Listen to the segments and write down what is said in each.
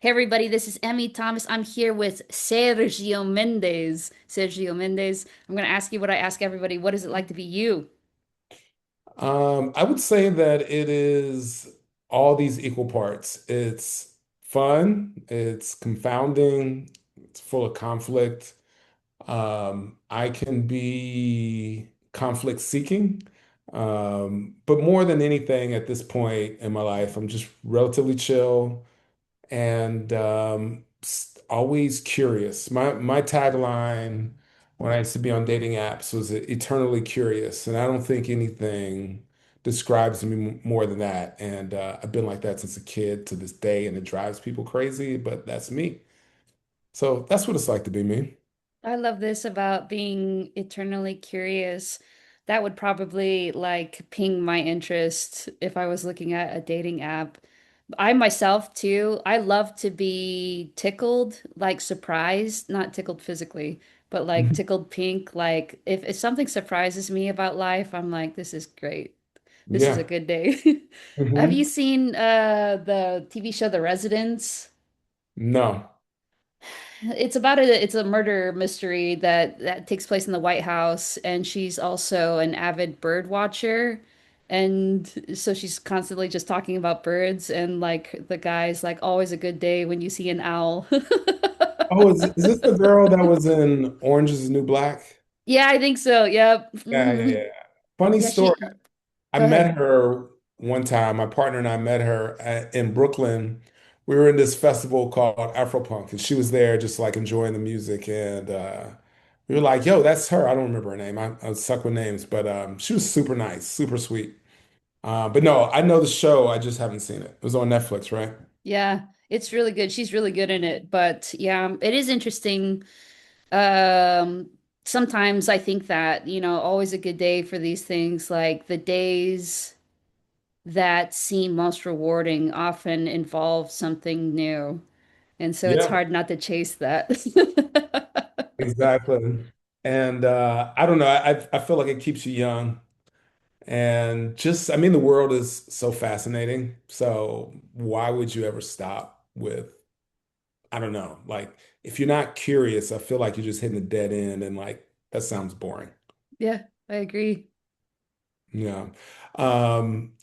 Hey everybody, this is Emmy Thomas. I'm here with Sergio Mendes. Sergio Mendes, I'm going to ask you what I ask everybody. What is it like to be you? I would say that it is all these equal parts. It's fun, it's confounding, it's full of conflict. I can be conflict seeking. But more than anything at this point in my life, I'm just relatively chill and always curious. My tagline when I used to be on dating apps was eternally curious, and I don't think anything describes me more than that. And I've been like that since a kid to this day, and it drives people crazy, but that's me. So that's what it's like to be me. I love this about being eternally curious. That would probably like ping my interest if I was looking at a dating app. I myself too, I love to be tickled, like surprised, not tickled physically, but like Mhm. tickled pink. Like if something surprises me about life, I'm like, this is great. This is a Yeah. good day. Have you Hmm. seen the TV show The Residents? No. It's a murder mystery that takes place in the White House, and she's also an avid bird watcher. And so she's constantly just talking about birds, and like the guy's like always a good day when you see an owl. Oh, is this the girl that was in Orange is the New Black? Yeah, I think so. Yep. Yeah, yeah, yeah. Funny Yeah, story. I go ahead. met her one time. My partner and I met her in Brooklyn. We were in this festival called Afropunk, and she was there just like enjoying the music. And we were like, yo, that's her. I don't remember her name. I suck with names, but she was super nice, super sweet. But no, I know the show. I just haven't seen it. It was on Netflix, right? Yeah, it's really good. She's really good in it. But yeah, it is interesting. Um, Sometimes I think that, always a good day for these things, like the days that seem most rewarding often involve something new. And so it's Yeah, hard not to chase that. exactly. And I don't know. I feel like it keeps you young. And just, I mean, the world is so fascinating. So why would you ever stop with, I don't know, like if you're not curious, I feel like you're just hitting a dead end and like that sounds boring. Yeah, I agree. Yeah.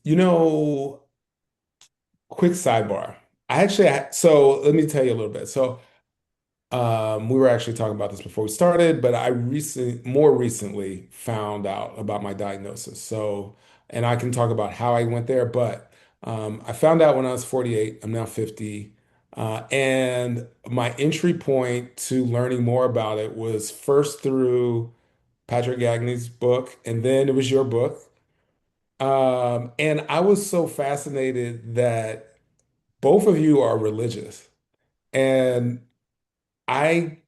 You know, quick sidebar. So let me tell you a little bit. So we were actually talking about this before we started, but more recently found out about my diagnosis. So, and I can talk about how I went there, but I found out when I was 48. I'm now 50. And my entry point to learning more about it was first through Patrick Gagney's book, and then it was your book. And I was so fascinated that both of you are religious. And I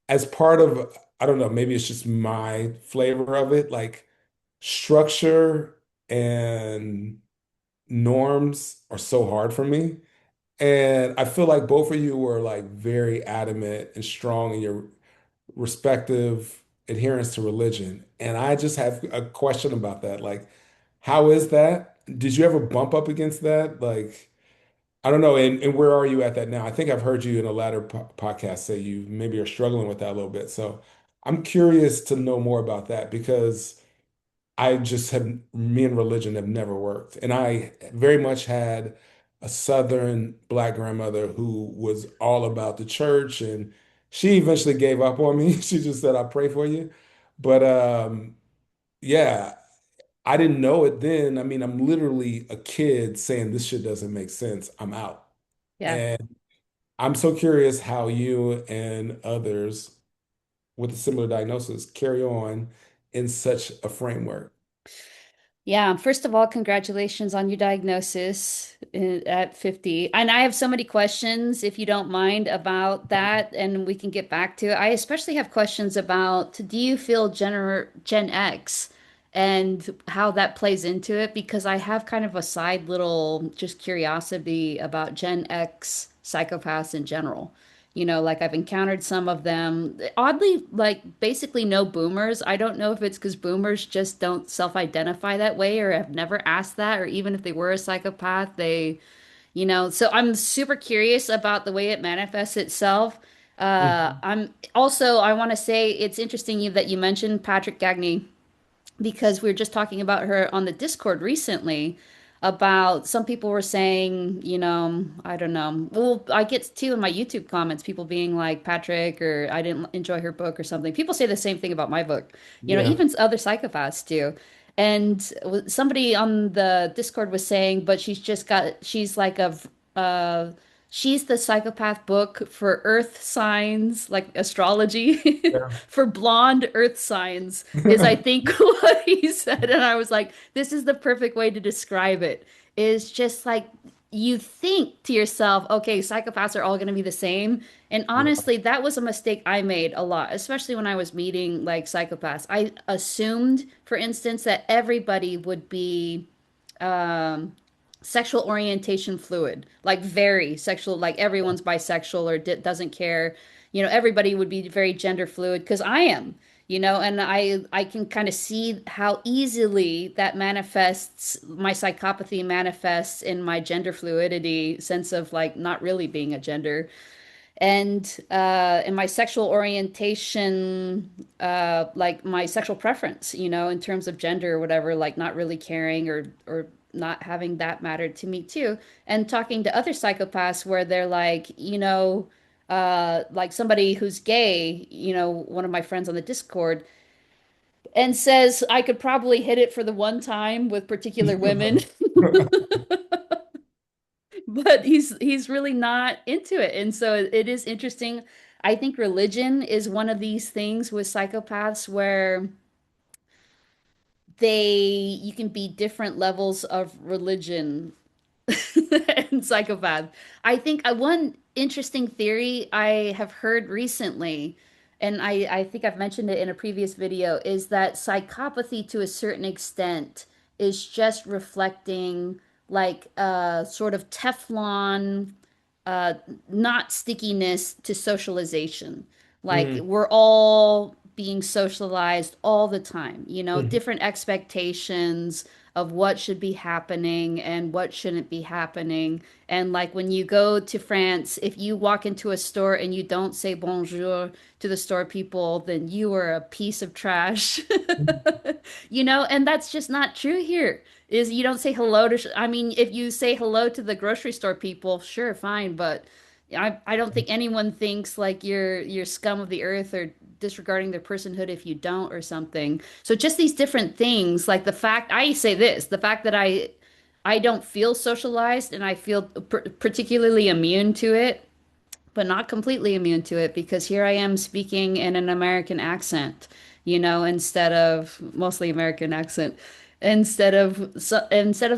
as part of, I don't know, maybe it's just my flavor of it, like structure and norms are so hard for me. And I feel like both of you were like very adamant and strong in your respective adherence to religion. And I just have a question about that. Like, how is that? Did you ever bump up against that? Like, I don't know. And where are you at that now? I think I've heard you in a latter podcast say you maybe are struggling with that a little bit. So I'm curious to know more about that because I just have, me and religion have never worked. And I very much had a Southern Black grandmother who was all about the church and she eventually gave up on me. She just said, I pray for you. But yeah, I didn't know it then. I mean, I'm literally a kid saying this shit doesn't make sense. I'm out. Yeah. And I'm so curious how you and others with a similar diagnosis carry on in such a framework. Yeah, first of all, congratulations on your diagnosis at 50. And I have so many questions, if you don't mind, about that, and we can get back to it. I especially have questions about do you feel Gen X and how that plays into it? Because I have kind of a side little just curiosity about Gen X psychopaths in general. Like I've encountered some of them. Oddly, like basically no boomers. I don't know if it's because boomers just don't self-identify that way or have never asked that, or even if they were a psychopath, they, So I'm super curious about the way it manifests itself. Mhm. I want to say it's interesting that you mentioned Patrick Gagney because we were just talking about her on the Discord recently about some people were saying, I don't know. Well, I get too in my YouTube comments, people being like Patrick or I didn't enjoy her book or something. People say the same thing about my book. Yeah. Even other psychopaths do. And somebody on the Discord was saying, but she's like uh, she's the psychopath book for earth signs, like astrology, Yeah. for blonde earth signs is I think what he said. And I was like, this is the perfect way to describe it. Is just like you think to yourself, okay, psychopaths are all going to be the same. And Yeah. honestly, that was a mistake I made a lot, especially when I was meeting like psychopaths. I assumed, for instance, that everybody would be um, sexual orientation fluid, like very sexual, like everyone's bisexual or doesn't care. Everybody would be very gender fluid because I am, and I can kind of see how easily that manifests, my psychopathy manifests in my gender fluidity sense of like not really being a gender and in my sexual orientation, like my sexual preference, in terms of gender or whatever, like not really caring or not having that matter to me too. And talking to other psychopaths where they're like, like somebody who's gay, one of my friends on the Discord, and says I could probably hit it for the one time with particular women. But he's really not into it. And so it is interesting. I think religion is one of these things with psychopaths where you can be different levels of religion and psychopath. I think one interesting theory I have heard recently, and I think I've mentioned it in a previous video, is that psychopathy to a certain extent is just reflecting like a sort of Teflon uh, not stickiness to socialization. Like Mm. we're all being socialized all the time, Mhm. different expectations of what should be happening and what shouldn't be happening. And like when you go to France, if you walk into a store and you don't say bonjour to the store people, then you are a piece of trash. And that's just not true here. Is you don't say hello to, I mean, if you say hello to the grocery store people, sure, fine, but I don't think anyone thinks like you're scum of the earth or disregarding their personhood if you don't or something. So just these different things, like the fact that I don't feel socialized and I feel particularly immune to it, but not completely immune to it because here I am speaking in an American accent, instead of mostly American accent, instead of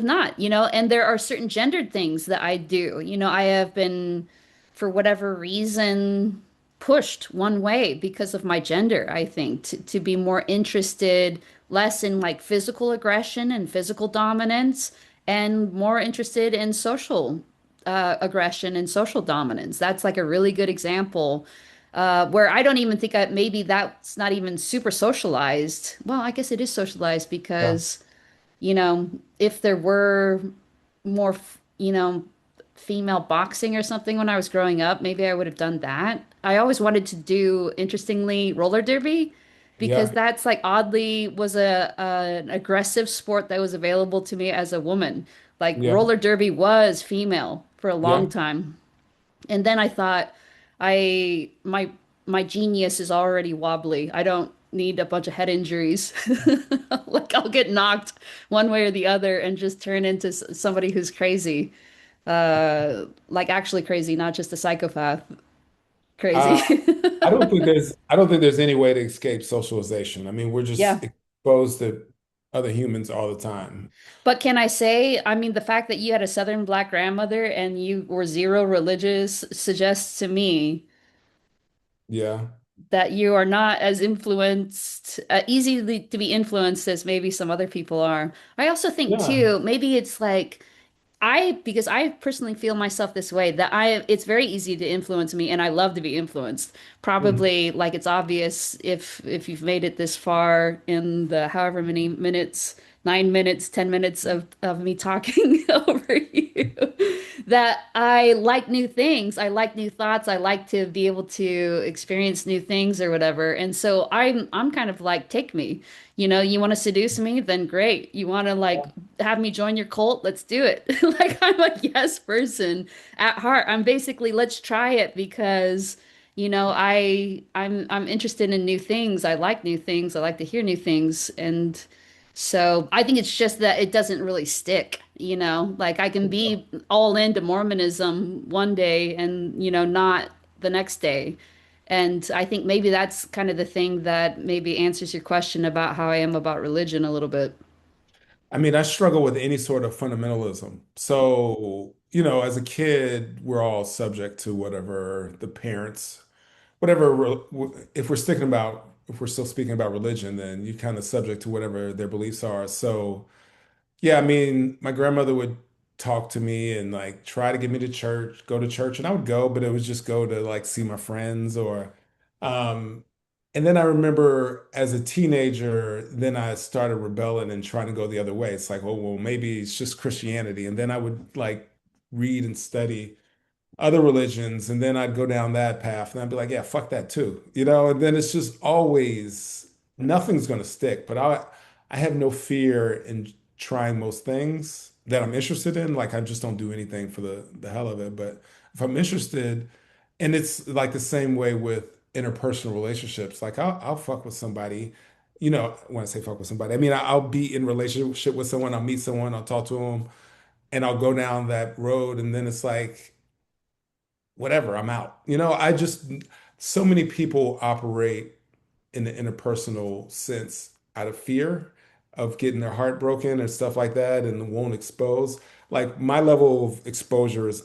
not, and there are certain gendered things that I do. I have been, for whatever reason, pushed one way because of my gender, I think, to be more interested, less in like physical aggression and physical dominance, and more interested in social aggression and social dominance. That's like a really good example where I don't even think maybe that's not even super socialized. Well, I guess it is socialized Yeah. because, if there were more, female boxing or something when I was growing up, maybe I would have done that. I always wanted to do, interestingly, roller derby because Yeah. that's like oddly was an aggressive sport that was available to me as a woman. Like Yeah. roller derby was female for a long Yeah. time. And then I thought, I my genius is already wobbly. I don't need a bunch of head injuries. Like I'll get knocked one way or the other and just turn into somebody who's crazy. Like actually crazy, not just a psychopath Uh, crazy. I don't think there's any way to escape socialization. I mean, we're just Yeah. exposed to other humans all the time. But can I say, I mean, the fact that you had a Southern black grandmother and you were zero religious suggests to me Yeah. that you are not as influenced, easily to be influenced as maybe some other people are. I also think Yeah. too, maybe it's like because I personally feel myself this way, that it's very easy to influence me and I love to be influenced. Mhm. Probably like it's obvious if you've made it this far in the however many minutes 9 minutes, 10 minutes of me talking over you, that I like new things. I like new thoughts. I like to be able to experience new things or whatever. And so I'm kind of like, take me. You want to seduce me? Then great. You want to like have me join your cult? Let's do it. Like I'm a yes person at heart. I'm basically let's try it because I'm interested in new things. I like new things. I like to hear new things. And so I think it's just that it doesn't really stick, like I can be all into Mormonism one day and, not the next day. And I think maybe that's kind of the thing that maybe answers your question about how I am about religion a little bit. I mean, I struggle with any sort of fundamentalism. So, as a kid, we're all subject to whatever the parents, if we're still speaking about religion, then you're kind of subject to whatever their beliefs are. So, yeah, I mean, my grandmother would talk to me and like try to get me to church, go to church, and I would go, but it was just go to like see my friends or um and then I remember as a teenager, then I started rebelling and trying to go the other way. It's like, oh, well, maybe it's just Christianity. And then I would like read and study other religions, and then I'd go down that path, and I'd be like, yeah, fuck that too, And then it's just always nothing's going to stick. But I have no fear in trying most things that I'm interested in. Like I just don't do anything for the hell of it. But if I'm interested, and it's like the same way with interpersonal relationships, like I'll fuck with somebody. When I say fuck with somebody, I mean I'll be in relationship with someone, I'll meet someone, I'll talk to them, and I'll go down that road, and then it's like whatever, I'm out. So many people operate in the interpersonal sense out of fear of getting their heart broken and stuff like that and won't expose. Like my level of exposure is,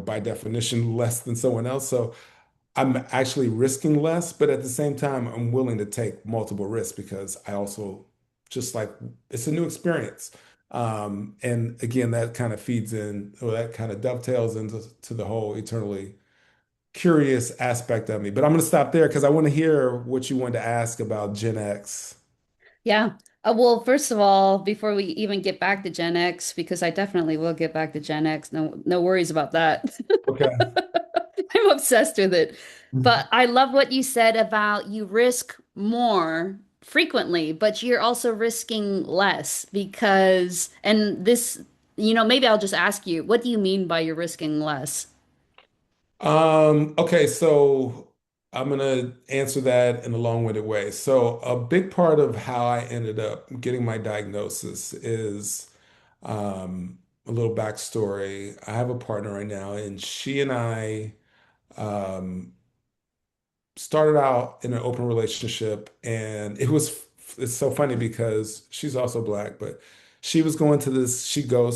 by definition, less than someone else. So I'm actually risking less, but at the same time, I'm willing to take multiple risks because I also just like it's a new experience. And again, that kind of feeds in, or that kind of dovetails into the whole eternally curious aspect of me. But I'm going to stop there because I want to hear what you wanted to ask about Gen X. Yeah. Well, first of all, before we even get back to Gen X, because I definitely will get back to Gen X, no worries about that. Okay. I'm obsessed with it. But I love what you said about you risk more frequently, but you're also risking less because, and this, maybe I'll just ask you, what do you mean by you're risking less? Okay, so I'm gonna answer that in a long-winded way. So a big part of how I ended up getting my diagnosis is a little backstory. I have a partner right now, and she and I um, started out in an open relationship, and it's so funny because she's also black, but she goes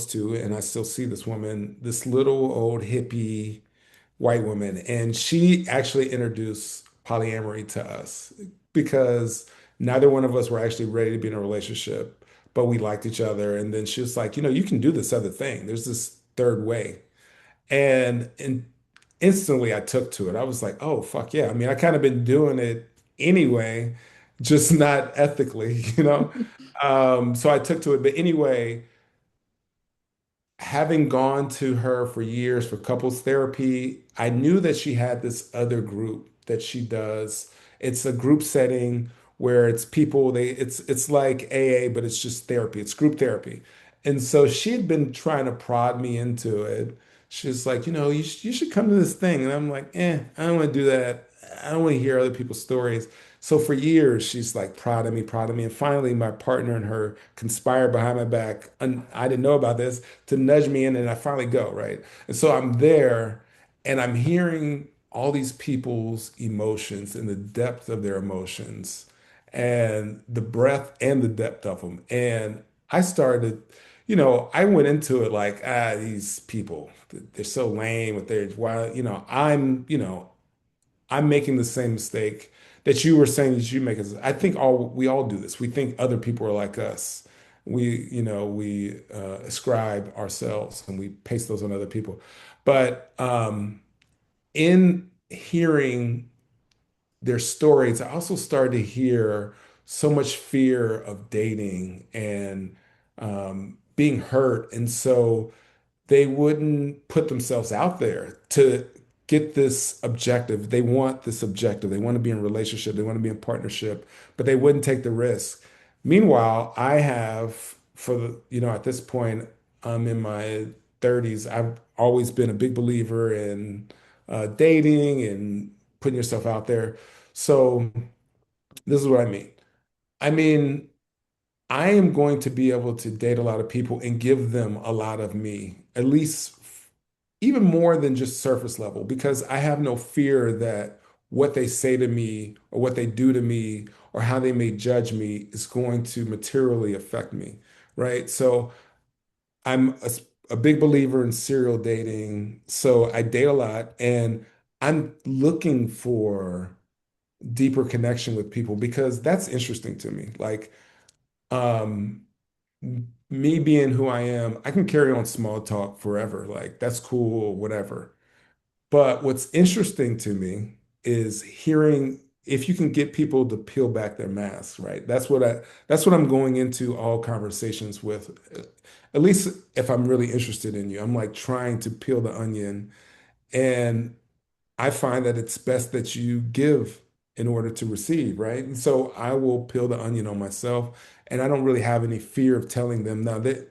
to, and I still see this woman, this little old hippie white woman, and she actually introduced polyamory to us because neither one of us were actually ready to be in a relationship, but we liked each other. And then she was like, you can do this other thing. There's this third way. And instantly I took to it. I was like, oh, fuck yeah. I mean, I kind of been doing it anyway, just not ethically, So I took to it. But anyway, having gone to her for years for couples therapy, I knew that she had this other group that she does. It's a group setting where it's people, it's like AA, but it's just therapy. It's group therapy. And so she had been trying to prod me into it. She's like, you should come to this thing. And I'm like, I don't want to do that. I don't want to hear other people's stories. So for years, she's like proud of me. And finally, my partner and her conspired behind my back. And I didn't know about this to nudge me in, and I finally go, right? And so I'm there and I'm hearing all these people's emotions and the depth of their emotions and the breadth and the depth of them. And I started, I went into it like, these people, they're so lame with their, why, I'm making the same mistake that you were saying that you make. I think we all do this. We think other people are like us. We ascribe ourselves and we paste those on other people. But in hearing their stories, I also started to hear so much fear of dating and being hurt. And so they wouldn't put themselves out there to get this objective. They want this objective. They want to be in a relationship. They want to be in partnership, but they wouldn't take the risk. Meanwhile, I have for the, at this point, I'm in my 30s. I've always been a big believer in dating and putting yourself out there. So this is what I mean. I mean, I am going to be able to date a lot of people and give them a lot of me, at least even more than just surface level, because I have no fear that what they say to me or what they do to me or how they may judge me is going to materially affect me, right? So I'm a big believer in serial dating. So I date a lot and I'm looking for deeper connection with people because that's interesting to me. Like, um, me being who I am, I can carry on small talk forever. Like, that's cool, whatever. But what's interesting to me is hearing if you can get people to peel back their masks, right? That's what I'm going into all conversations with. At least if I'm really interested in you, I'm like trying to peel the onion. And I find that it's best that you give in order to receive, right? And so I will peel the onion on myself, and I don't really have any fear of telling them now that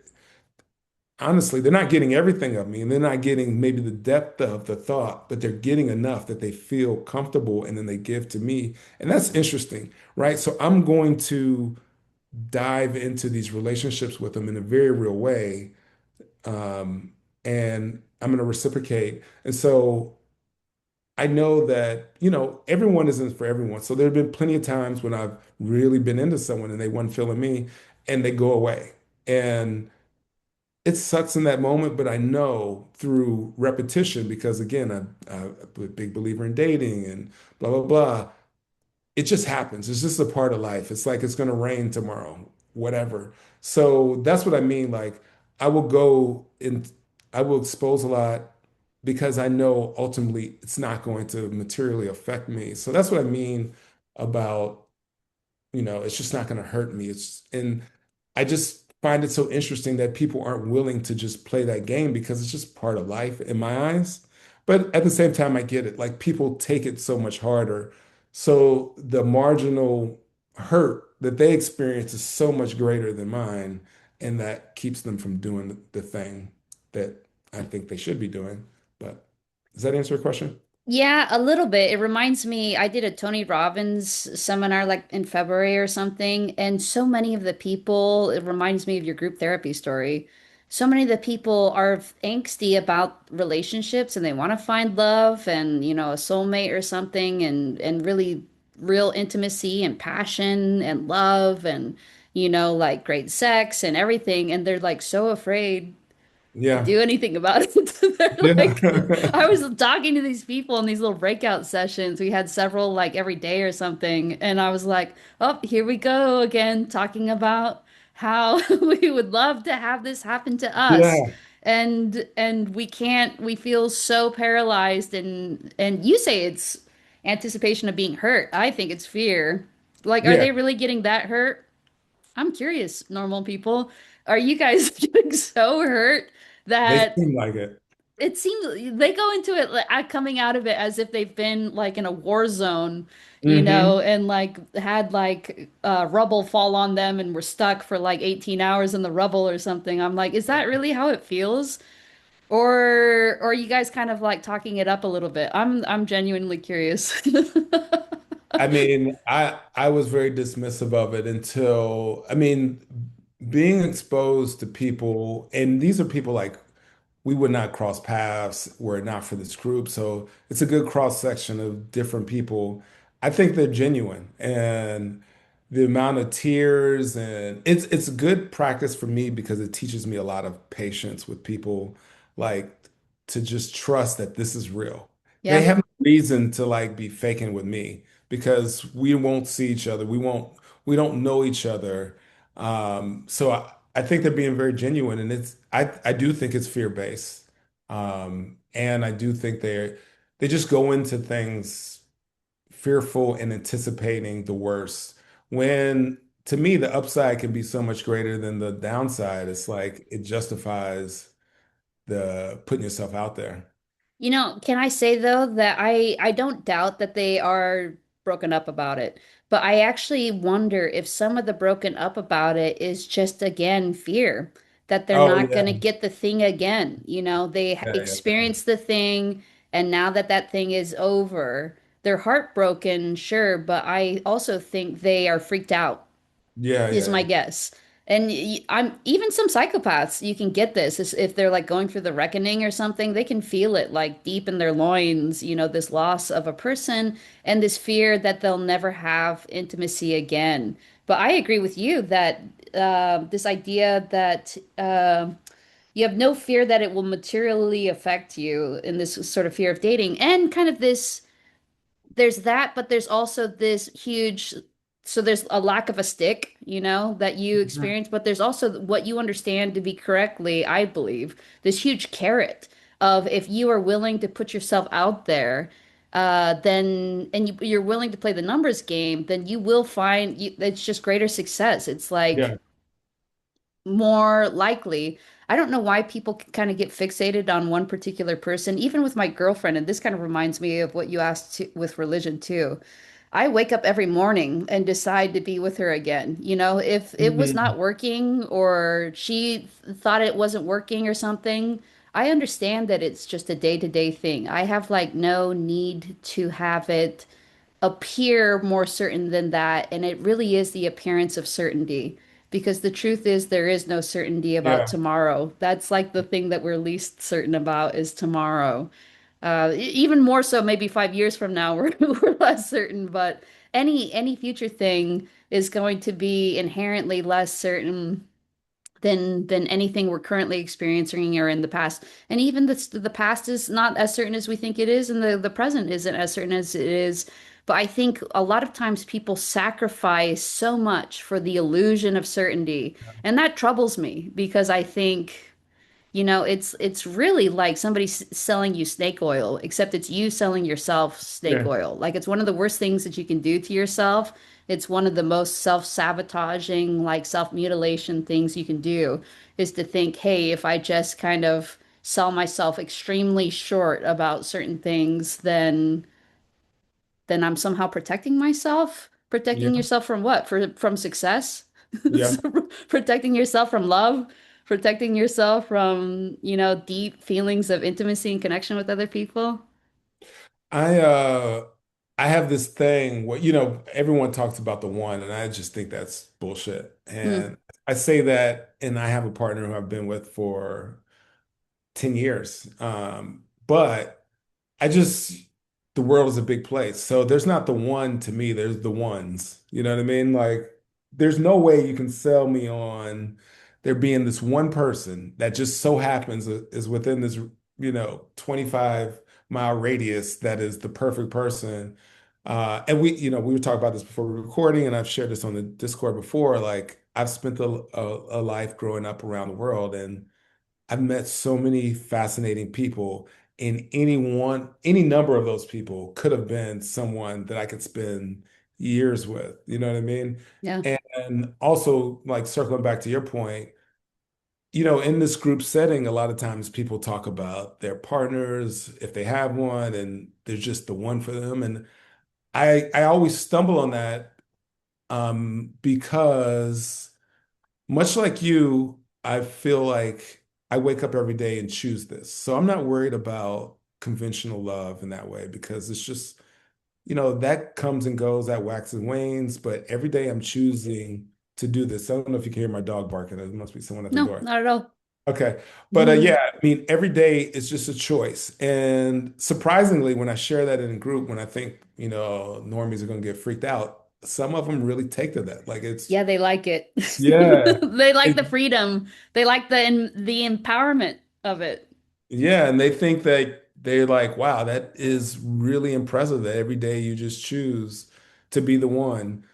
honestly, they're not getting everything of me, and they're not getting maybe the depth of the thought, but they're getting enough that they feel comfortable and then they give to me. And that's interesting, right? So I'm going to dive into these relationships with them in a very real way. Um, and I'm going to reciprocate. And so I know that, everyone isn't for everyone. So there have been plenty of times when I've really been into someone and they weren't feeling me and they go away. And it sucks in that moment, but I know through repetition, because again, I'm a big believer in dating and blah, blah, blah. It just happens. It's just a part of life. It's like it's going to rain tomorrow, whatever. So that's what I mean. Like, I will go and I will expose a lot because I know ultimately it's not going to materially affect me. So that's what I mean about, it's just not going to hurt me. And I just find it so interesting that people aren't willing to just play that game because it's just part of life in my eyes. But at the same time, I get it. Like, people take it so much harder. So the marginal hurt that they experience is so much greater than mine. And that keeps them from doing the thing that I think they should be doing. But does that answer your question? Yeah, a little bit. It reminds me, I did a Tony Robbins seminar like in February or something, and so many of the people, it reminds me of your group therapy story. So many of the people are angsty about relationships and they want to find love and, a soulmate or something and really real intimacy and passion and love and, like great sex and everything. And they're like so afraid to Yeah. do anything about it. They're Yeah. like, I was talking to these people in these little breakout sessions. We had several like every day or something. And I was like, oh, here we go again, talking about how we would love to have this happen to us. Yeah. And we can't, we feel so paralyzed and you say it's anticipation of being hurt. I think it's fear. Like, are Yeah. they really getting that hurt? I'm curious, normal people. Are you guys getting so hurt They that seem like it. it seems they go into it like coming out of it as if they've been like in a war zone, Hmm. and like had like rubble fall on them and were stuck for like 18 hours in the rubble or something. I'm like, is that really how it feels? Or are you guys kind of like talking it up a little bit? I'm genuinely curious. I mean, I was very dismissive of it until, I mean, being exposed to people, and these are people like we would not cross paths were it not for this group. So it's a good cross section of different people. I think they're genuine, and the amount of tears, and it's good practice for me because it teaches me a lot of patience with people, like to just trust that this is real. They Yeah. have no reason to like be faking with me because we won't see each other. We don't know each other. So I think they're being very genuine, and I do think it's fear-based. And I do think they just go into things fearful and anticipating the worst. When to me, the upside can be so much greater than the downside. It's like it justifies the putting yourself out there. You know, can I say though that I don't doubt that they are broken up about it, but I actually wonder if some of the broken up about it is just again fear that they're Oh not yeah, going to get the thing again. They yeah. experienced the thing, and now that that thing is over, they're heartbroken, sure, but I also think they are freaked out Yeah, is yeah, my yeah. guess. And I'm even some psychopaths, you can get this if they're like going through the reckoning or something, they can feel it like deep in their loins, this loss of a person and this fear that they'll never have intimacy again. But I agree with you that this idea that you have no fear that it will materially affect you in this sort of fear of dating and kind of this there's that, but there's also this huge, so there's a lack of a stick, that you Mhm. experience, but there's also what you understand to be correctly, I believe, this huge carrot of if you are willing to put yourself out there, then and you're willing to play the numbers game, then you will find it's just greater success. It's like Yeah. more likely. I don't know why people kind of get fixated on one particular person, even with my girlfriend. And this kind of reminds me of what you asked with religion too. I wake up every morning and decide to be with her again. If it was Mhm. not working or she thought it wasn't working or something, I understand that it's just a day-to-day thing. I have like no need to have it appear more certain than that. And it really is the appearance of certainty. Because the truth is, there is no certainty about Yeah. tomorrow. That's like the thing that we're least certain about is tomorrow. Even more so, maybe 5 years from now, we're less certain. But any future thing is going to be inherently less certain than anything we're currently experiencing or in the past. And even the past is not as certain as we think it is, and the present isn't as certain as it is. But I think a lot of times people sacrifice so much for the illusion of certainty, and that troubles me because I think it's really like somebody selling you snake oil, except it's you selling yourself snake Yeah. oil. Like it's one of the worst things that you can do to yourself. It's one of the most self-sabotaging, like self-mutilation things you can do is to think, hey, if I just kind of sell myself extremely short about certain things, then I'm somehow protecting myself. Protecting Yeah. yourself from what? From success? Yeah. Protecting yourself from love? Protecting yourself from, deep feelings of intimacy and connection with other people? I uh I have this thing where, everyone talks about the one, and I just think that's bullshit. Hmm. And I say that, and I have a partner who I've been with for 10 years. But I just, the world is a big place. So there's not the one to me, there's the ones. You know what I mean? Like, there's no way you can sell me on there being this one person that just so happens is within this, 25-mile radius that is the perfect person. And we were talking about this before we were recording, and I've shared this on the Discord before. Like, I've spent a life growing up around the world, and I've met so many fascinating people, and any number of those people could have been someone that I could spend years with. You know what I mean? Yeah. And also, like circling back to your point, in this group setting, a lot of times people talk about their partners, if they have one, and there's just the one for them. And I always stumble on that because much like you, I feel like I wake up every day and choose this. So I'm not worried about conventional love in that way because it's just, that comes and goes, that waxes and wanes. But every day I'm choosing to do this. I don't know if you can hear my dog barking. There must be someone at the No, door. not at all. Okay. But yeah, I mean, every day is just a choice. And surprisingly, when I share that in a group, when I think, normies are going to get freaked out, some of them really take to that. Like it's, Yeah, they like it. yeah. They like the freedom. They like the empowerment of it. Yeah, and they think that they're like, wow, that is really impressive that every day you just choose to be the one.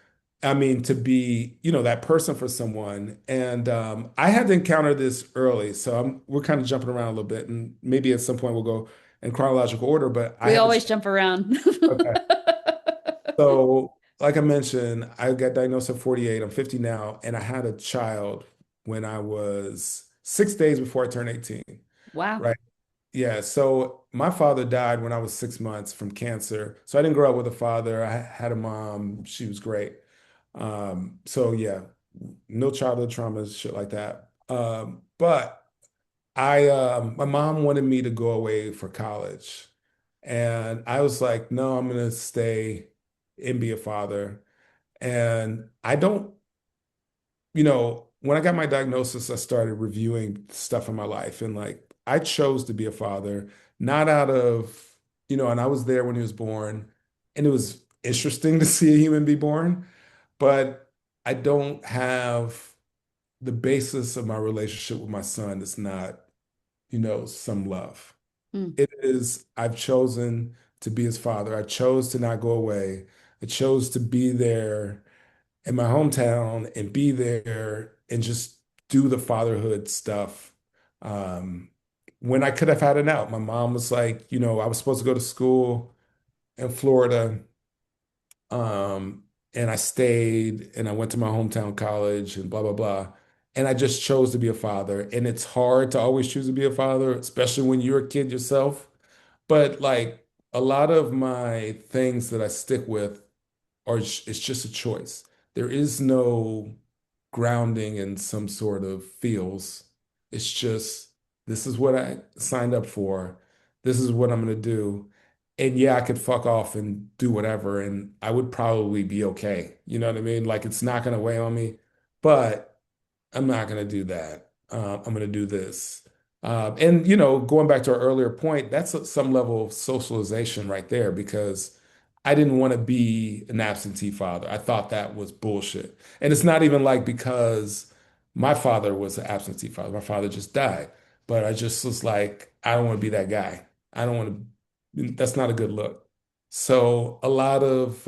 I mean, to be, that person for someone. And I had to encounter this early, so we're kind of jumping around a little bit, and maybe at some point we'll go in chronological order. But I We had always this. jump around. Okay, so. like I mentioned, I got diagnosed at 48. I'm 50 now, and I had a child when I was 6 days before I turned 18. Wow. Right. Yeah. So my father died when I was 6 months from cancer. So I didn't grow up with a father. I had a mom. She was great. So yeah, no childhood traumas, shit like that. But my mom wanted me to go away for college. And I was like, no, I'm gonna stay and be a father. And I don't, when I got my diagnosis, I started reviewing stuff in my life. And like, I chose to be a father, not out of, and I was there when he was born. And it was interesting to see a human be born, but I don't have the basis of my relationship with my son is not, some love. Mm. It is, I've chosen to be his father. I chose to not go away. I chose to be there in my hometown and be there and just do the fatherhood stuff. Um, when I could have had an out, my mom was like, I was supposed to go to school in Florida. And I stayed and I went to my hometown college and blah, blah, blah. And I just chose to be a father. And it's hard to always choose to be a father, especially when you're a kid yourself. But like a lot of my things that I stick with it's just a choice. There is no grounding in some sort of feels. It's just, this is what I signed up for. This is what I'm going to do. And yeah, I could fuck off and do whatever, and I would probably be okay. You know what I mean? Like it's not going to weigh on me, but I'm not going to do that. I'm going to do this. And, going back to our earlier point, that's some level of socialization right there because I didn't want to be an absentee father. I thought that was bullshit. And it's not even like because my father was an absentee father. My father just died. But I just was like, I don't want to be that guy. I don't want to, that's not a good look. So a lot of,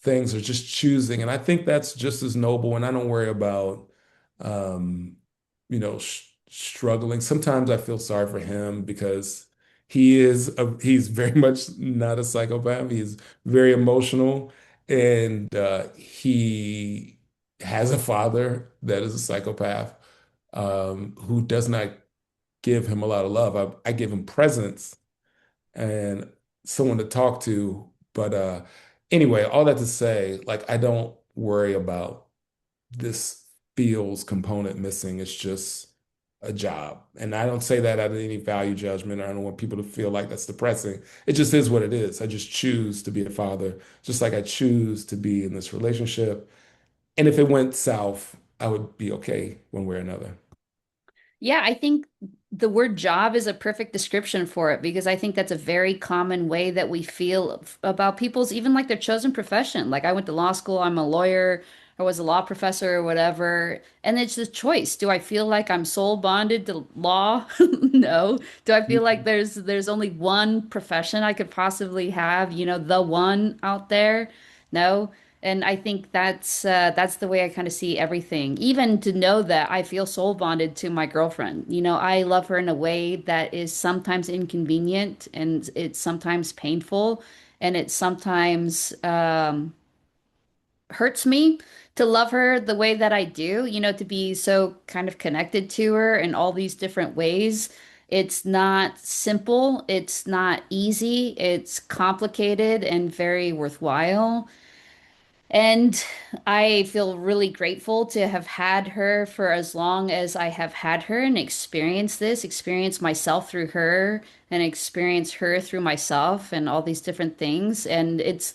things are just choosing. And I think that's just as noble. And I don't worry about, um, struggling. Sometimes I feel sorry for him because he's very much not a psychopath. He's very emotional and he has a father that is a psychopath who does not give him a lot of love. I give him presence and someone to talk to. But anyway, all that to say, like I don't worry about this feels component missing. It's just a job. And I don't say that out of any value judgment. I don't want people to feel like that's depressing. It just is what it is. I just choose to be a father, just like I choose to be in this relationship. And if it went south, I would be okay one way or another. Yeah, I think the word job is a perfect description for it because I think that's a very common way that we feel about people's, even like their chosen profession. Like I went to law school, I'm a lawyer, or was a law professor or whatever, and it's a choice. Do I feel like I'm soul bonded to law? No. Do I feel like there's only one profession I could possibly have, the one out there? No. And I think that's the way I kind of see everything. Even to know that I feel soul bonded to my girlfriend. I love her in a way that is sometimes inconvenient and it's sometimes painful and it sometimes hurts me to love her the way that I do, to be so kind of connected to her in all these different ways. It's not simple, it's not easy, it's complicated and very worthwhile. And I feel really grateful to have had her for as long as I have had her and experience myself through her and experience her through myself and all these different things. And it's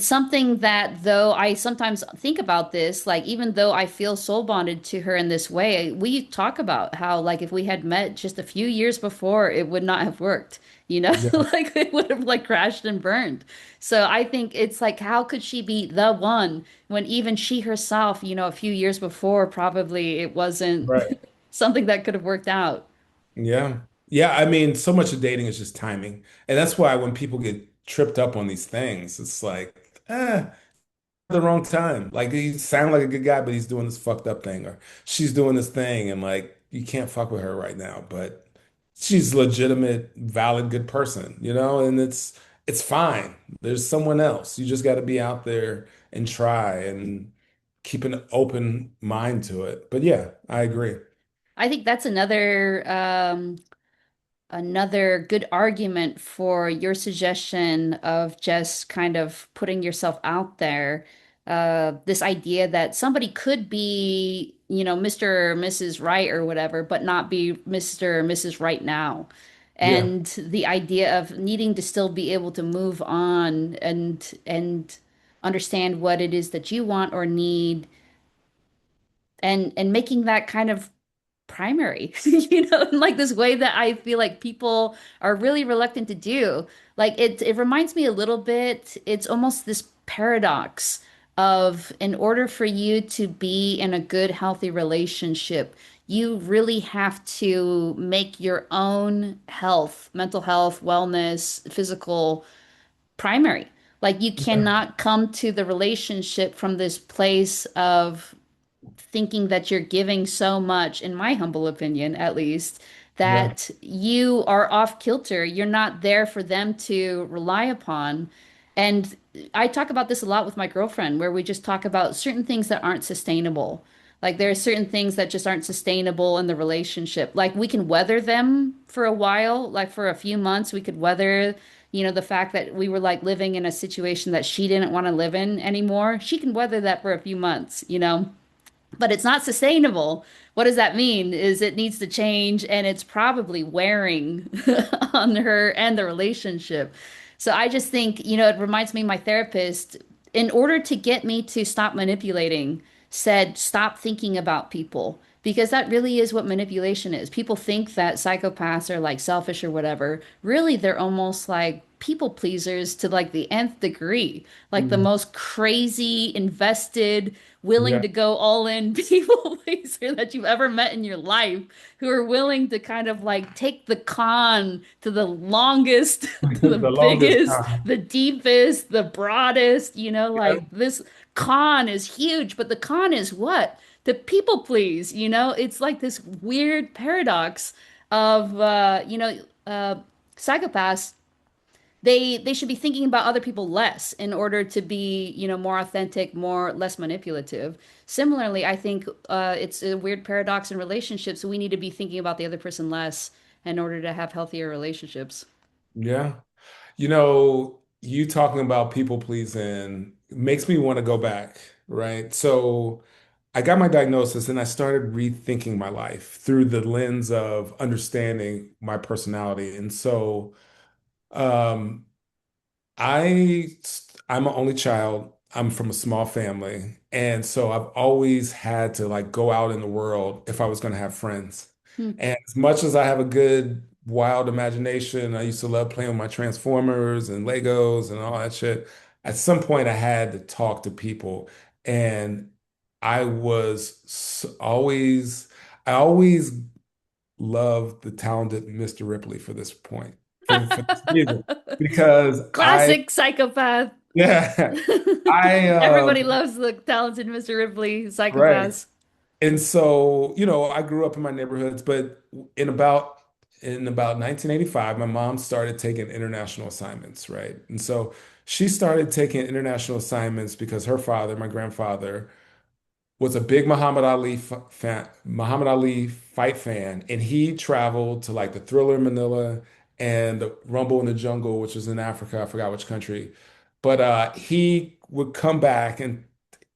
something that though I sometimes think about this, like even though I feel soul bonded to her in this way, we talk about how like if we had met just a few years before, it would not have worked, Yeah, like it would have like crashed and burned. So I think it's like, how could she be the one when even she herself, a few years before, probably it wasn't right. something that could have worked out. Yeah. Yeah. I mean, so much of dating is just timing. And that's why when people get tripped up on these things, it's like, the wrong time. Like he sound like a good guy, but he's doing this fucked up thing, or she's doing this thing, and like you can't fuck with her right now. But she's legitimate, valid, good person, and it's fine. There's someone else. You just got to be out there and try and keep an open mind to it. But yeah, I agree. I think that's another good argument for your suggestion of just kind of putting yourself out there. This idea that somebody could be, Mr. or Mrs. Right or whatever, but not be Mr. or Mrs. Right now. Yeah, And the idea of needing to still be able to move on and understand what it is that you want or need and making that kind of primary, in like this way that I feel like people are really reluctant to do. Like it reminds me a little bit, it's almost this paradox of in order for you to be in a good, healthy relationship, you really have to make your own health, mental health, wellness, physical primary. Like you yeah, cannot come to the relationship from this place of thinking that you're giving so much, in my humble opinion, at least, yeah. that you are off kilter. You're not there for them to rely upon. And I talk about this a lot with my girlfriend, where we just talk about certain things that aren't sustainable. Like there are certain things that just aren't sustainable in the relationship. Like we can weather them for a while, like for a few months, we could weather, the fact that we were like living in a situation that she didn't want to live in anymore. She can weather that for a few months. But it's not sustainable. What does that mean? Is it needs to change and it's probably wearing on her and the relationship. So I just think, it reminds me of my therapist, in order to get me to stop manipulating, said, stop thinking about people. Because that really is what manipulation is. People think that psychopaths are like selfish or whatever. Really, they're almost like people pleasers to like the nth degree, like the Mhm. most crazy, invested, willing Yeah. to go all in people pleaser that you've ever met in your life, who are willing to kind of like take the con to the longest, to the The longest biggest, time. the deepest, the broadest, Yeah. like this con is huge, but the con is what? To people please, it's like this weird paradox of, psychopaths. They should be thinking about other people less in order to be, more authentic, more less manipulative. Similarly, I think it's a weird paradox in relationships. We need to be thinking about the other person less in order to have healthier relationships. Yeah. You talking about people pleasing makes me want to go back, right? So I got my diagnosis and I started rethinking my life through the lens of understanding my personality. And so um, I'm an only child. I'm from a small family. And so I've always had to like go out in the world if I was going to have friends. Hmm. And as much as I have a good wild imagination, I used to love playing with my Transformers and Legos and all that shit. At some point I had to talk to people and I was I always loved the talented Mr. Ripley for this point, for this reason, because Classic psychopath. yeah, I, Everybody loves the talented Mr. Ripley right. psychopaths. And so, I grew up in my neighborhoods, but in about in about 1985, my mom started taking international assignments, right? And so she started taking international assignments because her father, my grandfather, was a big Muhammad Ali fight fan, and he traveled to like the Thriller in Manila and the Rumble in the Jungle, which was in Africa. I forgot which country, but he would come back and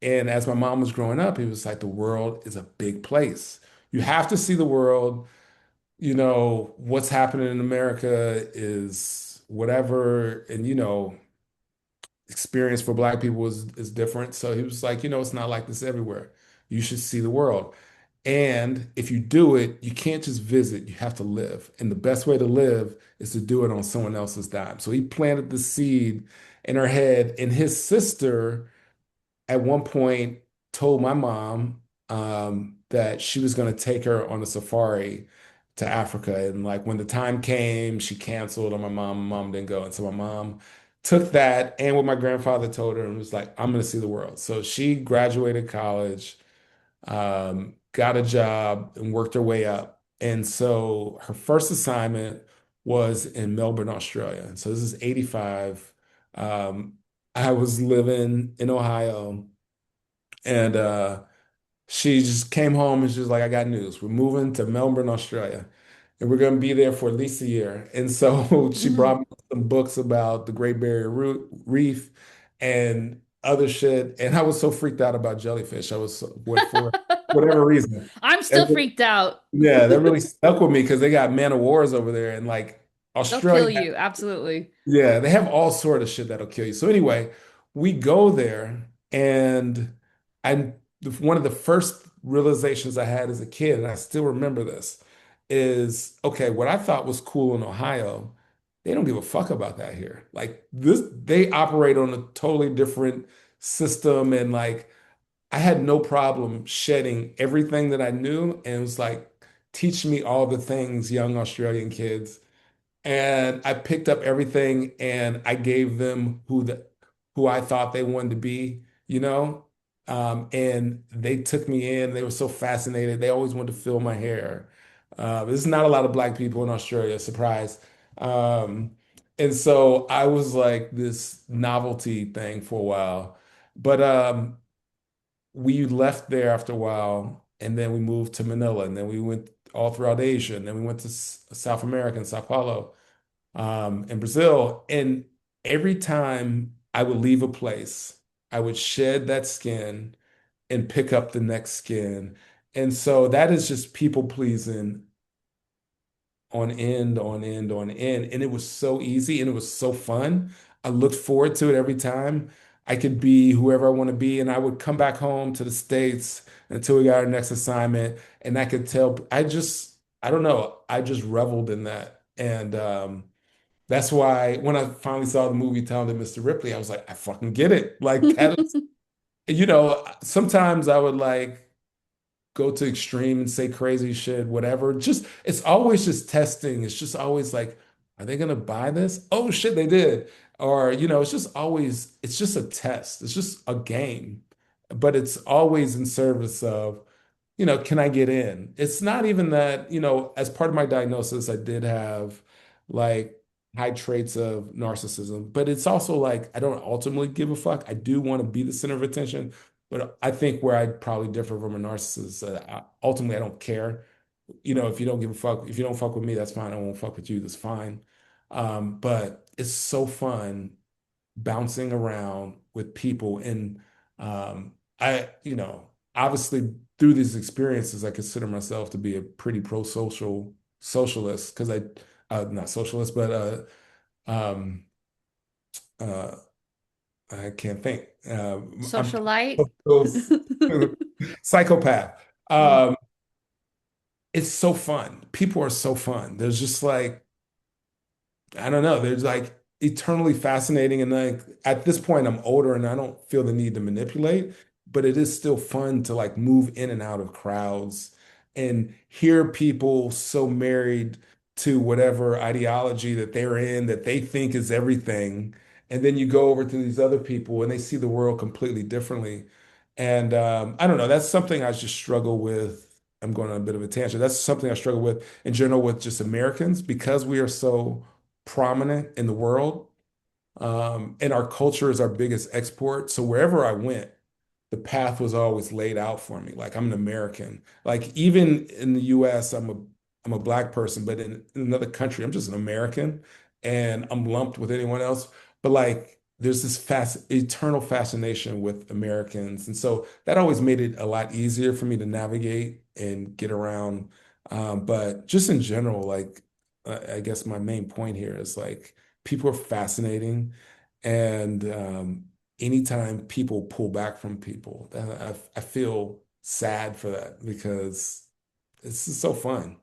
as my mom was growing up, he was like, the world is a big place. You have to see the world. What's happening in America is whatever, and experience for Black people is different. So he was like, it's not like this everywhere. You should see the world. And if you do it, you can't just visit, you have to live. And the best way to live is to do it on someone else's dime. So he planted the seed in her head, and his sister at one point told my mom that she was going to take her on a safari to Africa. And like when the time came, she canceled on my mom. My mom didn't go. And so my mom took that and what my grandfather told her and was like, I'm going to see the world. So she graduated college, got a job, and worked her way up. And so her first assignment was in Melbourne, Australia. So this is 85. Um, I was living in Ohio, and she just came home and she was like, I got news. We're moving to Melbourne, Australia, and we're going to be there for at least a year. And so she brought Mhm. me some books about the Great Barrier Reef and other shit. And I was so freaked out about jellyfish. I was, what, for whatever reason. I'm And still freaked out. yeah, that really stuck with me because they got man of wars over there. And like They'll Australia, kill you. Absolutely. yeah, they have all sort of shit that'll kill you. So anyway, we go there, and I one of the first realizations I had as a kid, and I still remember this, is okay, what I thought was cool in Ohio, they don't give a fuck about that here. Like this, they operate on a totally different system, and like I had no problem shedding everything that I knew, and it was like teach me all the things young Australian kids, and I picked up everything and I gave them who I thought they wanted to be, you know? And they took me in. They were so fascinated. They always wanted to fill my hair. There's not a lot of black people in Australia, surprise. Um, and so I was like this novelty thing for a while. But we left there after a while, and then we moved to Manila, and then we went all throughout Asia, and then we went to South America and Sao Paulo, in Brazil. And every time I would leave a place, I would shed that skin and pick up the next skin. And so that is just people pleasing on end, on end, on end. And it was so easy and it was so fun. I looked forward to it every time. I could be whoever I want to be. And I would come back home to the States until we got our next assignment. And I could tell, I don't know, I just reveled in that. And that's why when I finally saw the movie Talented Mr. Ripley, I was like, I fucking get it. Like that is, sometimes I would like go to extreme and say crazy shit, whatever. Just it's always just testing. It's just always like, are they gonna buy this? Oh shit, they did. Or, it's just a test. It's just a game. But it's always in service of, can I get in? It's not even that, as part of my diagnosis, I did have like high traits of narcissism, but it's also like I don't ultimately give a fuck. I do want to be the center of attention, but I think where I probably differ from a narcissist, is that ultimately I don't care. If you don't give a fuck, if you don't fuck with me, that's fine. I won't fuck with you. That's fine. But it's so fun bouncing around with people. And obviously through these experiences, I consider myself to be a pretty pro-social socialist because not socialist, but um, uh, I can't think. I'm Socialite. psychopath. Mm. Um, it's so fun. People are so fun. There's just like, I don't know. There's like eternally fascinating. And like at this point, I'm older and I don't feel the need to manipulate, but it is still fun to like move in and out of crowds and hear people so married to whatever ideology that they're in that they think is everything. And then you go over to these other people and they see the world completely differently. And I don't know. That's something I just struggle with. I'm going on a bit of a tangent. That's something I struggle with in general with just Americans because we are so prominent in the world. And our culture is our biggest export. So wherever I went, the path was always laid out for me. Like I'm an American. Like even in the US, I'm a black person, but in another country, I'm just an American and I'm lumped with anyone else. But like there's this eternal fascination with Americans. And so that always made it a lot easier for me to navigate and get around. But just in general, like I guess my main point here is like people are fascinating. And anytime people pull back from people, I feel sad for that because it's just so fun.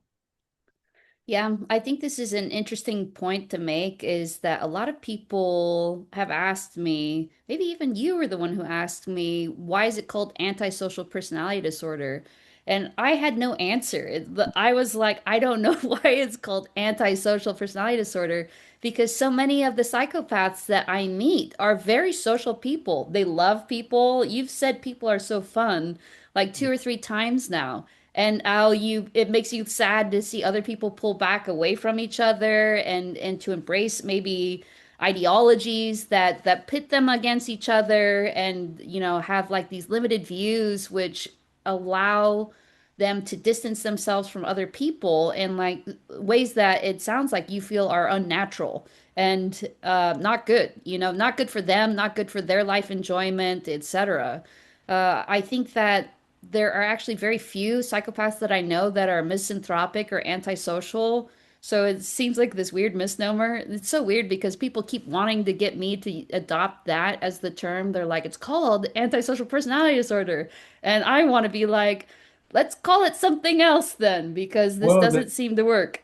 Yeah, I think this is an interesting point to make is that a lot of people have asked me, maybe even you were the one who asked me, why is it called antisocial personality disorder? And I had no answer. I was like, I don't know why it's called antisocial personality disorder because so many of the psychopaths that I meet are very social people. They love people. You've said people are so fun like two or three times now. and how you it makes you sad to see other people pull back away from each other and to embrace maybe ideologies that pit them against each other and have like these limited views which allow them to distance themselves from other people in like ways that it sounds like you feel are unnatural and not good, not good for them, not good for their life enjoyment, etc. I think that there are actually very few psychopaths that I know that are misanthropic or antisocial. So it seems like this weird misnomer. It's so weird because people keep wanting to get me to adopt that as the term. They're like, it's called antisocial personality disorder. And I want to be like, let's call it something else then, because this Well, doesn't seem to work.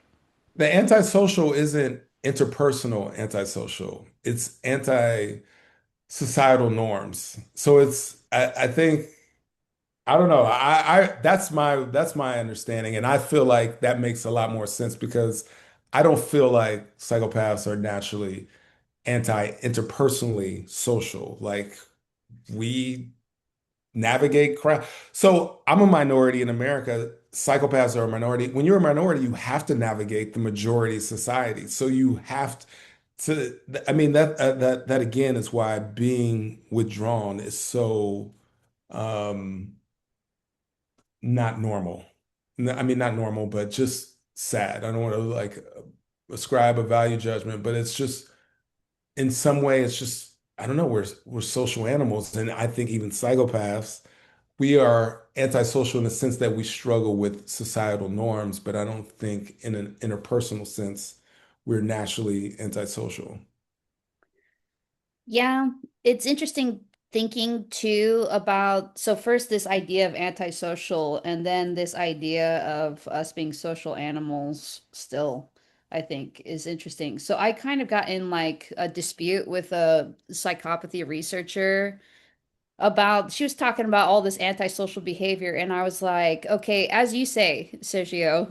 the antisocial isn't interpersonal antisocial. It's anti-societal norms. So I think, I don't know. That's my understanding. And I feel like that makes a lot more sense because I don't feel like psychopaths are naturally anti-interpersonally social. Like we navigate crap. So I'm a minority in America. Psychopaths are a minority. When you're a minority, you have to navigate the majority society. So you have to, I mean, that again is why being withdrawn is so um not normal. I mean, not normal, but just sad. I don't want to like ascribe a value judgment, but it's just in some way, it's just, I don't know, we're social animals. And I think even psychopaths, we are antisocial in the sense that we struggle with societal norms, but I don't think in an interpersonal sense we're naturally antisocial. Yeah, it's interesting thinking too about so first this idea of antisocial and then this idea of us being social animals still, I think is interesting. So I kind of got in like a dispute with a psychopathy researcher about she was talking about all this antisocial behavior and I was like, okay, as you say, Sergio,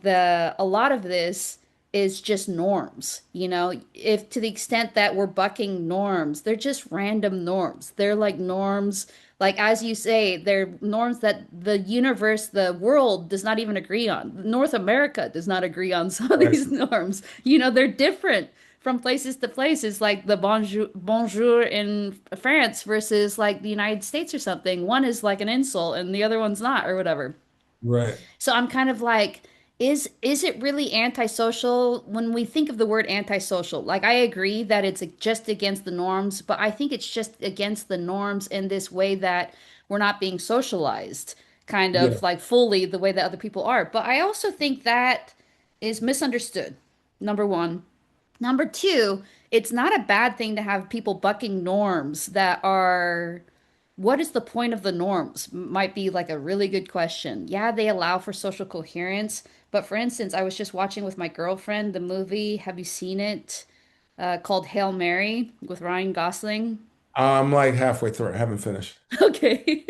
the a lot of this is just norms. If to the extent that we're bucking norms, they're just random norms. They're like norms, like as you say, they're norms that the universe, the world does not even agree on. North America does not agree on some of Right. these norms. They're different from places to places, like the bonjour in France versus like the United States or something. One is like an insult and the other one's not, or whatever. Right. So I'm kind of like, is it really antisocial when we think of the word antisocial? Like I agree that it's just against the norms, but I think it's just against the norms in this way that we're not being socialized, kind Yeah. of like fully the way that other people are. But I also think that is misunderstood. Number one. Number two, it's not a bad thing to have people bucking norms that are, what is the point of the norms? Might be like a really good question. Yeah, they allow for social coherence, but for instance, I was just watching with my girlfriend the movie, have you seen it? Called Hail Mary with Ryan Gosling. I'm like halfway through. I haven't finished. Okay.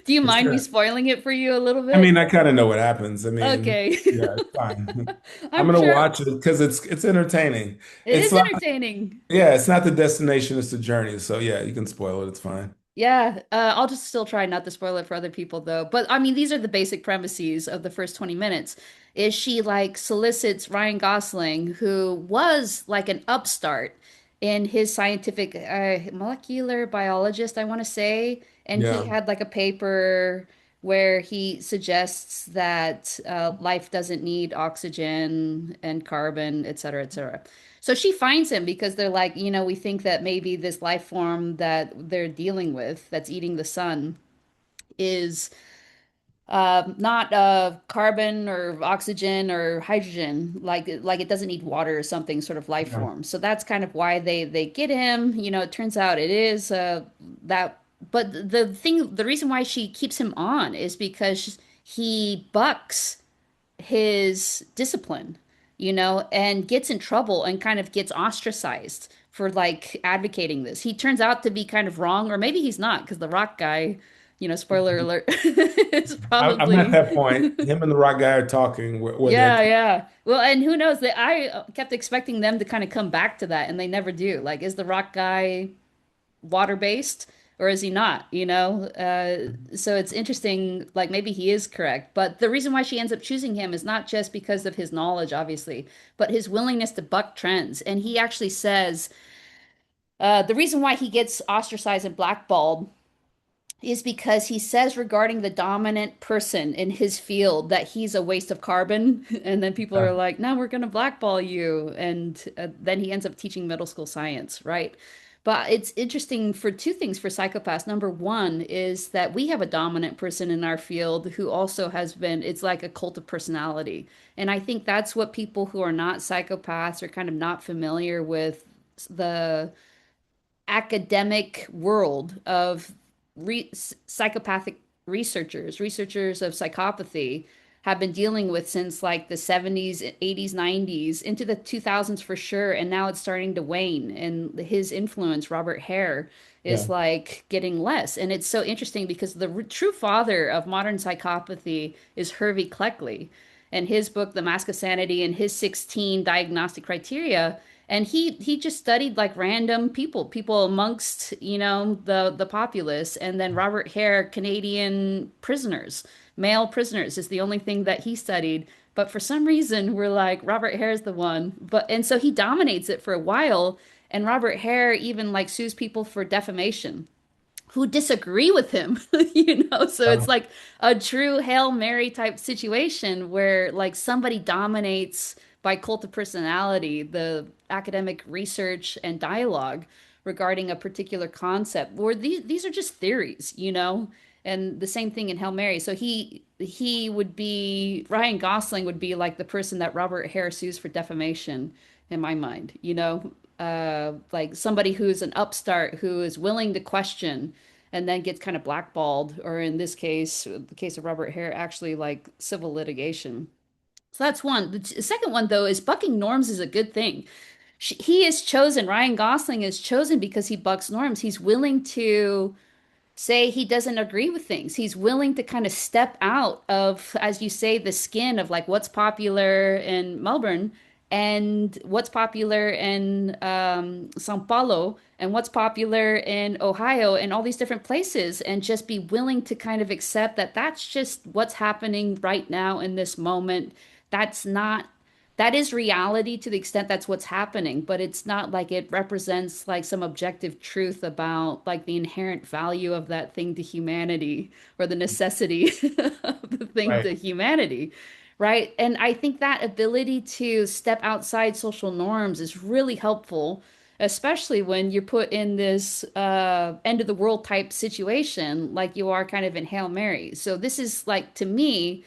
Do you For mind me sure. spoiling it for you a little I mean, bit? I kind of know what happens. I mean, Okay. yeah, it's fine. I'm I'm gonna sure watch it because it's entertaining. it It's is like, entertaining. yeah, it's not the destination, it's the journey. So yeah, you can spoil it. It's fine. Yeah, I'll just still try not to spoil it for other people though. But I mean, these are the basic premises of the first 20 minutes. Is she like solicits Ryan Gosling, who was like an upstart in his scientific molecular biologist, I want to say, and he Yeah. had like a paper where he suggests that life doesn't need oxygen and carbon, et cetera, et cetera. So she finds him because they're like, we think that maybe this life form that they're dealing with that's eating the sun is not carbon or oxygen or hydrogen, like it doesn't need water or something sort of life Yeah. form. So that's kind of why they get him. It turns out it is that. But the reason why she keeps him on is because he bucks his discipline, and gets in trouble and kind of gets ostracized for like advocating this. He turns out to be kind of wrong, or maybe he's not, because the rock guy, spoiler alert, is I'm at probably, that point. Him and the rock guy are talking where they're yeah, yeah. Well, and who knows that I kept expecting them to kind of come back to that, and they never do. Like, is the rock guy water based? or is he not? So it's interesting, like maybe he is correct, but the reason why she ends up choosing him is not just because of his knowledge, obviously, but his willingness to buck trends. And he actually says the reason why he gets ostracized and blackballed is because he says regarding the dominant person in his field that he's a waste of carbon. And then people are Yeah. like, no, we're going to blackball you. And then he ends up teaching middle school science, right? But it's interesting for two things for psychopaths. Number one is that we have a dominant person in our field who also has been, it's like a cult of personality. And I think that's what people who are not psychopaths are kind of not familiar with the academic world of psychopathic researchers of psychopathy have been dealing with since like the 70s, 80s, 90s, into the 2000s for sure. And now it's starting to wane. And his influence, Robert Hare, Yeah. is like getting less. And it's so interesting because the true father of modern psychopathy is Hervey Cleckley. And his book, The Mask of Sanity, and his 16 diagnostic criteria, and he just studied like random people amongst the populace. And then Robert Hare, Canadian prisoners, male prisoners, is the only thing that he studied. But for some reason we're like Robert Hare's the one. But and so he dominates it for a while, and Robert Hare even like sues people for defamation who disagree with him, So Yeah. it's like a true Hail Mary type situation where like somebody dominates by cult of personality the academic research and dialogue regarding a particular concept. Where these are just theories. And the same thing in Hail Mary. So he would be Ryan Gosling would be like the person that Robert Hare sues for defamation in my mind. Like somebody who's an upstart who is willing to question and then gets kind of blackballed, or in this case, the case of Robert Hare, actually like civil litigation. So that's one. The second one, though, is bucking norms is a good thing. He is chosen, Ryan Gosling is chosen because he bucks norms. He's willing to say he doesn't agree with things. He's willing to kind of step out of, as you say, the skin of like what's popular in Melbourne and what's popular in Sao Paulo and what's popular in Ohio and all these different places, and just be willing to kind of accept that that's just what's happening right now in this moment. That's not that is reality to the extent that's what's happening, but it's not like it represents like some objective truth about like the inherent value of that thing to humanity or the necessity of the thing Right. to humanity, right? And I think that ability to step outside social norms is really helpful, especially when you're put in this end of the world type situation like you are kind of in Hail Mary. So this is like to me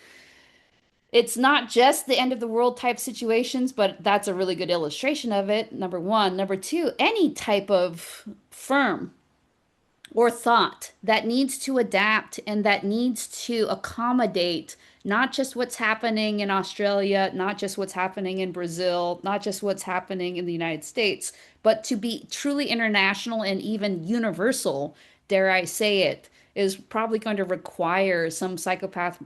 it's not just the end of the world type situations, but that's a really good illustration of it. Number one. Number two, any type of firm or thought that needs to adapt and that needs to accommodate not just what's happening in Australia, not just what's happening in Brazil, not just what's happening in the United States, but to be truly international and even universal, dare I say it, is probably going to require some psychopath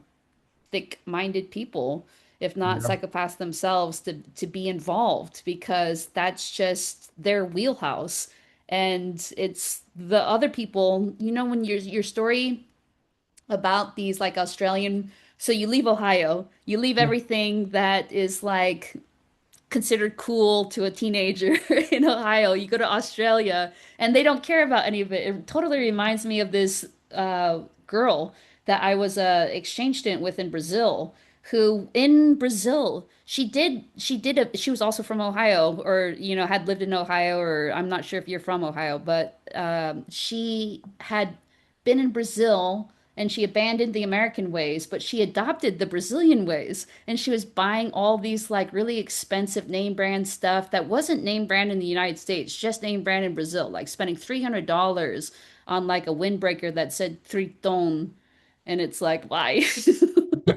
minded people, if not Yeah. psychopaths themselves, to be involved because that's just their wheelhouse. And it's the other people, when your story about these like Australian, so you leave Ohio, you leave Yeah. everything that is like considered cool to a teenager in Ohio. You go to Australia and they don't care about any of it. It totally reminds me of this girl that I was a exchange student with in Brazil, who in Brazil she was also from Ohio, or had lived in Ohio, or I'm not sure if you're from Ohio, but she had been in Brazil and she abandoned the American ways, but she adopted the Brazilian ways. And she was buying all these like really expensive name brand stuff that wasn't name brand in the United States, just name brand in Brazil, like spending $300 on like a windbreaker that said Triton. And it's like, why?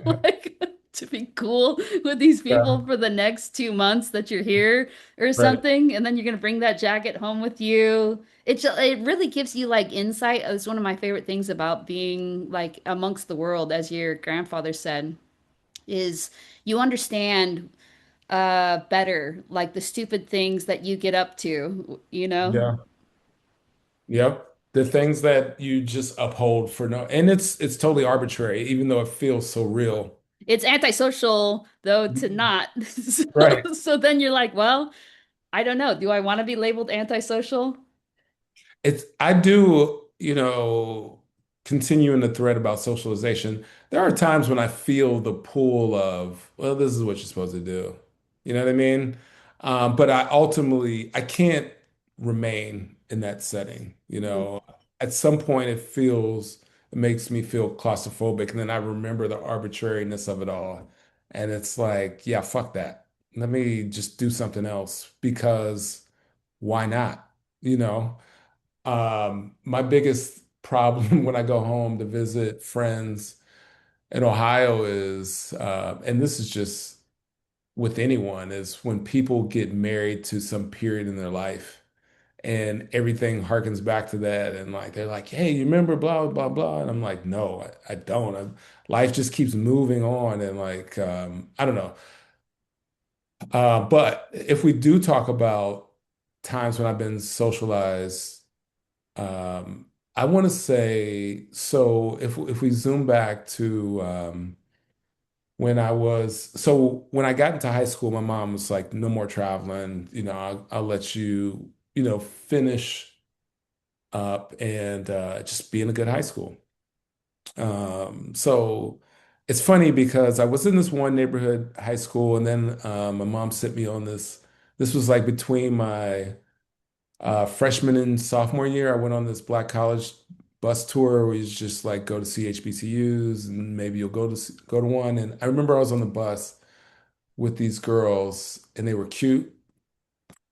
Like to be cool with these Yeah. people for the next 2 months that you're here or Right. something, and then you're gonna bring that jacket home with you. It really gives you like insight. It's one of my favorite things about being like amongst the world, as your grandfather said, is you understand better like the stupid things that you get up to. Yeah. Yep. The things that you just uphold for no, and it's totally arbitrary, even though it feels so real. It's antisocial though to not. Right. So then you're like, well, I don't know. Do I want to be labeled antisocial? I do, continuing the thread about socialization, there are times when I feel the pull of, well, this is what you're supposed to do. You know what I mean? But I can't remain in that setting. At some point it makes me feel claustrophobic. And then I remember the arbitrariness of it all. And it's like, yeah, fuck that. Let me just do something else because why not? You know? My biggest problem when I go home to visit friends in Ohio is, and this is just with anyone, is when people get married to some period in their life and everything harkens back to that. And like, they're like, hey, you remember blah, blah, blah. And I'm like, no, I don't. Life just keeps moving on. And like, I don't know. But if we do talk about times when I've been socialized, Um, I want to say, so if we zoom back to when I got into high school, my mom was like, no more traveling, I'll let you, finish up and just be in a good high school. So it's funny because I was in this one neighborhood high school, and then my mom sent me on this was like between my freshman and sophomore year, I went on this Black college bus tour where you just like go to see HBCUs and maybe you'll go to one. And I remember I was on the bus with these girls and they were cute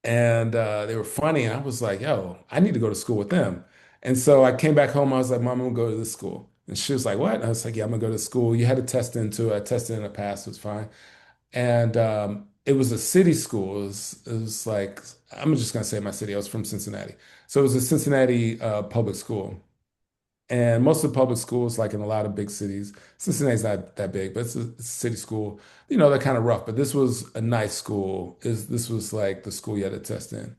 and they were funny. And I was like, yo, I need to go to school with them. And so I came back home. I was like, Mom, I'm gonna go to this school. And she was like, what? And I was like, yeah, I'm gonna go to school. You had to test into it. I tested in the past, it was fine. And it was a city school. It was like, I'm just going to say my city. I was from Cincinnati. So it was a Cincinnati public school. And most of the public schools, like in a lot of big cities, Cincinnati's not that big, but it's a city school. They're kind of rough, but this was a nice school. This was like the school you had to test in.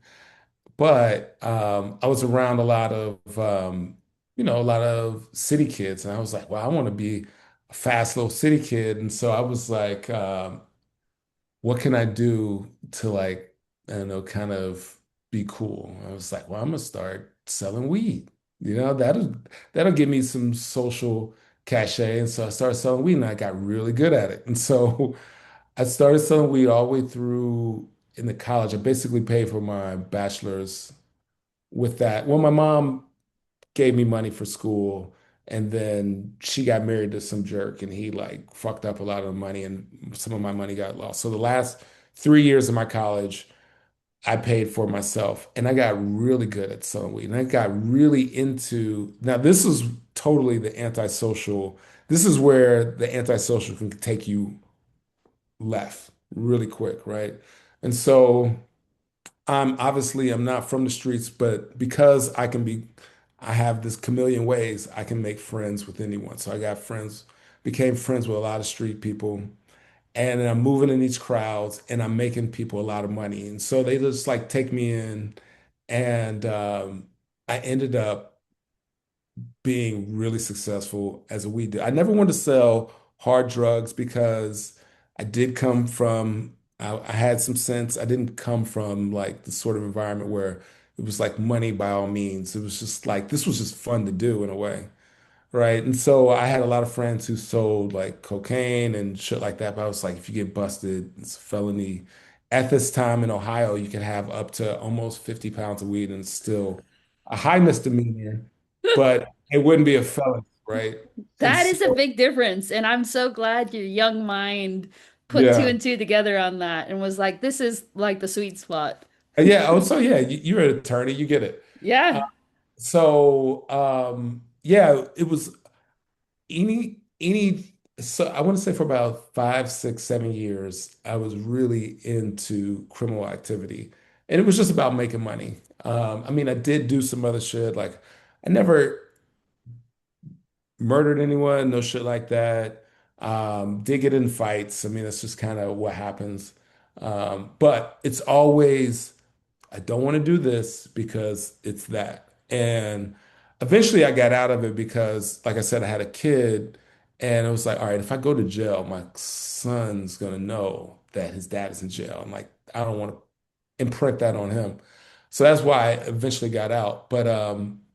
But I was around a lot of city kids. And I was like, well, I want to be a fast little city kid. And so I was like, what can I do to like, I don't know, kind of be cool? I was like, well, I'm gonna start selling weed. That'll give me some social cachet. And so I started selling weed and I got really good at it. And so I started selling weed all the way through in the college. I basically paid for my bachelor's with that. Well, my mom gave me money for school, and then she got married to some jerk, and he like fucked up a lot of the money, and some of my money got lost. So the last 3 years of my college, I paid for myself, and I got really good at selling weed, and I got really into. Now this is totally the antisocial. This is where the antisocial can take you left really quick, right? And so. I'm not from the streets, but because I have this chameleon ways, I can make friends with anyone. So I got friends, became friends with a lot of street people, and I'm moving in these crowds and I'm making people a lot of money. And so they just like take me in, and I ended up being really successful as a weed dealer. I never wanted to sell hard drugs because I had some sense. I didn't come from like the sort of environment where it was like money by all means. It was just like, this was just fun to do in a way. Right. And so I had a lot of friends who sold like cocaine and shit like that. But I was like, if you get busted, it's a felony. At this time in Ohio, you can have up to almost 50 pounds of weed and it's still a high misdemeanor, but it wouldn't be a felony, right? And That is a so, big difference. And I'm so glad your young mind put two yeah. and two together on that and was like, this is like the sweet spot. Yeah. Oh, so yeah, you're an attorney, you get it. Uh, Yeah. yeah, it was any so I want to say for about 5, 6, 7 years, I was really into criminal activity. And it was just about making money. I mean, I did do some other shit, like I never murdered anyone, no shit like that. Did get in fights. I mean, that's just kind of what happens. But it's always, I don't want to do this because it's that. And Eventually I got out of it because, like I said, I had a kid, and it was like, all right, if I go to jail, my son's gonna know that his dad is in jail. I'm like, I don't want to imprint that on him. So that's why I eventually got out. But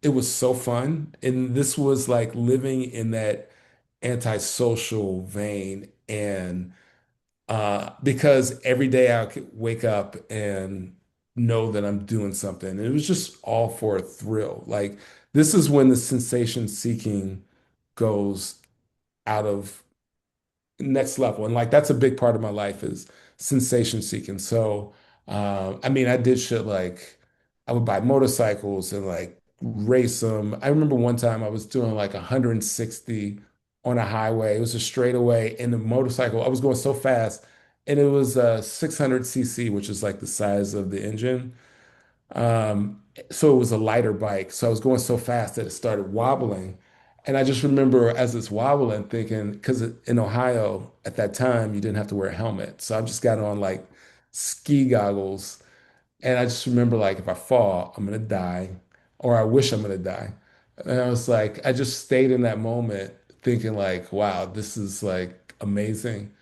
it was so fun. And this was like living in that antisocial vein. And because every day I could wake up and know that I'm doing something. And it was just all for a thrill. Like this is when the sensation seeking goes out of next level. And like that's a big part of my life is sensation seeking. So I mean, I did shit like I would buy motorcycles and like race them. I remember one time I was doing like 160 on a highway. It was a straightaway in the motorcycle. I was going so fast, and it was 600 cc, which is like the size of the engine. So it was a lighter bike. So I was going so fast that it started wobbling. And I just remember as it's wobbling, thinking, because in Ohio at that time, you didn't have to wear a helmet. So I just got on like ski goggles. And I just remember, like, if I fall, I'm going to die, or I wish I'm going to die. And I was like, I just stayed in that moment thinking, like, wow, this is like amazing.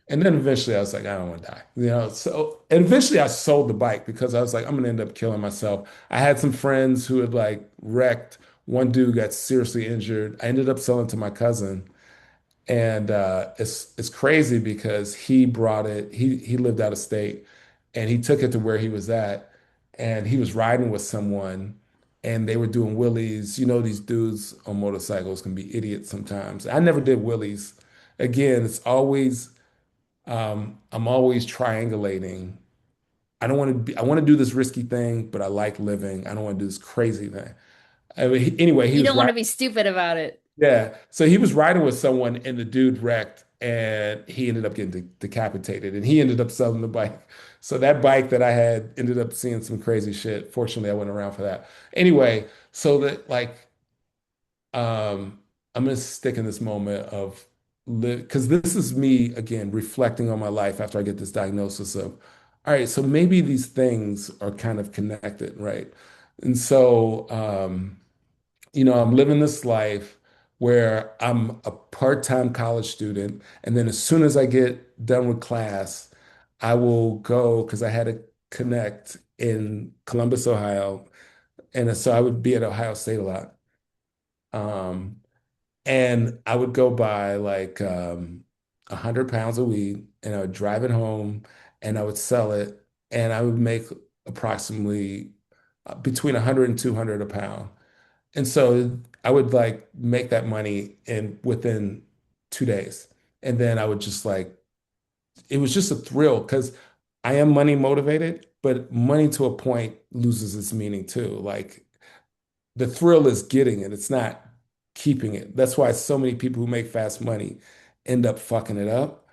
And then eventually I was like, I don't want to die. So and eventually I sold the bike because I was like, I'm gonna end up killing myself. I had some friends who had like wrecked. One dude got seriously injured. I ended up selling to my cousin. And it's crazy because he brought it, he lived out of state and he took it to where he was at, and he was riding with someone and they were doing wheelies. You know, these dudes on motorcycles can be idiots sometimes. I never did wheelies. Again, it's always I'm always triangulating. I don't want to be, I want to do this risky thing, but I like living. I don't want to do this crazy thing. I mean, anyway, he You was don't want to riding. be stupid about it. Yeah. So he was riding with someone and the dude wrecked and he ended up getting decapitated and he ended up selling the bike. So that bike that I had ended up seeing some crazy shit. Fortunately, I went around for that. Anyway, so that like I'm gonna stick in this moment of live because this is me again reflecting on my life after I get this diagnosis of, all right, so maybe these things are kind of connected, right? And so, I'm living this life where I'm a part-time college student, and then as soon as I get done with class, I will go because I had to connect in Columbus, Ohio, and so I would be at Ohio State a lot. Um, and I would go buy like 100 pounds of weed and I would drive it home and I would sell it and I would make approximately between 100 and 200 a pound. And so I would like make that money in within 2 days. And then I would just like, it was just a thrill because I am money motivated, but money to a point loses its meaning too. Like the thrill is getting it. It's not keeping it. That's why so many people who make fast money end up fucking it up.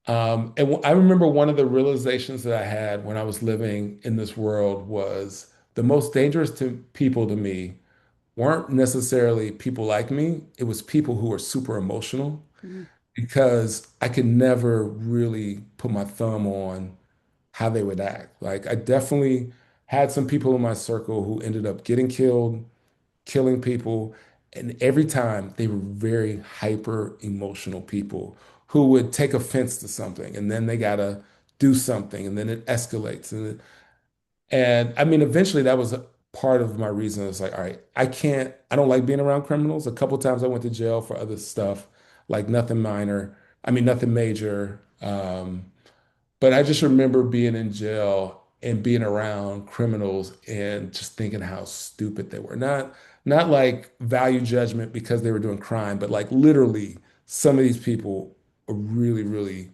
I remember one of the realizations that I had when I was living in this world was the most dangerous people to me weren't necessarily people like me. It was people who were super emotional Mhm. because I could never really put my thumb on how they would act. Like I definitely had some people in my circle who ended up getting killed, killing people. And every time they were very hyper emotional people who would take offense to something and then they gotta do something and then it escalates. And I mean, eventually that was a part of my reason. It's like, all right, I don't like being around criminals. A couple times I went to jail for other stuff, like nothing minor. I mean, nothing major. But I just remember being in jail and being around criminals and just thinking how stupid they were. Not like value judgment because they were doing crime, but like literally some of these people are really, really,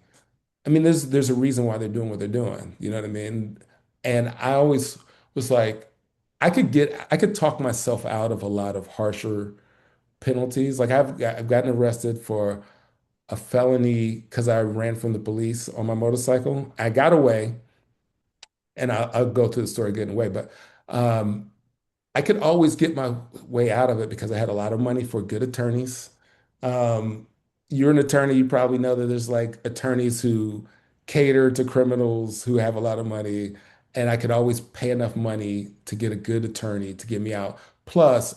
I mean, there's a reason why they're doing what they're doing. You know what I mean? And I always was like, I could talk myself out of a lot of harsher penalties. Like I've gotten arrested for a felony because I ran from the police on my motorcycle. I got away, and I'll go through the story getting away, but um, I could always get my way out of it because I had a lot of money for good attorneys. Um, you're an attorney, you probably know that there's like attorneys who cater to criminals who have a lot of money. and I could always pay enough money to get a good attorney to get me out. Plus,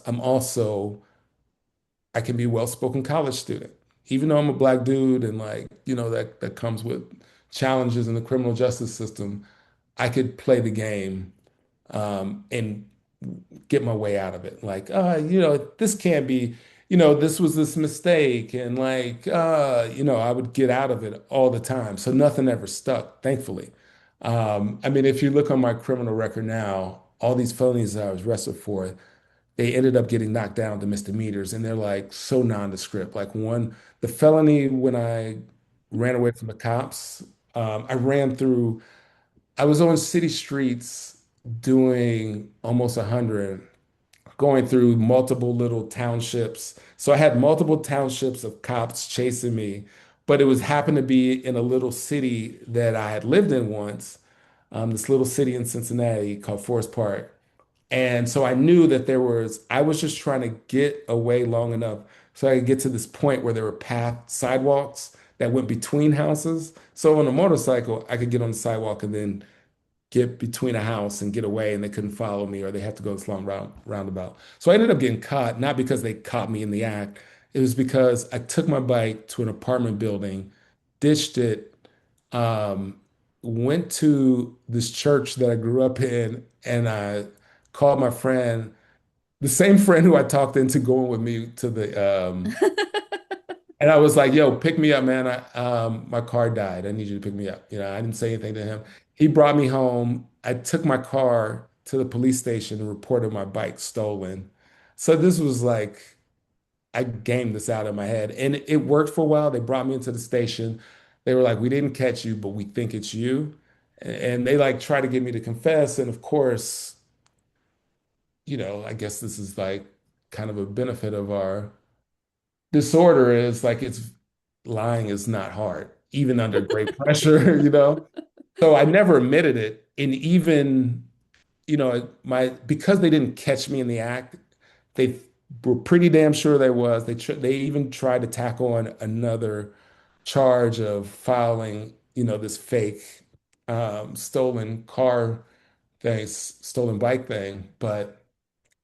I can be a well-spoken college student. Even though I'm a black dude and like, that comes with challenges in the criminal justice system, I could play the game and get my way out of it. Like, this can't be, this was this mistake. And like, I would get out of it all the time. So nothing ever stuck, thankfully. I mean, if you look on my criminal record now, all these felonies that I was arrested for, they ended up getting knocked down to misdemeanors and they're like so nondescript. Like the felony when I ran away from the cops, I was on city streets doing almost 100, going through multiple little townships. So I had multiple townships of cops chasing me, but it was happened to be in a little city that I had lived in once, this little city in Cincinnati called Forest Park. And so I knew that I was just trying to get away long enough so I could get to this point where there were sidewalks that went between houses. So on a motorcycle, I could get on the sidewalk and then get between a house and get away, and they couldn't follow me or they had to go this long roundabout. So I ended up getting caught, not because they caught me in the act. It was because I took my bike to an apartment building, ditched it, um, went to this church that I grew up in, and I called my friend, the same friend who I talked into going with me to and I was like, yo, pick me up, man. My car died. I need you to pick me up. I didn't say anything to him. He brought me home. I took my car to the police station and reported my bike stolen. So this was like, I gamed this out in my head and it worked for a while. They brought me into the station. They were like, we didn't catch you, but we think it's you. And they like try to get me to confess. And of course, I guess this is like kind of a benefit of our disorder is like lying is not hard, even under great pressure. So I never admitted it. And even, because they didn't catch me in the act, they were pretty damn sure there was. They even tried to tack on another charge of filing, this fake stolen car thing, stolen bike thing. But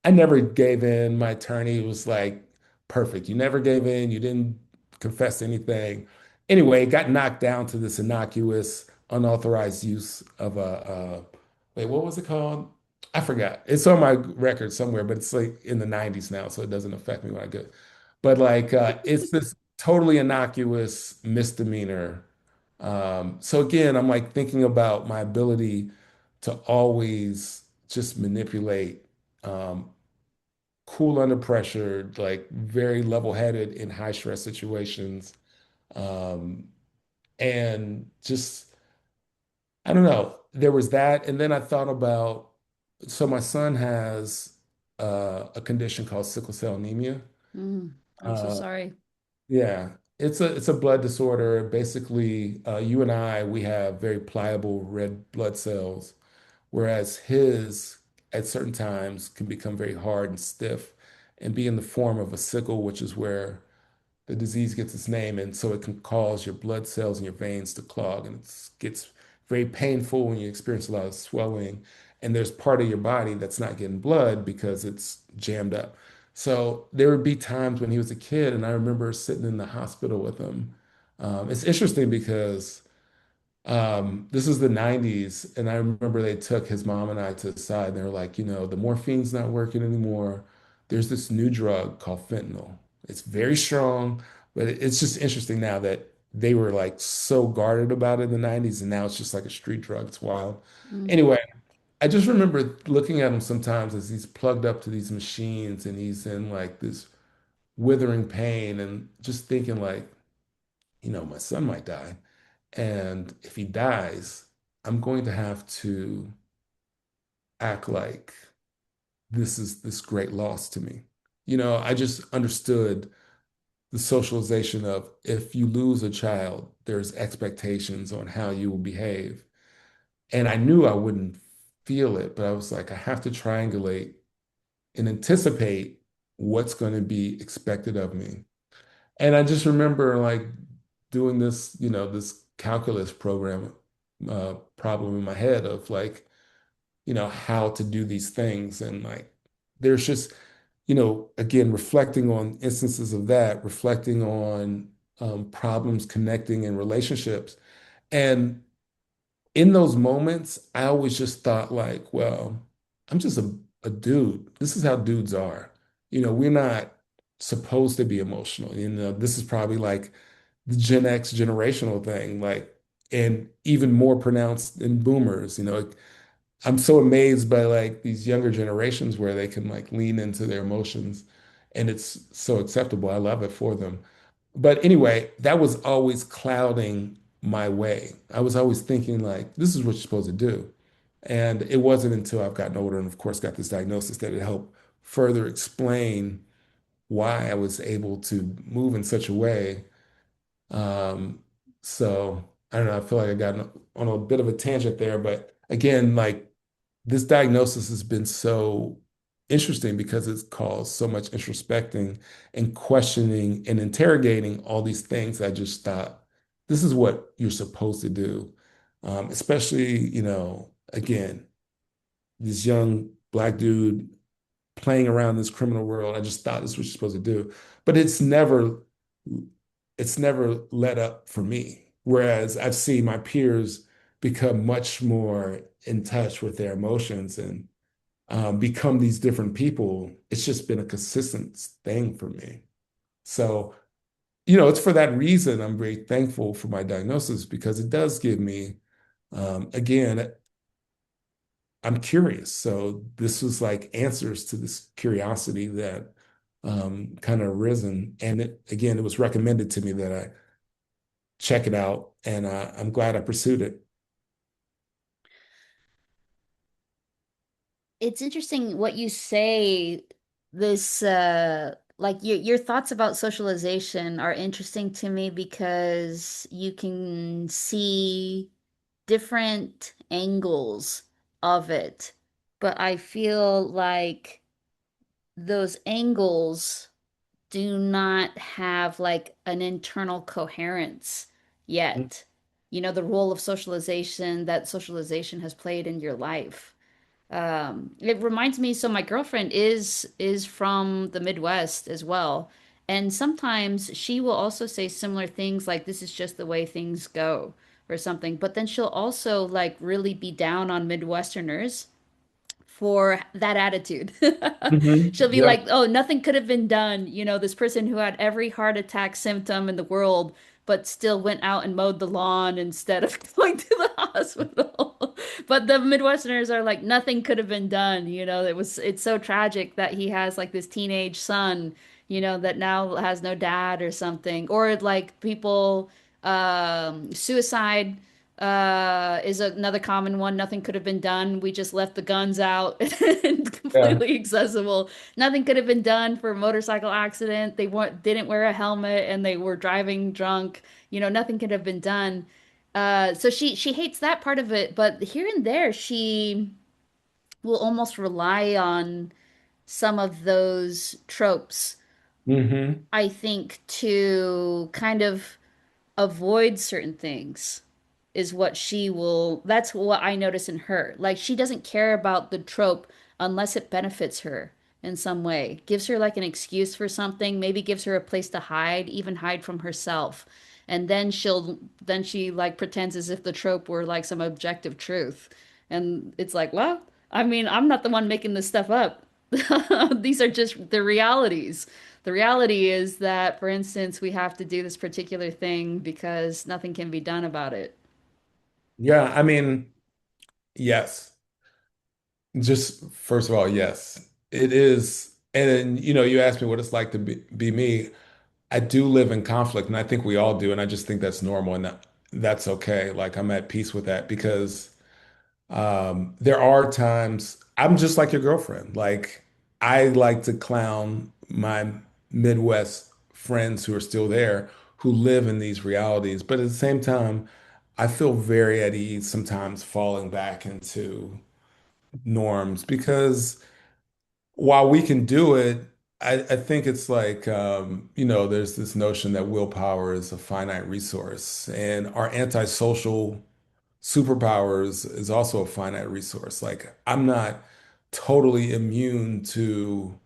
I never gave in. My attorney was like, perfect. You never gave in. You didn't confess to anything. Anyway, it got knocked down to this innocuous, unauthorized use of wait, what was it called? I forgot. It's on my record somewhere, but it's like in the 90s now, so it doesn't affect me when I go. But like, it's this totally innocuous misdemeanor. So again, I'm like thinking about my ability to always just manipulate um, cool under pressure, like very level-headed in high stress situations. Um, and just, I don't know, there was that. And then I thought about, so my son has a condition called sickle cell anemia. I'm so Uh, sorry. yeah, it's a blood disorder. Basically, you and I, we have very pliable red blood cells, whereas his at certain times can become very hard and stiff and be in the form of a sickle, which is where the disease gets its name. And so it can cause your blood cells in your veins to clog, and it gets very painful when you experience a lot of swelling. And there's part of your body that's not getting blood because it's jammed up. So there would be times when he was a kid, and I remember sitting in the hospital with him. It's interesting because this is the 90s, and I remember they took his mom and I to the side, and they were like, the morphine's not working anymore. There's this new drug called fentanyl. It's very strong, but it's just interesting now that they were like so guarded about it in the 90s, and now it's just like a street drug. It's wild. Mm. Anyway, I just remember looking at him sometimes as he's plugged up to these machines and he's in like this withering pain and just thinking like, my son might die. And if he dies, I'm going to have to act like this is this great loss to me. I just understood the socialization of if you lose a child, there's expectations on how you will behave. And I knew I wouldn't feel it, but I was like, I have to triangulate and anticipate what's going to be expected of me. And I just remember like doing this, this calculus program problem in my head of like, how to do these things. And like, there's just, again, reflecting on instances of that, reflecting on problems connecting in relationships. And in those moments, I always just thought like, well, I'm just a dude. This is how dudes are. We're not supposed to be emotional. This is probably like the Gen X generational thing, like, and even more pronounced in boomers. I'm so amazed by like these younger generations where they can like lean into their emotions and it's so acceptable. I love it for them. But anyway, that was always clouding my way. I was always thinking like, this is what you're supposed to do. And it wasn't until I've gotten older and of course got this diagnosis that it helped further explain why I was able to move in such a way. Um, so I don't know, I feel like I got on a bit of a tangent there, but again, like this diagnosis has been so interesting because it's caused so much introspecting and questioning and interrogating all these things. I just thought, this is what you're supposed to do. Especially, again, this young Black dude playing around this criminal world. I just thought this was what you're supposed to do. But it's never let up for me. Whereas I've seen my peers become much more in touch with their emotions and become these different people. It's just been a consistent thing for me. So, it's for that reason I'm very thankful for my diagnosis because it does give me, again, I'm curious. So this was like answers to this curiosity that kind of arisen. And again, it was recommended to me that I check it out, and I'm glad I pursued it. It's interesting what you say. This like your thoughts about socialization are interesting to me because you can see different angles of it. But I feel like those angles do not have like an internal coherence yet. The role of socialization that socialization has played in your life. It reminds me, so my girlfriend is from the Midwest as well. And sometimes she will also say similar things like this is just the way things go or something. But then she'll also like really be down on Midwesterners for that attitude. She'll be like, Yep. "Oh, nothing could have been done." This person who had every heart attack symptom in the world, but still went out and mowed the lawn instead of going to the hospital. But the Midwesterners are like, nothing could have been done. It's so tragic that he has like this teenage son, that now has no dad or something. Or like people, suicide is another common one. Nothing could have been done. We just left the guns out and Yeah. completely accessible. Nothing could have been done for a motorcycle accident. They didn't wear a helmet and they were driving drunk. Nothing could have been done. So she hates that part of it, but here and there she will almost rely on some of those tropes, hmm I think, to kind of avoid certain things is what she will, that's what I notice in her. Like she doesn't care about the trope unless it benefits her in some way. Gives her like an excuse for something, maybe gives her a place to hide, even hide from herself. And then she like pretends as if the trope were like some objective truth. And it's like, well, I mean, I'm not the one making this stuff up. These are just the realities. The reality is that, for instance, we have to do this particular thing because nothing can be done about it. Yeah, I mean, yes. Just first of all, yes, it is. And then, you asked me what it's like to be me. I do live in conflict, and I think we all do, and I just think that's normal and that's okay. Like I'm at peace with that because there are times I'm just like your girlfriend. Like I like to clown my Midwest friends who are still there, who live in these realities, but at the same time, I feel very at ease sometimes falling back into norms because while we can do it, I think it's like, there's this notion that willpower is a finite resource, and our antisocial superpowers is also a finite resource. Like I'm not totally immune to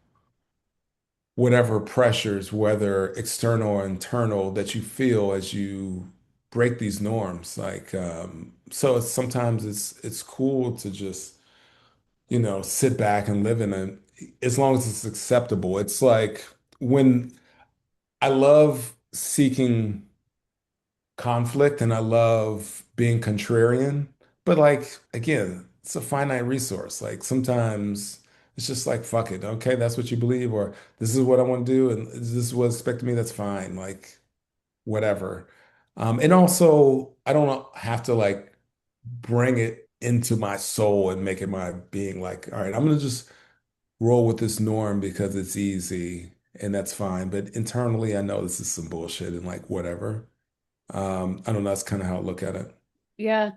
whatever pressures, whether external or internal, that you feel as you break these norms. Like, so sometimes it's cool to just, sit back and live in it as long as it's acceptable. It's like when I love seeking conflict and I love being contrarian, but like again, it's a finite resource. Like sometimes it's just like fuck it. Okay, that's what you believe, or this is what I want to do, and this is what's expected of me. That's fine. Like whatever. And also I don't have to like bring it into my soul and make it my being. Like, all right, I'm gonna just roll with this norm because it's easy and that's fine. But internally, I know this is some bullshit and like whatever. I don't know. That's kind of how I look at it. Yeah.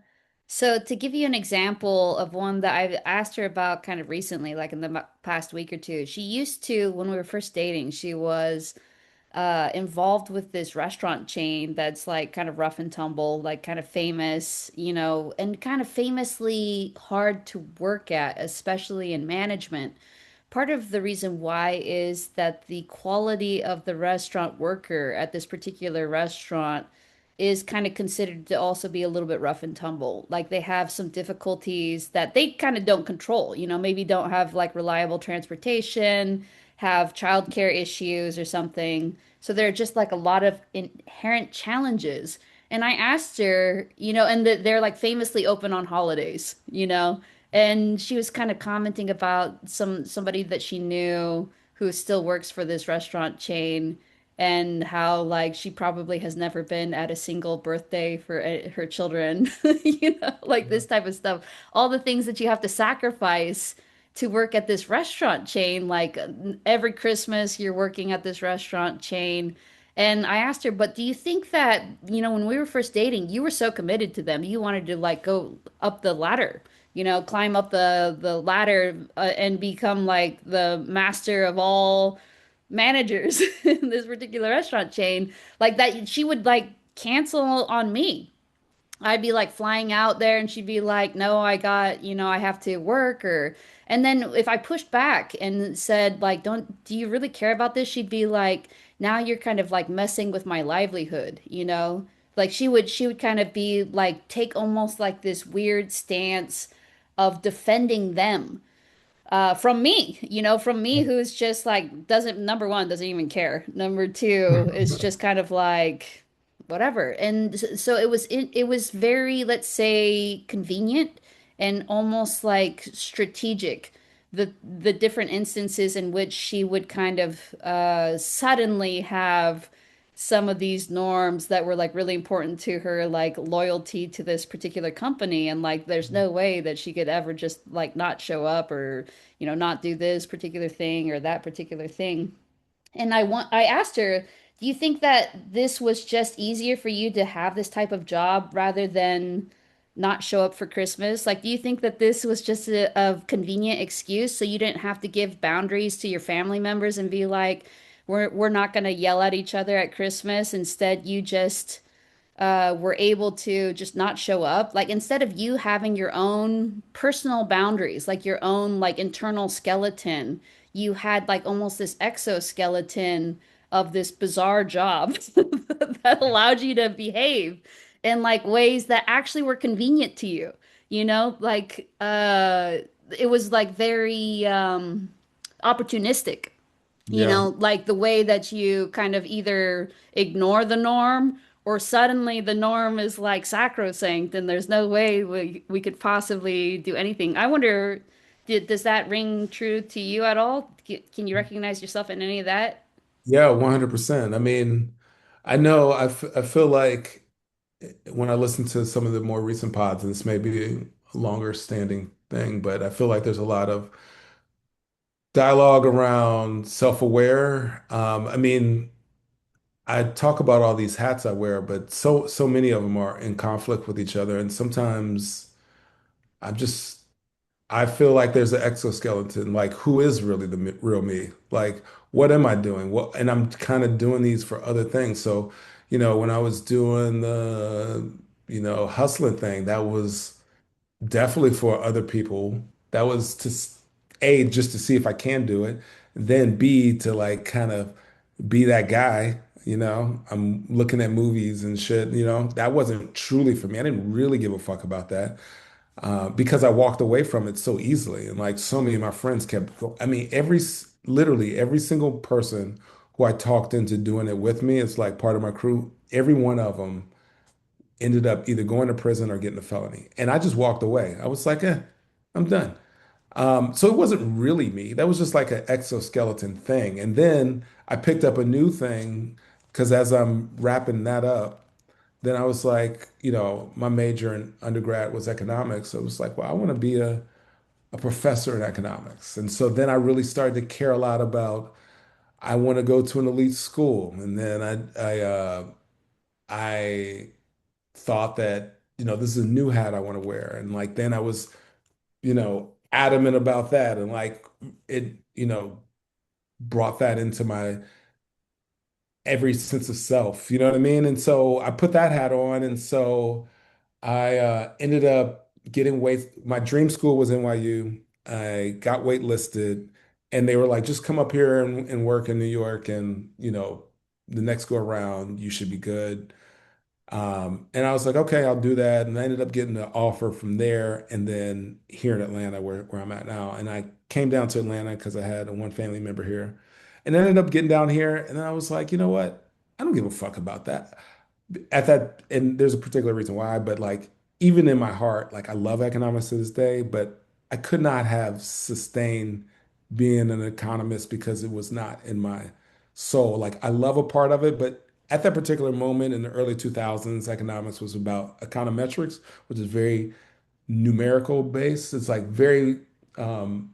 So to give you an example of one that I've asked her about kind of recently, like in the past week or two, she used to, when we were first dating, she was involved with this restaurant chain that's like kind of rough and tumble, like kind of famous, and kind of famously hard to work at, especially in management. Part of the reason why is that the quality of the restaurant worker at this particular restaurant is kind of considered to also be a little bit rough and tumble. Like they have some difficulties that they kind of don't control, maybe don't have like reliable transportation, have childcare issues or something. So there are just like a lot of inherent challenges. And I asked her, and they're like famously open on holidays. And she was kind of commenting about somebody that she knew who still works for this restaurant chain and how like she probably has never been at a single birthday for her children, like this type of stuff. All the things that you have to sacrifice to work at this restaurant chain, like every Christmas you're working at this restaurant chain. And I asked her, but do you think that, when we were first dating, you were so committed to them, you wanted to like go up the ladder, climb up the ladder and become like the master of all managers in this particular restaurant chain, like that she would like cancel on me. I'd be like flying out there and she'd be like, "No, I got, I have to work," or and then if I pushed back and said like, "Don't do you really care about this?" She'd be like, "Now you're kind of like messing with my livelihood." Like she would kind of be like take almost like this weird stance of defending them from me who's just like doesn't number one doesn't even care. Number two is just kind of like whatever. And so it was very, let's say, convenient and almost like strategic. The different instances in which she would kind of suddenly have some of these norms that were like really important to her, like loyalty to this particular company, and like there's no way that she could ever just like not show up or not do this particular thing or that particular thing. And I asked her, do you think that this was just easier for you to have this type of job rather than not show up for Christmas? Like, do you think that this was just a convenient excuse so you didn't have to give boundaries to your family members and be like, we're not going to yell at each other at Christmas. Instead, you just were able to just not show up. Like instead of you having your own personal boundaries, like your own like internal skeleton, you had like almost this exoskeleton of this bizarre job that allowed you to behave in like ways that actually were convenient to you. Like it was like very opportunistic, Yeah. like the way that you kind of either ignore the norm or suddenly the norm is like sacrosanct and there's no way we could possibly do anything. I wonder, does that ring true to you at all? Can you recognize yourself in any of that? Yeah, 100%. I mean, I know I feel like when I listen to some of the more recent pods, and this may be a longer standing thing, but I feel like there's a lot of dialogue around self-aware. I mean, I talk about all these hats I wear, but so many of them are in conflict with each other. And sometimes I'm just I feel like there's an exoskeleton. Like, who is really the real me? Like, what am I doing? What, and I'm kind of doing these for other things. So, when I was doing the hustling thing. That was definitely for other people. That was A, just to see if I can do it. Then B, to like kind of be that guy. I'm looking at movies and shit. That wasn't truly for me. I didn't really give a fuck about that because I walked away from it so easily. And like so many of my friends kept, I mean, literally every single person who I talked into doing it with me, it's like part of my crew, every one of them ended up either going to prison or getting a felony. And I just walked away. I was like, I'm done. So it wasn't really me. That was just like an exoskeleton thing. And then I picked up a new thing because as I'm wrapping that up, then I was like, my major in undergrad was economics. So it was like, well, I want to be a professor in economics. And so then I really started to care a lot about, I want to go to an elite school. And then I thought that, this is a new hat I want to wear. And like, then I was, adamant about that. And like, it, brought that into my every sense of self, you know what I mean? And so I put that hat on. And so I ended up getting my dream school was NYU. I got waitlisted and they were like, just come up here and work in New York. And, the next go around, you should be good. And I was like, okay, I'll do that. And I ended up getting an offer from there and then here in Atlanta, where I'm at now. And I came down to Atlanta because I had a one family member here and I ended up getting down here. And then I was like, you know what? I don't give a fuck about that at that, and there's a particular reason why, but like even in my heart, like I love economics to this day, but I could not have sustained being an economist because it was not in my soul. Like I love a part of it, but at that particular moment in the early 2000s, economics was about econometrics, which is very numerical based. It's like very um,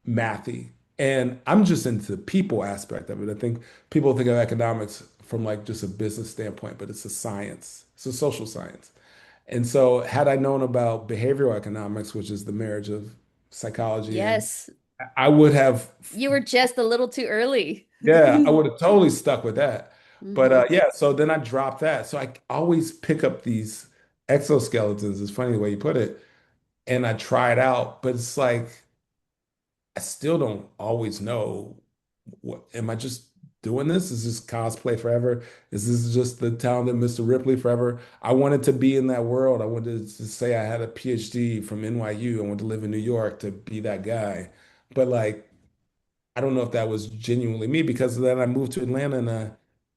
mathy. And I'm just into the people aspect of it. I think people think of economics from like just a business standpoint, but it's a science. It's a social science. And so had I known about behavioral economics, which is the marriage of psychology and Yes, I would have, you were just a little too early. yeah, I would have totally stuck with that. But Hmm. yeah, so then I dropped that. So I always pick up these exoskeletons. It's funny the way you put it and I try it out, but it's like I still don't always know what am I just doing this? Is this cosplay forever? Is this just the talented Mr. Ripley forever? I wanted to be in that world. I wanted to say I had a PhD from NYU. I wanted to live in New York to be that guy. But like I don't know if that was genuinely me because then I moved to Atlanta and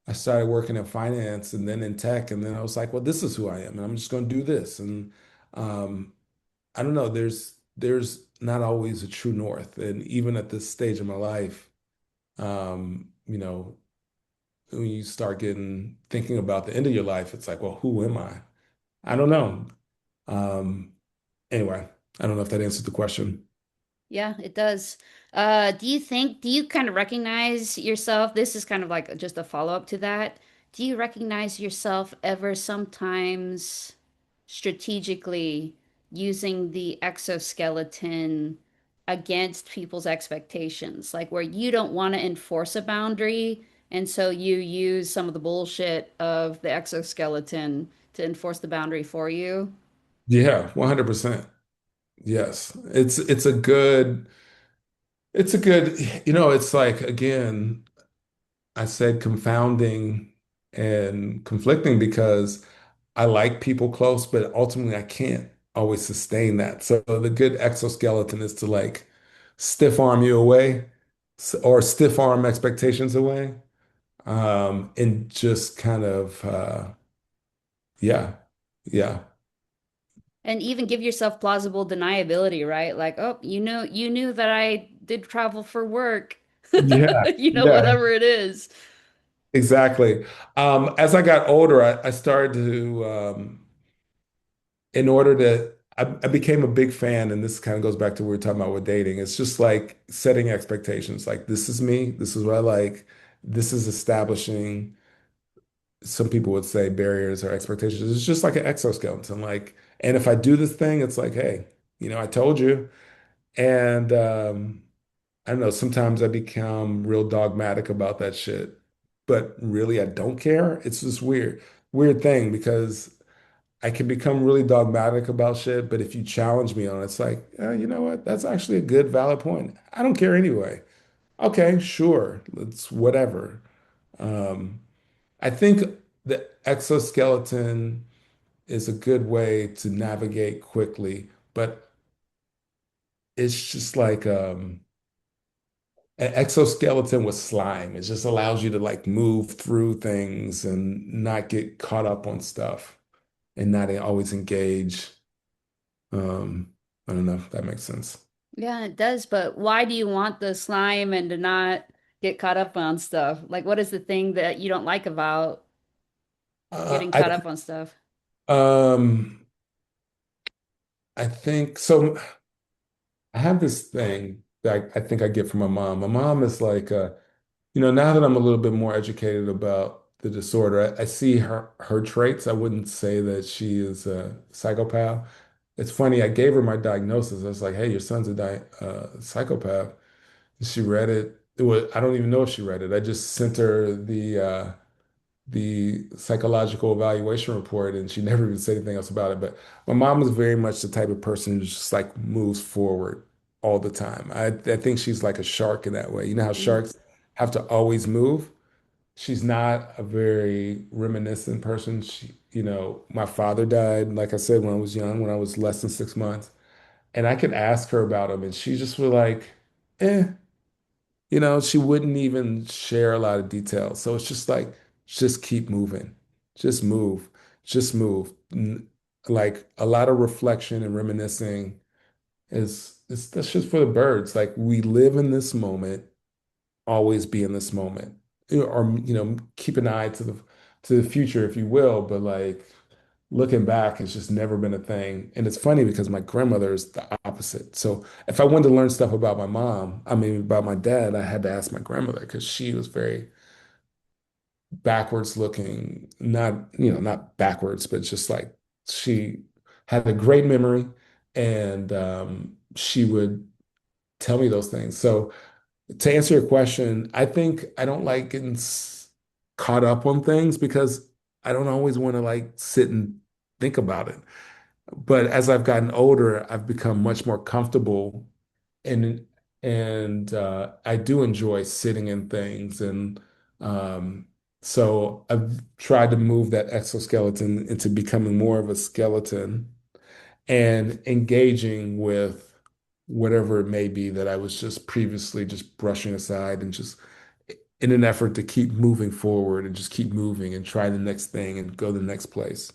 I started working in finance and then in tech. And then I was like, well, this is who I am. And I'm just going to do this. And um, I don't know. There's not always a true north, and even at this stage of my life, you know, when you start getting thinking about the end of your life, it's like, well, who am I? I don't know. Um, anyway, I don't know if that answers the question. Yeah, it does. Do you kind of recognize yourself? This is kind of like just a follow-up to that. Do you recognize yourself ever sometimes strategically using the exoskeleton against people's expectations? Like where you don't want to enforce a boundary, and so you use some of the bullshit of the exoskeleton to enforce the boundary for you? Yeah, 100%. Yes. It's a good, it's like again, I said confounding and conflicting because I like people close, but ultimately I can't always sustain that. So the good exoskeleton is to like stiff arm you away or stiff arm expectations away. And just kind of yeah, yeah. And even give yourself plausible deniability, right? Like, oh, you knew that I did travel for work, Yeah, yeah, whatever it is. exactly. As I got older, I started to in order to I became a big fan, and this kind of goes back to what we were talking about with dating. It's just like setting expectations. Like this is me, this is what I like, this is establishing some people would say barriers or expectations. It's just like an exoskeleton. Like, and if I do this thing, it's like, hey, I told you. And I don't know, sometimes I become real dogmatic about that shit, but really I don't care. It's this weird thing because I can become really dogmatic about shit, but if you challenge me on it, it's like, you know what? That's actually a good, valid point. I don't care anyway. Okay, sure. Let's whatever. Um, I think the exoskeleton is a good way to navigate quickly, but it's just like an exoskeleton with slime. It just allows you to like move through things and not get caught up on stuff and not always engage. Um, I don't know if that makes sense. Yeah, it does, but why do you want the slime and to not get caught up on stuff? Like, what is the thing that you don't like about Uh, getting I caught up on stuff? um I think so. I have this thing that I think I get from my mom. My mom is like, now that I'm a little bit more educated about the disorder, I see her traits. I wouldn't say that she is a psychopath. It's funny. I gave her my diagnosis. I was like, "Hey, your son's a psychopath." She read it. I don't even know if she read it. I just sent her the psychological evaluation report, and she never even said anything else about it. But my mom is very much the type of person who just like moves forward all the time. I think she's like a shark in that way. You know how Mm. sharks have to always move? She's not a very reminiscent person. My father died, like I said, when I was young, when I was less than 6 months. And I could ask her about him, and she just was like, eh. She wouldn't even share a lot of details. So it's just like, just keep moving. Just move. Just move. Like a lot of reflection and reminiscing is that's just for the birds. Like we live in this moment, always be in this moment. Or, keep an eye to the future, if you will, but like looking back, it's just never been a thing. And it's funny because my grandmother is the opposite. So if I wanted to learn stuff about my mom, I mean, about my dad, I had to ask my grandmother because she was very backwards looking, not backwards, but just like she had a great memory and she would tell me those things. So to answer your question, I think I don't like getting caught up on things because I don't always want to like sit and think about it. But as I've gotten older, I've become much more comfortable and I do enjoy sitting in things and um, so I've tried to move that exoskeleton into becoming more of a skeleton and engaging with whatever it may be that I was just previously just brushing aside and just in an effort to keep moving forward and just keep moving and try the next thing and go the next place.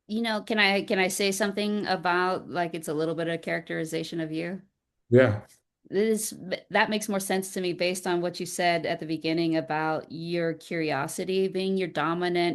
Can I say something about like it's a little bit of characterization of you? Yeah. This that makes more sense to me based on what you said at the beginning about your curiosity being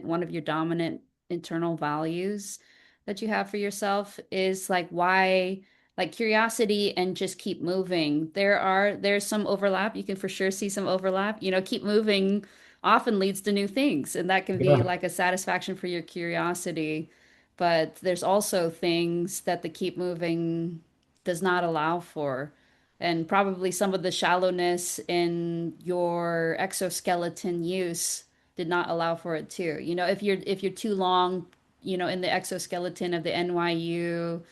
one of your dominant internal values that you have for yourself is like why like curiosity and just keep moving. There's some overlap. You can for sure see some overlap. Keep moving often leads to new things, and that can be Yeah. like a satisfaction for your curiosity. But there's also things that the keep moving does not allow for, and probably some of the shallowness in your exoskeleton use did not allow for it too. If you're too long, in the exoskeleton of the NYU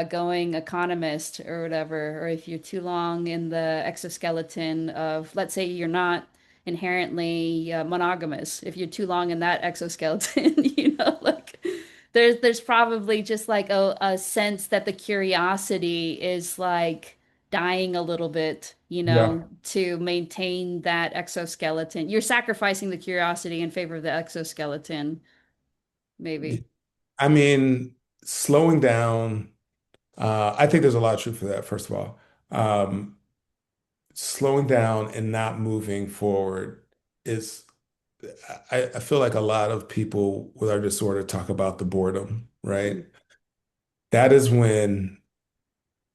going economist or whatever, or if you're too long in the exoskeleton of, let's say, you're not inherently monogamous, if you're too long in that exoskeleton, like there's probably just like a sense that the curiosity is like dying a little bit, Yeah. to maintain that exoskeleton. You're sacrificing the curiosity in favor of the exoskeleton, maybe. I mean, slowing down, I think there's a lot of truth for that, first of all. Um, Slowing down and not moving forward is, I feel like a lot of people with our disorder talk about the boredom, right? Mm. That is when,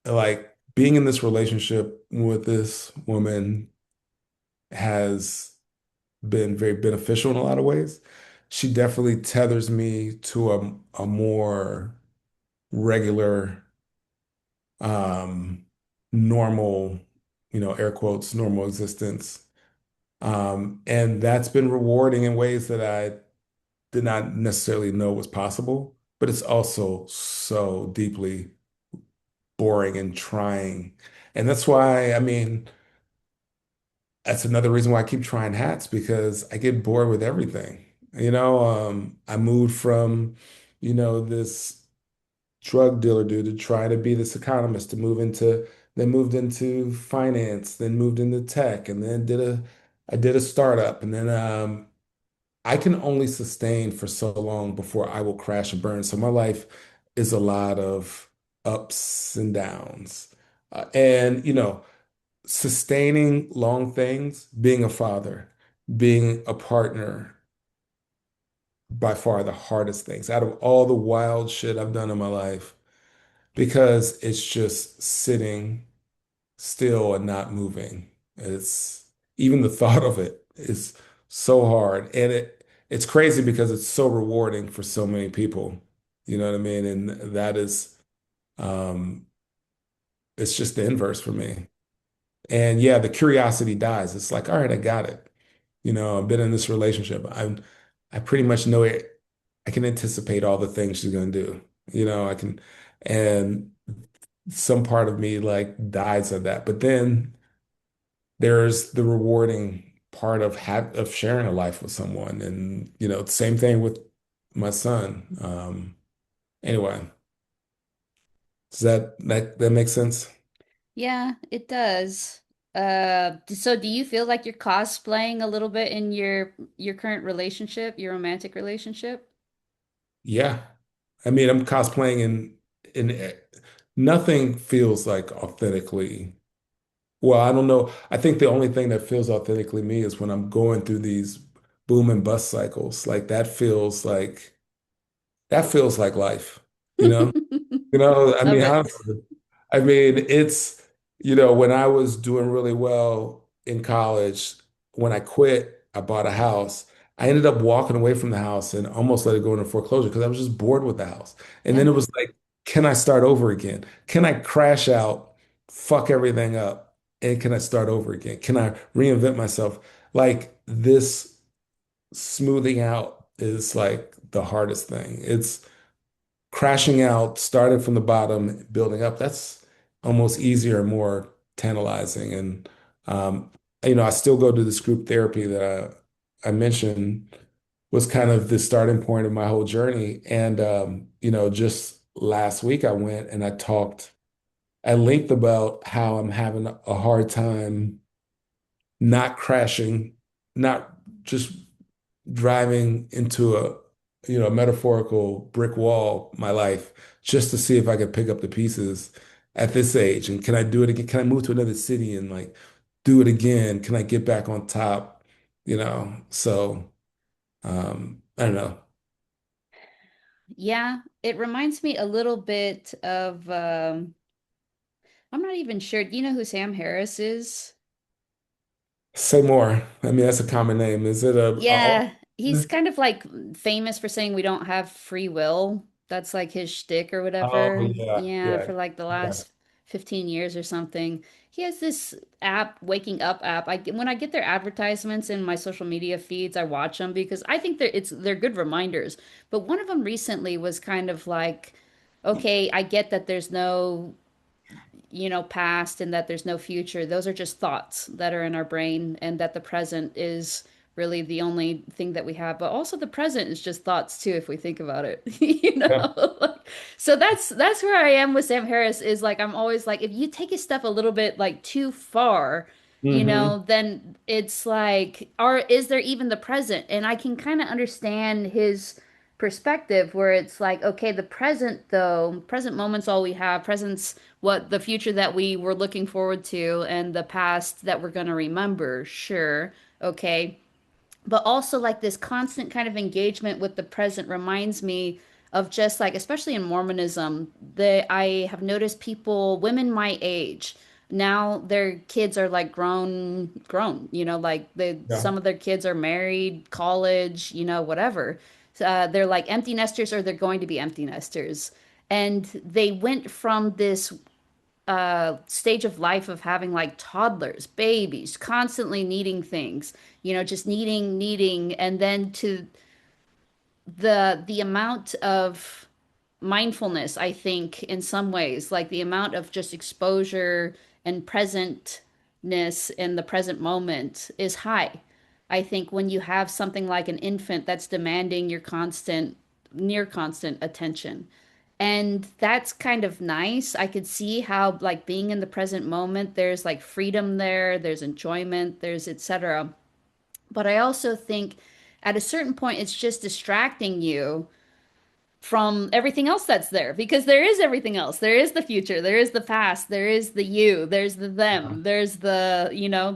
like, being in this relationship with this woman has been very beneficial in a lot of ways. She definitely tethers me to a more regular, um, normal, air quotes, normal existence. And that's been rewarding in ways that I did not necessarily know was possible. but it's also so deeply boring and trying. And that's why, I mean, that's another reason why I keep trying hats because I get bored with everything. I moved from, this drug dealer dude to try to be this economist to then moved into finance, then moved into tech, and then I did a startup, and then I can only sustain for so long before I will crash and burn. So my life is a lot of ups and downs. And, sustaining long things, being a father, being a partner, by far the hardest things out of all the wild shit I've done in my life because it's just sitting still and not moving. It's even the thought of it is so hard. And it's crazy because it's so rewarding for so many people. You know what I mean? And that is um it's just the inverse for me. And yeah, the curiosity dies. It's like, all right, I got it. I've been in this relationship. I pretty much know it. I can anticipate all the things she's gonna do. I can, and some part of me like dies of that. But then there's the rewarding part of sharing a life with someone, and same thing with my son. Anyway, does that make sense? Yeah, it does. So do you feel like you're cosplaying a little bit in your current relationship, your romantic relationship? Yeah. I mean, I'm cosplaying in nothing feels like authentically. Well, I don't know. I think the only thing that feels authentically me is when I'm going through these boom and bust cycles. Like that feels like life, you know? I Love mean, it. honestly, it's, when I was doing really well in college, when I quit, I bought a house. I ended up walking away from the house and almost let it go into foreclosure because I was just bored with the house. And then Yeah. it was like, can I start over again? Can I crash out, fuck everything up, and can I start over again? Can I reinvent myself? Like this smoothing out is like the hardest thing. It's crashing out, starting from the bottom, building up, that's almost easier and more tantalizing. And um, I still go to this group therapy that I mentioned was kind of the starting point of my whole journey. And just last week I went and I talked at length about how I'm having a hard time not crashing, not just driving into a metaphorical brick wall my life just to see if I could pick up the pieces at this age. And can I do it again? Can I move to another city and like do it again? Can I get back on top? So I don't know. Yeah, it reminds me a little bit of I'm not even sure. Do you know who Sam Harris is? Say more. I mean, that's a common name. Is it a Yeah, he's kind of like famous for saying we don't have free will. That's like his shtick or oh whatever. yeah, Yeah, yeah. for like the Okay. last 15 years or something. He has this app, Waking Up app. When I get their advertisements in my social media feeds, I watch them because I think they're good reminders. But one of them recently was kind of like, okay, I get that there's no past and that there's no future. Those are just thoughts that are in our brain, and that the present is really the only thing that we have. But also the present is just thoughts too, if we think about it. Yeah. So that's where I am with Sam Harris is like I'm always like if you take his stuff a little bit like too far, Hmm. then it's like, or is there even the present? And I can kind of understand his perspective where it's like, okay, the present though, present moment's all we have, present's what the future that we were looking forward to, and the past that we're going to remember, sure, okay, but also like this constant kind of engagement with the present reminds me of just like especially in Mormonism, I have noticed people, women my age, now their kids are like grown, like Yeah. some of their kids are married, college, whatever. They're like empty nesters or they're going to be empty nesters. And they went from this stage of life of having like toddlers, babies, constantly needing things, just needing, and then to the amount of mindfulness, I think, in some ways, like the amount of just exposure and presentness in the present moment is high. I think when you have something like an infant that's demanding your constant, near constant attention. And that's kind of nice. I could see how, like, being in the present moment, there's like freedom there, there's enjoyment, there's etc. But I also think at a certain point, it's just distracting you from everything else that's there because there is everything else. There is the future, there is the past, there is the you, there's the Yeah. them, there's the,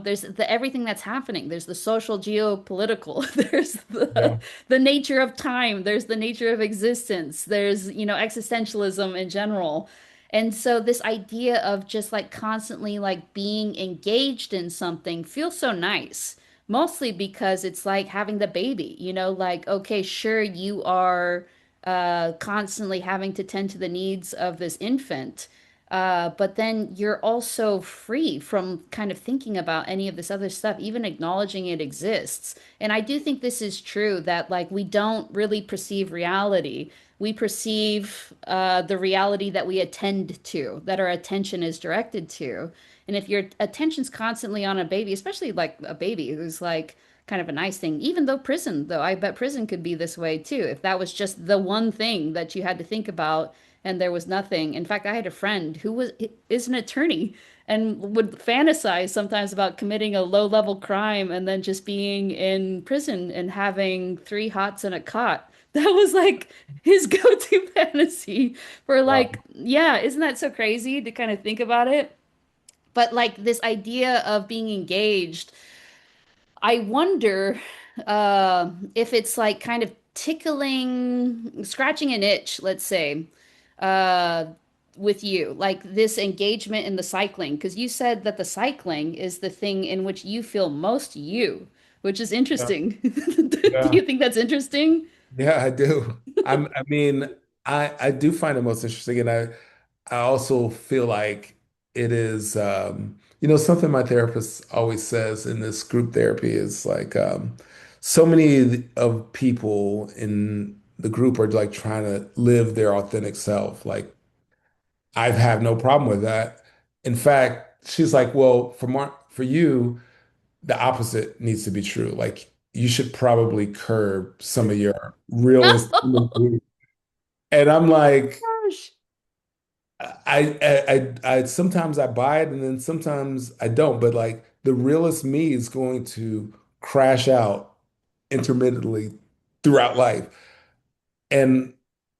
there's the everything that's happening. There's the social, geopolitical, there's Yeah. the nature of time, there's the nature of existence, there's, existentialism in general. And so this idea of just like constantly like being engaged in something feels so nice. Mostly because it's like having the baby, like, okay, sure, you are constantly having to tend to the needs of this infant. But then you're also free from kind of thinking about any of this other stuff, even acknowledging it exists. And I do think this is true that, like, we don't really perceive reality. We perceive the reality that we attend to, that our attention is directed to. And if your attention's constantly on a baby, especially like a baby who's like, kind of a nice thing. Even though prison, though, I bet prison could be this way too. If that was just the one thing that you had to think about and there was nothing. In fact, I had a friend who is an attorney and would fantasize sometimes about committing a low-level crime and then just being in prison and having three hots and a cot. That was like his go-to fantasy for like, Wow. yeah, isn't that so crazy to kind of think about it? But like this idea of being engaged, I wonder if it's like kind of tickling, scratching an itch, let's say, uh, with you, like this engagement in the cycling, because you said that the cycling is the thing in which you feel most you, which is Yeah. interesting. Do Yeah. you think that's interesting? Yeah, I do. I mean, I do find it most interesting, and I also feel like it is, something my therapist always says in this group therapy is like, so many of people in the group are like trying to live their authentic self. Like, I have no problem with that. In fact, she's like, well, for you, the opposite needs to be true. Like, you should probably curb some of your realist. Oh And I'm like, gosh. I sometimes I buy it and then sometimes I don't. But like the realist me is going to crash out intermittently throughout life. And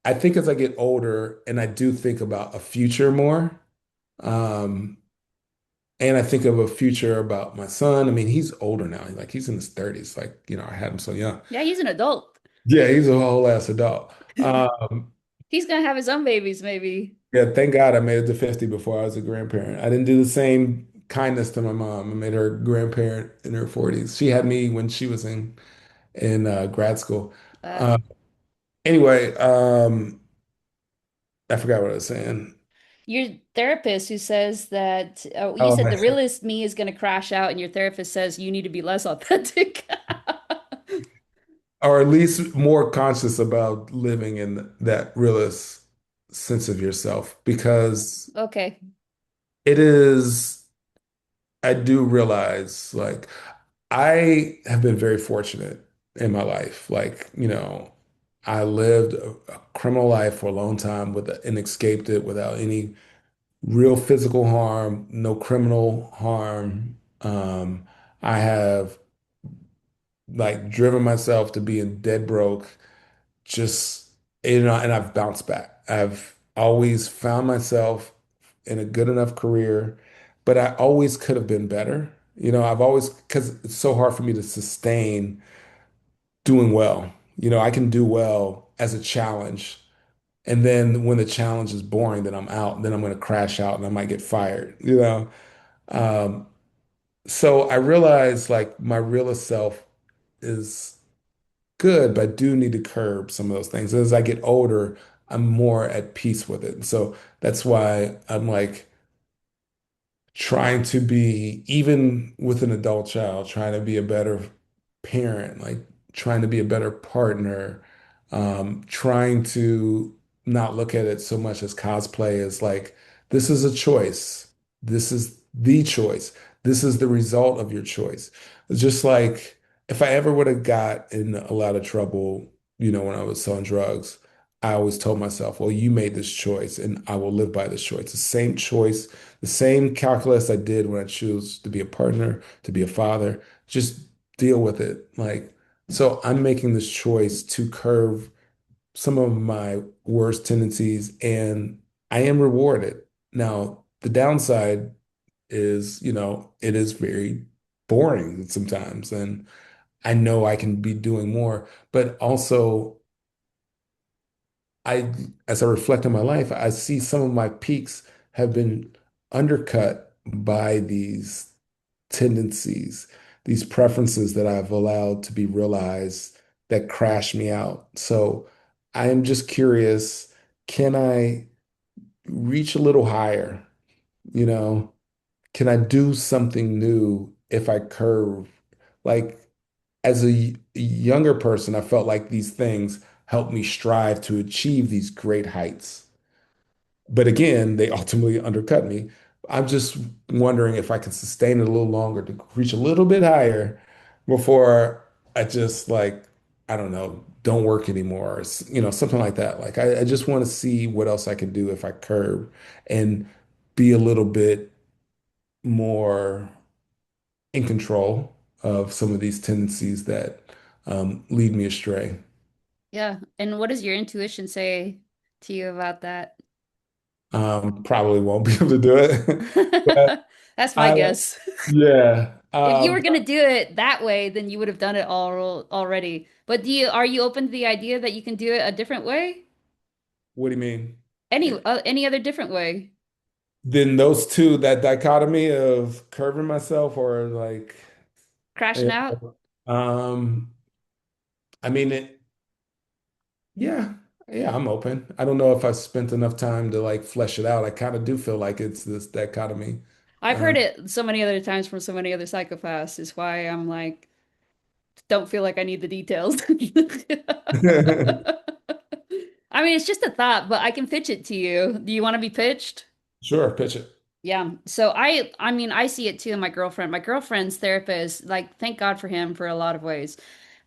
I think as I get older and I do think about a future more, um, and I think of a future about my son. I mean, he's older now. Like he's in his 30s. Like, I had him so young. Yeah, he's an adult. Yeah, he's a whole ass adult. He's gonna have his own babies, maybe. Yeah, thank God I made it to 50 before I was a grandparent. I didn't do the same kindness to my mom. I made her a grandparent in her 40s. She had me when she was in grad school. Uh, Uh, anyway, I forgot what I was saying. your therapist who says that you Oh, said I the see. realist me is going to crash out, and your therapist says you need to be less authentic. Or at least more conscious about living in that realist sense of yourself because Okay. it is, I do realize like I have been very fortunate in my life. Like, I lived a criminal life for a long time and escaped it without any real physical harm, no criminal harm. I have like driven myself to being dead broke, just, and I've bounced back. I've always found myself in a good enough career, but I always could have been better. I've always, because it's so hard for me to sustain doing well. I can do well as a challenge. And then when the challenge is boring, then I'm out. Then I'm going to crash out and I might get fired. Um, so I realize like my realest self is good, but I do need to curb some of those things. As I get older, I'm more at peace with it. So that's why I'm like trying to be, even with an adult child, trying to be a better parent, like trying to be a better partner, trying to. not look at it so much as cosplay as like, this is a choice. This is the choice. This is the result of your choice. It's just like if I ever would have got in a lot of trouble, when I was selling drugs, I always told myself, well, you made this choice and I will live by this choice. The same choice, the same calculus I did when I choose to be a partner, to be a father, just deal with it. Like, so I'm making this choice to curve some of my worst tendencies, and I am rewarded. Now, the downside is, it is very boring sometimes, and I know I can be doing more, but also as I reflect on my life, I see some of my peaks have been undercut by these tendencies, these preferences that I've allowed to be realized that crash me out. So I am just curious, can I reach a little higher? You know, can I do something new if I curve? Like as a younger person, I felt like these things helped me strive to achieve these great heights. But again, they ultimately undercut me. I'm just wondering if I can sustain it a little longer to reach a little bit higher before I just like, I don't know, don't work anymore, or, something like that. Like I just want to see what else I can do if I curb and be a little bit more in control of some of these tendencies that lead me astray. Yeah. And what does your intuition say to you about that? Probably won't be able to do it, but That's my I, guess. yeah. If you were gonna do it that way, then you would have done it all already. But are you open to the idea that you can do it a different way? What do you mean? Any other different way? Then those two, that dichotomy of curving myself or like, Crashing yeah, out? um, I mean it, yeah, yeah, I'm open. I don't know if I spent enough time to like flesh it out. I kind of do feel like it's this dichotomy. I've Uh, heard it so many other times from so many other psychopaths, is why I'm like, don't feel like I need the details. I mean, it's just a thought, but I can pitch it to you. Do you want to be pitched? sure, pitch it. Yeah. So I mean, I see it too in my girlfriend. My girlfriend's therapist, like, thank God for him for a lot of ways.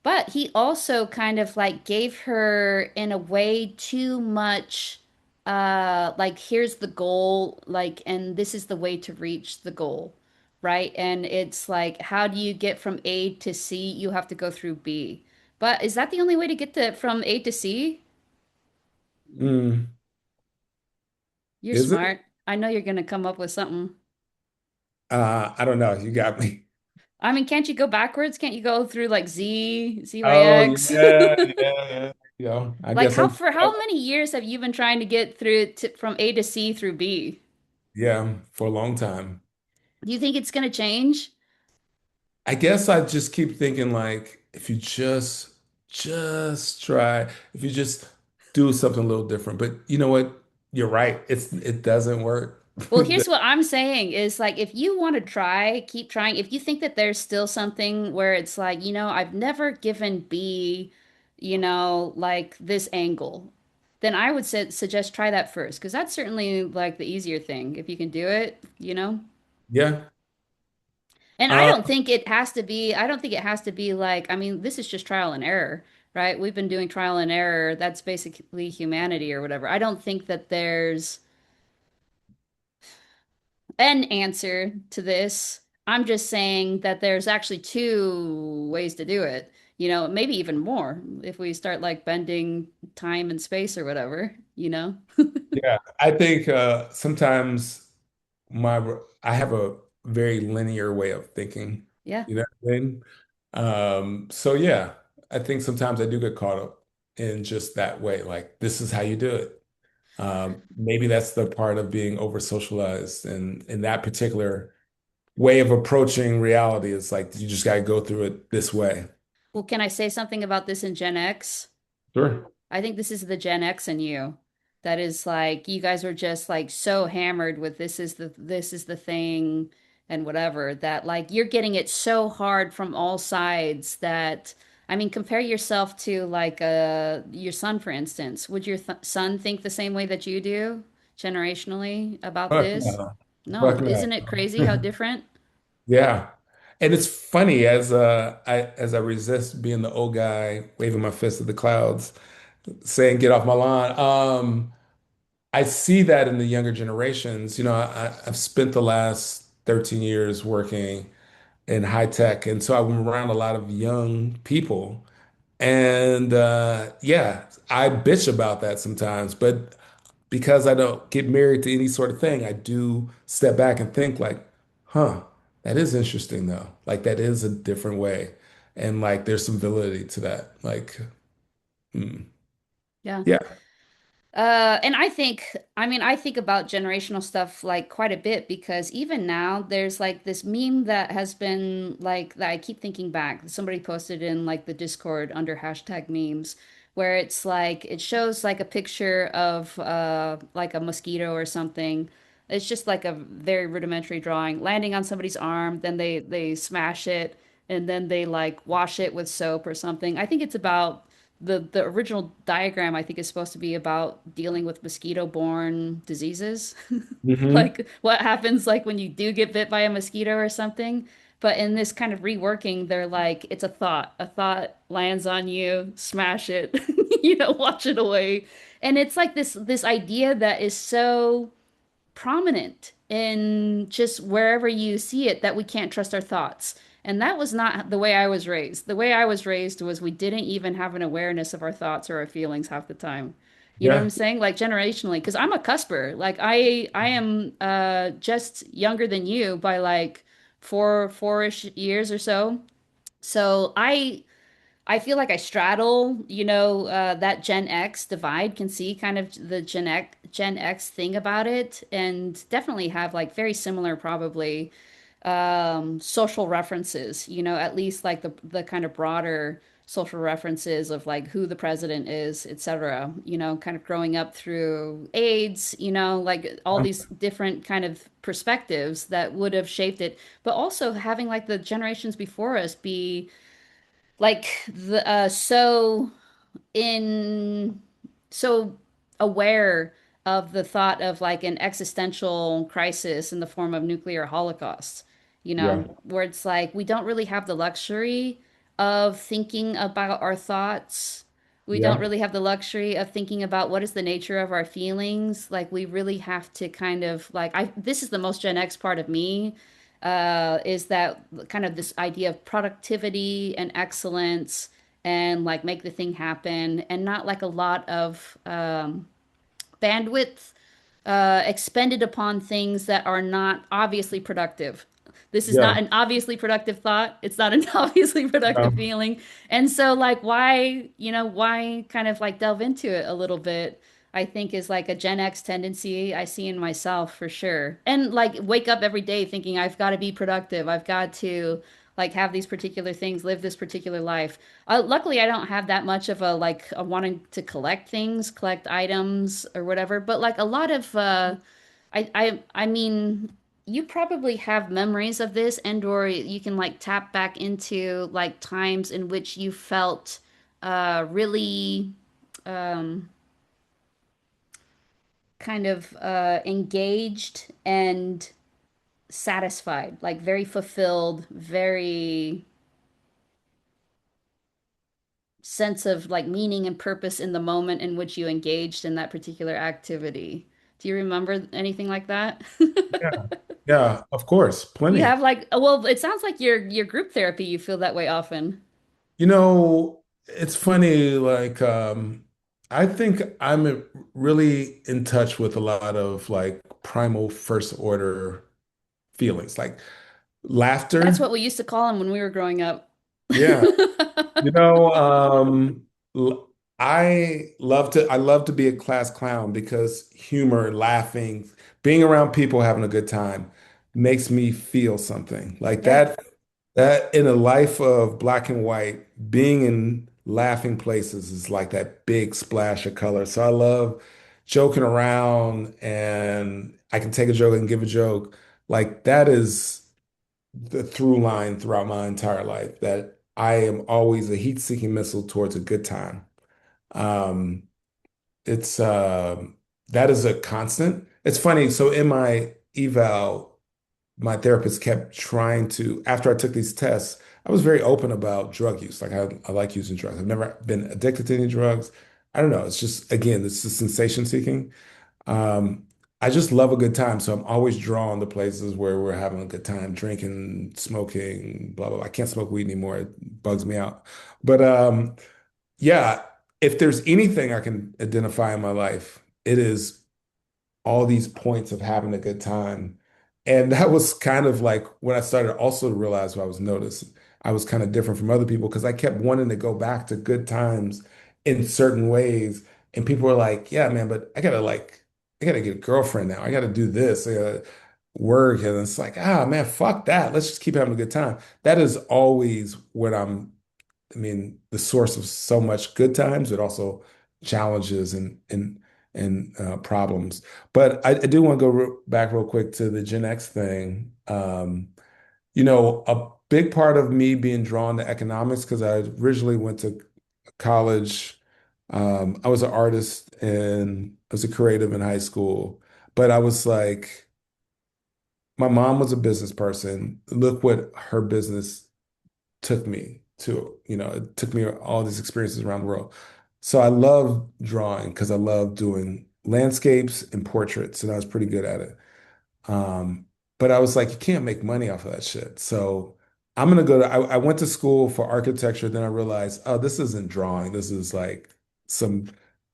But he also kind of like gave her in a way too much like here's the goal, like, and this is the way to reach the goal, right? And it's like how do you get from A to C? You have to go through B. But is that the only way to get from A to C? Mm, You're is it? smart. I know you're gonna come up with something. I don't know. You got me. I mean, can't you go backwards? Can't you go through like Z, Z by Oh X? yeah, yeah, yeah. I Like guess how I'm. for how many years have you been trying to get from A to C through B? Yeah, for a long time. Do you think it's going to change? I guess I just keep thinking like if you just try, if you just do something a little different. But you know what? You're right. It doesn't work. Well, here's what I'm saying is like if you want to try, keep trying. If you think that there's still something where it's like, I've never given B, like this angle, then I would suggest try that first because that's certainly like the easier thing if you can do it. Yeah. And Uh, I don't think it has to be like, I mean, this is just trial and error, right? We've been doing trial and error. That's basically humanity or whatever. I don't think that there's an answer to this. I'm just saying that there's actually two ways to do it. Maybe even more if we start like bending time and space or whatever. yeah. I think sometimes I have a very linear way of thinking. Yeah. You know what I mean? So yeah, I think sometimes I do get caught up in just that way. Like this is how you do it. Maybe that's the part of being over socialized and in that particular way of approaching reality. It's like you just got to go through it this way. Well, can I say something about this in Gen X? Sure. I think this is the Gen X in you. That is like you guys were just like so hammered with this is the thing and whatever that like you're getting it so hard from all sides that I mean, compare yourself to like your son, for instance. Would your th son think the same way that you do generationally about Fuck this? no. No, Fuck isn't no. it crazy how different? Yeah. And it's funny as I resist being the old guy waving my fist at the clouds, saying get off my lawn. I see that in the younger generations. I've spent the last 13 years working in high tech, and so I'm around a lot of young people. And yeah, I bitch about that sometimes, but because I don't get married to any sort of thing, I do step back and think like, huh, that is interesting though. Like that is a different way. And like there's some validity to that. Like, hmm. Yeah. Yeah. And I mean, I think about generational stuff like quite a bit because even now there's like this meme that has been like that I keep thinking back. Somebody posted in like the Discord under hashtag memes where it's like it shows like a picture of like a mosquito or something. It's just like a very rudimentary drawing landing on somebody's arm, then they smash it and then they like wash it with soap or something. I think it's about the original diagram I think is supposed to be about dealing with mosquito-borne diseases. Hmm. Like what happens like when you do get bit by a mosquito or something. But in this kind of reworking, they're like, it's a thought. A thought lands on you, smash it, wash it away. And it's like this idea that is so prominent in just wherever you see it that we can't trust our thoughts. And that was not the way I was raised. The way I was raised was we didn't even have an awareness of our thoughts or our feelings half the time. You know what I'm Yeah. saying? Like generationally, because I'm a cusper. Like I am just younger than you by like four-ish years or so. So I feel like I straddle, that Gen X divide, can see kind of the Gen X thing about it, and definitely have like very similar, probably social references, at least like the kind of broader social references of like who the president is, etc. Kind of growing up through AIDS, like all these different kind of perspectives that would have shaped it, but also having like the generations before us be like the in so aware of the thought of like an existential crisis in the form of nuclear holocaust, Yeah. where it's like we don't really have the luxury of thinking about our thoughts. We don't Yeah. really have the luxury of thinking about what is the nature of our feelings. Like we really have to kind of like this is the most Gen X part of me, is that kind of this idea of productivity and excellence and like make the thing happen and not like a lot of bandwidth expended upon things that are not obviously productive. This is not Yeah. an obviously productive thought. It's not an obviously productive Um, feeling. And so, like, why kind of like delve into it a little bit? I think is like a Gen X tendency I see in myself for sure. And like, wake up every day thinking I've got to be productive. I've got to like have these particular things, live this particular life. Luckily, I don't have that much of a like a wanting to collect things, collect items or whatever. But like a lot of, I mean, you probably have memories of this, and or you can like tap back into like times in which you felt really um, kind of engaged and satisfied, like very fulfilled, very sense of like meaning and purpose in the moment in which you engaged in that particular activity. Do you remember anything like that? yeah. Yeah. Of course. You Plenty. have like, well, it sounds like your group therapy, you feel that way often. It's funny, like I think I'm really in touch with a lot of like primal first order feelings, like That's laughter. what we used to call them when we were growing up. Yeah. You know, I love to be a class clown because humor, laughing, being around people having a good time makes me feel something. Like Yeah. that in a life of black and white, being in laughing places is like that big splash of color. So I love joking around and I can take a joke and give a joke. Like that is the through line throughout my entire life. That I am always a heat-seeking missile towards a good time. Um, it's that is a constant. It's funny. So in my eval, my therapist kept trying to, after I took these tests, I was very open about drug use. Like I like using drugs. I've never been addicted to any drugs. I don't know. It's just, again, it's just sensation seeking. Um, I just love a good time. So I'm always drawn to places where we're having a good time, drinking, smoking, blah, blah, blah. I can't smoke weed anymore. It bugs me out. But yeah, if there's anything I can identify in my life, it is all these points of having a good time. And that was kind of like when I started also to realize what I was noticing. I was kind of different from other people because I kept wanting to go back to good times in certain ways. And people were like, yeah, man, but I gotta get a girlfriend now. I gotta do this. I gotta work. And it's like, ah, man, fuck that. Let's just keep having a good time. That is always what I mean, the source of so much good times, but also challenges and problems. But I do want to go back real quick to the Gen X thing. A big part of me being drawn to economics because I originally went to college. I was an artist and I was a creative in high school, but I was like, my mom was a business person. Look what her business took me to, it took me all these experiences around the world. So I love drawing because I love doing landscapes and portraits, and I was pretty good at it. Um, but I was like, you can't make money off of that shit. So I went to school for architecture. Then I realized, oh, this isn't drawing. This is like some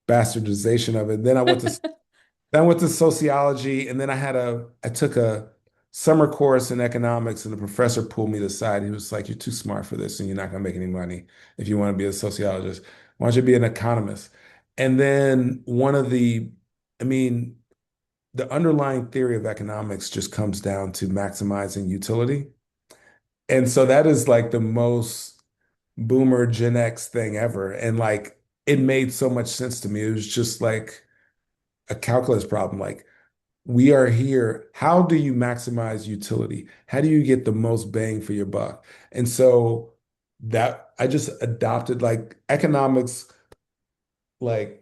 bastardization of it. Then I went to sociology, and then I took a summer course in economics, and the professor pulled me to the side. He was like, "You're too smart for this, and you're not going to make any money if you want to be a sociologist. Why don't you be an economist?" And then I mean, the underlying theory of economics just comes down to maximizing utility. And so that is like the most boomer Gen X thing ever. And like, it made so much sense to me. It was just like a calculus problem. Like, we are here. How do you maximize utility? How do you get the most bang for your buck? And so that I just adopted like economics, like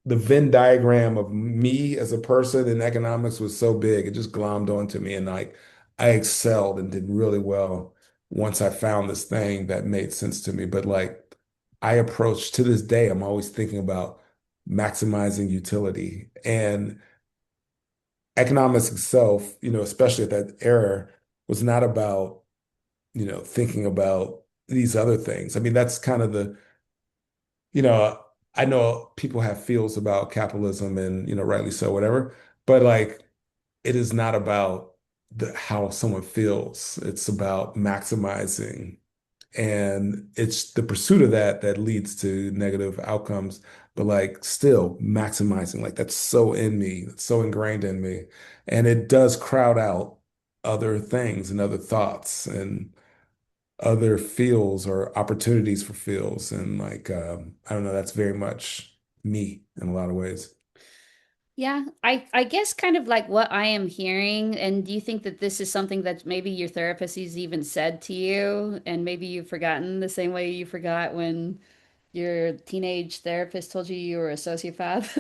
the Venn diagram of me as a person in economics was so big, it just glommed onto me. And like I excelled and did really well once I found this thing that made sense to me. But like I approach to this day, I'm always thinking about maximizing utility. And economics itself, especially at that era, was not about, thinking about these other things. I mean, that's kind of you know, I know people have feels about capitalism and, rightly so, whatever, but like it is not about how someone feels. It's about maximizing. And it's the pursuit of that that leads to negative outcomes. But like still maximizing, like that's so in me, it's so ingrained in me. And it does crowd out other things and other thoughts and other feels or opportunities for feels. And like, I don't know, that's very much me in a lot of ways. Yeah, I guess kind of like what I am hearing, and do you think that this is something that maybe your therapist has even said to you, and maybe you've forgotten the same way you forgot when your teenage therapist told you you were a sociopath?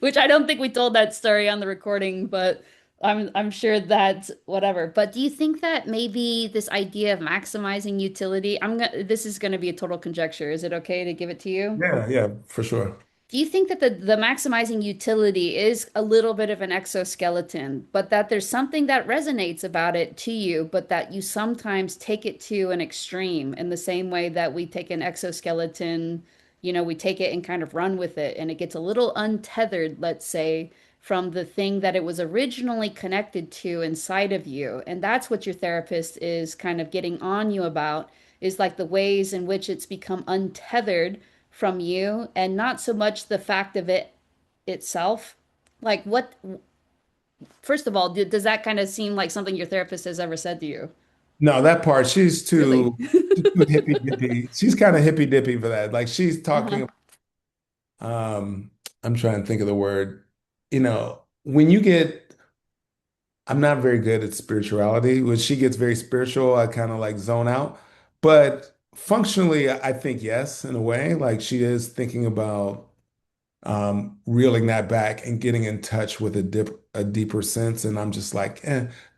Which I don't think we told that story on the recording, but I'm sure that whatever. But do you think that maybe this idea of maximizing utility, this is gonna be a total conjecture. Is it okay to give it to you? Yeah, yeah, for sure. Do you think that the maximizing utility is a little bit of an exoskeleton, but that there's something that resonates about it to you, but that you sometimes take it to an extreme in the same way that we take an exoskeleton, we take it and kind of run with it, and it gets a little untethered, let's say, from the thing that it was originally connected to inside of you. And that's what your therapist is kind of getting on you about, is like the ways in which it's become untethered from you and not so much the fact of it itself. Like what, first of all, does that kind of seem like something your therapist has ever said to you? No, that part, Really? she's too hippy dippy. She's kind of hippy dippy for that. Like she's Uh-huh. talking, I'm trying to think of the word, when you get, I'm not very good at spirituality. When she gets very spiritual, I kind of like zone out. But functionally, I think yes, in a way. Like she is thinking about reeling that back and getting in touch with a deeper sense. And I'm just like,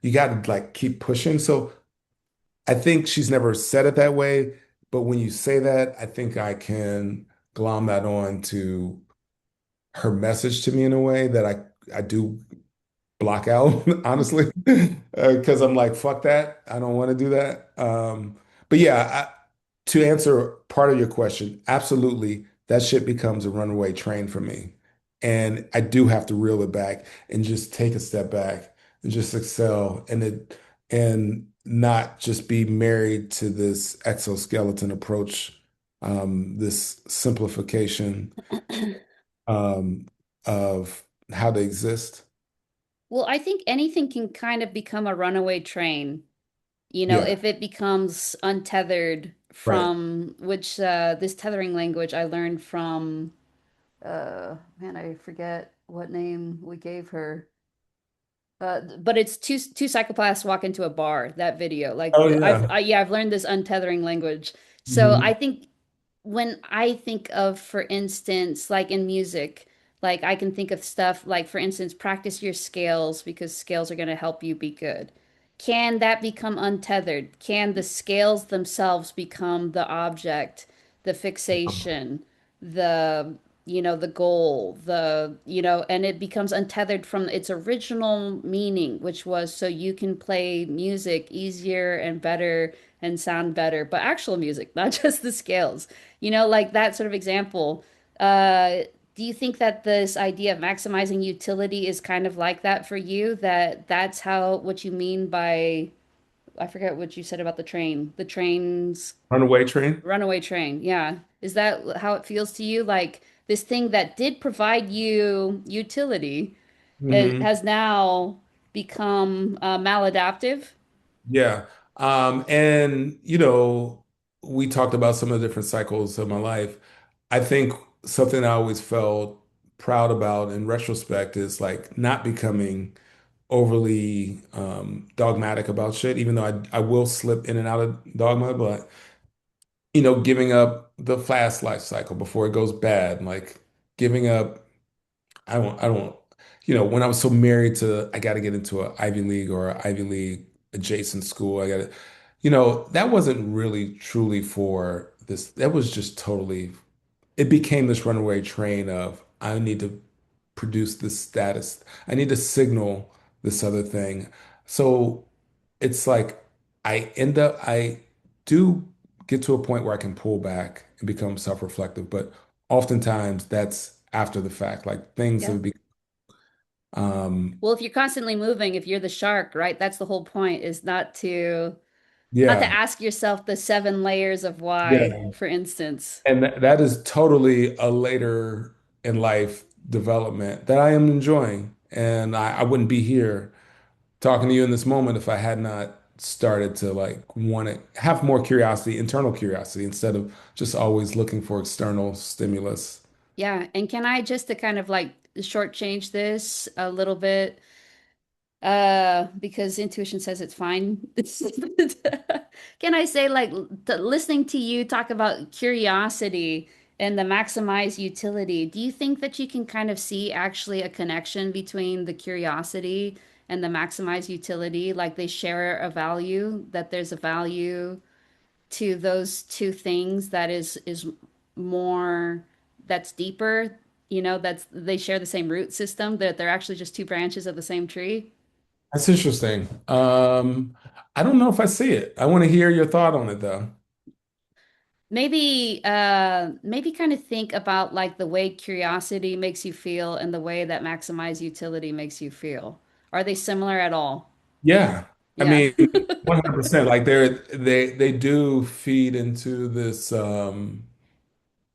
you got to like keep pushing. So I think she's never said it that way, but when you say that, I think I can glom that on to her message to me in a way that I do block out, honestly, because I'm like, fuck that. I don't want to do that. But yeah, to answer part of your question, absolutely, that shit becomes a runaway train for me. And I do have to reel it back and just take a step back and just excel and not just be married to this exoskeleton approach, this simplification um, of how to exist. Well, I think anything can kind of become a runaway train, Yeah, if it becomes untethered right. from which this tethering language I learned from man, I forget what name we gave her. But it's two psychopaths walk into a bar, that video. Like Oh yeah. yeah, I've learned this untethering language. So I Hmm. think when I think of, for instance, like in music, like I can think of stuff like, for instance, practice your scales because scales are going to help you be good. Can that become untethered? Can the scales themselves become the object, the fixation, the, the goal, and it becomes untethered from its original meaning, which was so you can play music easier and better and sound better, but actual music, not just the scales. Like that sort of example. Uh, do you think that this idea of maximizing utility is kind of like that for you? That's how what you mean by, I forget what you said about the train. The train's Runaway train. runaway train. Yeah. Is that how it feels to you? Like this thing that did provide you utility Hmm. has now become maladaptive? Yeah. And we talked about some of the different cycles of my life. I think something I always felt proud about in retrospect is like not becoming overly dogmatic about shit, even though I will slip in and out of dogma, but giving up the fast life cycle before it goes bad, like giving up. I don't, when I was so married to, I got to get into an Ivy League or an Ivy League adjacent school. I got to, that wasn't really truly for this. That was just totally, it became this runaway train of, I need to produce this status. I need to signal this other thing. So it's like, I do get to a point where I can pull back and become self-reflective, but oftentimes that's after the fact, like things Yeah. have become. Um, Well, if you're constantly moving, if you're the shark, right? That's the whole point, is not to yeah, ask yourself the seven layers of why, yeah. for instance. And that is totally a later in life development that I am enjoying. And I wouldn't be here talking to you in this moment if I had not started to like want to have more curiosity, internal curiosity, instead of just always looking for external stimulus. Yeah. And can I just to kind of like shortchange this a little bit? Because intuition says it's fine. Can I say, like, listening to you talk about curiosity and the maximized utility, do you think that you can kind of see actually a connection between the curiosity and the maximized utility? Like they share a value, that there's a value to those two things that is more, that's deeper, that's they share the same root system, that they're actually just two branches of the same tree. That's interesting. I don't know if I see it. I want to hear your thought on it though. Maybe kind of think about like the way curiosity makes you feel and the way that maximize utility makes you feel. Are they similar at all? Yeah. I Yeah. mean, 100%. Like they do feed into this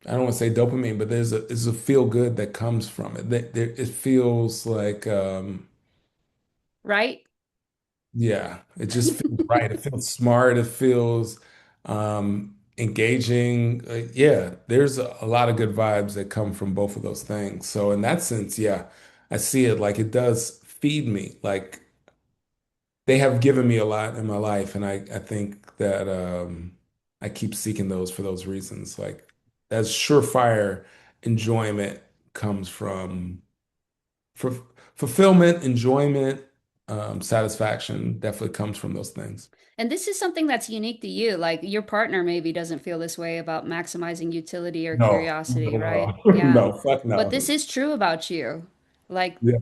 I don't want to say dopamine, but there's a feel good that comes from it. It feels like Right? yeah, it just feels right. It feels smart. It feels engaging. Yeah, there's a lot of good vibes that come from both of those things. So in that sense, yeah, I see it like it does feed me. Like they have given me a lot in my life, and I think that. I keep seeking those for those reasons. Like that surefire enjoyment comes from for fulfillment, enjoyment, satisfaction definitely comes from those things. And this is something that's unique to you. Like your partner maybe doesn't feel this way about maximizing utility or No, curiosity, no, right? no, Yeah. no, fuck But no. this is true about you. Like, Yeah,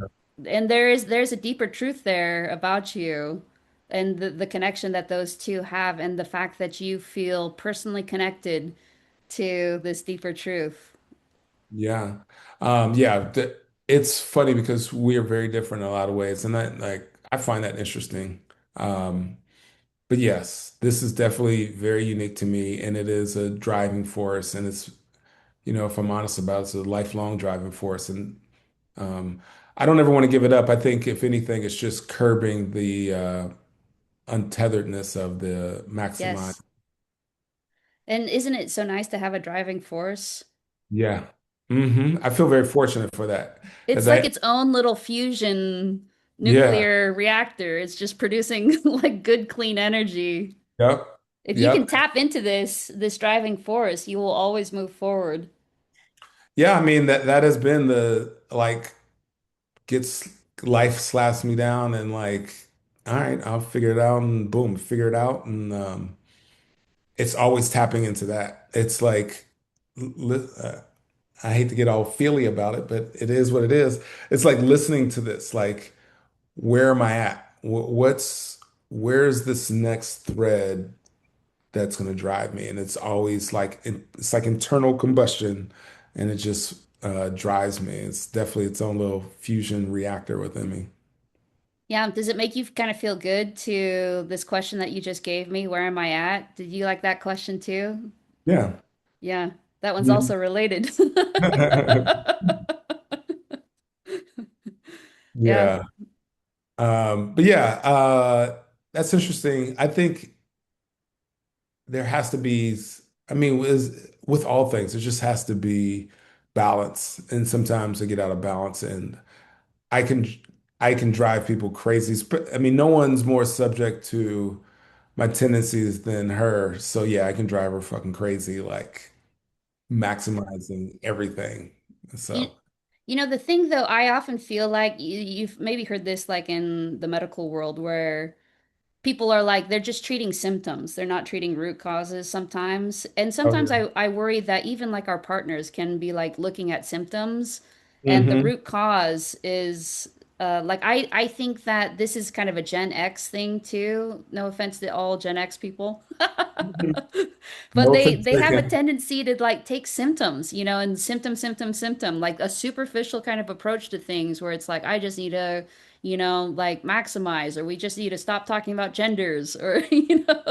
and there's a deeper truth there about you and the connection that those two have and the fact that you feel personally connected to this deeper truth. yeah, yeah. It's funny because we are very different in a lot of ways, and I find that interesting. Um, but yes, this is definitely very unique to me, and it is a driving force, and it's, if I'm honest about it, it's a lifelong driving force, and um, I don't ever want to give it up. I think if anything, it's just curbing the untetheredness of the maximize. Yes. And isn't it so nice to have a driving force? Yeah. I feel very fortunate for that It's because like its own little fusion yeah, nuclear reactor. It's just producing like good, clean energy. yep, If you can yep. tap into this driving force, you will always move forward. Yeah, I mean that has been the like gets life slaps me down and like, all right, I'll figure it out and boom, figure it out. And it's always tapping into that. It's like, I hate to get all feely about it, but it is what it is. It's like listening to this, like, where am I at? Where's this next thread that's going to drive me? And it's always like, it's like internal combustion and it just drives me. It's definitely its own little fusion reactor within me. Yeah, does it make you kind of feel good to this question that you just gave me? Where am I at? Did you like that question too? Yeah. Yeah, that one's Mhm. also related. Yeah. Yeah. But yeah, that's interesting. I think there has to be, I mean, with all things, there just has to be balance. And sometimes they get out of balance and I can I can drive people crazy. I mean, no one's more subject to my tendencies than her. So yeah, I can drive her fucking crazy, like maximizing everything. You, So, you know, the thing though, I often feel like you've maybe heard this like in the medical world where people are like they're just treating symptoms. They're not treating root causes sometimes. And oh sometimes yeah. I worry that even like our partners can be like looking at symptoms and the Hmm. root cause is like I think that this is kind of a Gen X thing too. No offense to all Gen X people. But No they offense they have a taken. tendency to like take symptoms, you know, and symptom, like a superficial kind of approach to things where it's like I just need to, you know, like maximize, or we just need to stop talking about genders, or you know,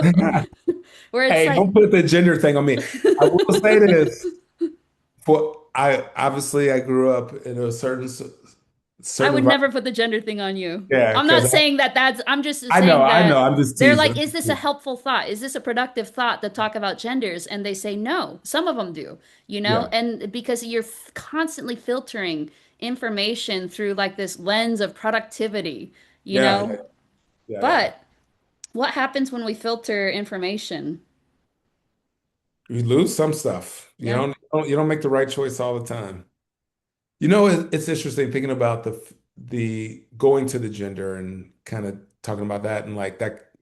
where it's Hey, like don't put the gender thing on me. I will say this. For I obviously I grew up in a I certain would environment. never put the gender thing on you. Yeah, I'm because not saying that I'm just I know, saying I know. that I'm just they're teasing. like, I'm is just this a teasing. helpful thought? Is this a productive thought to talk about genders? And they say no. Some of them do, you know, Yeah, and because you're constantly filtering information through like this lens of productivity, you yeah, know. yeah, yeah, yeah. But what happens when we filter information? You lose some stuff. Yeah. You don't make the right choice all the time. It's interesting thinking about the going to the gender and kind of talking about that and like that.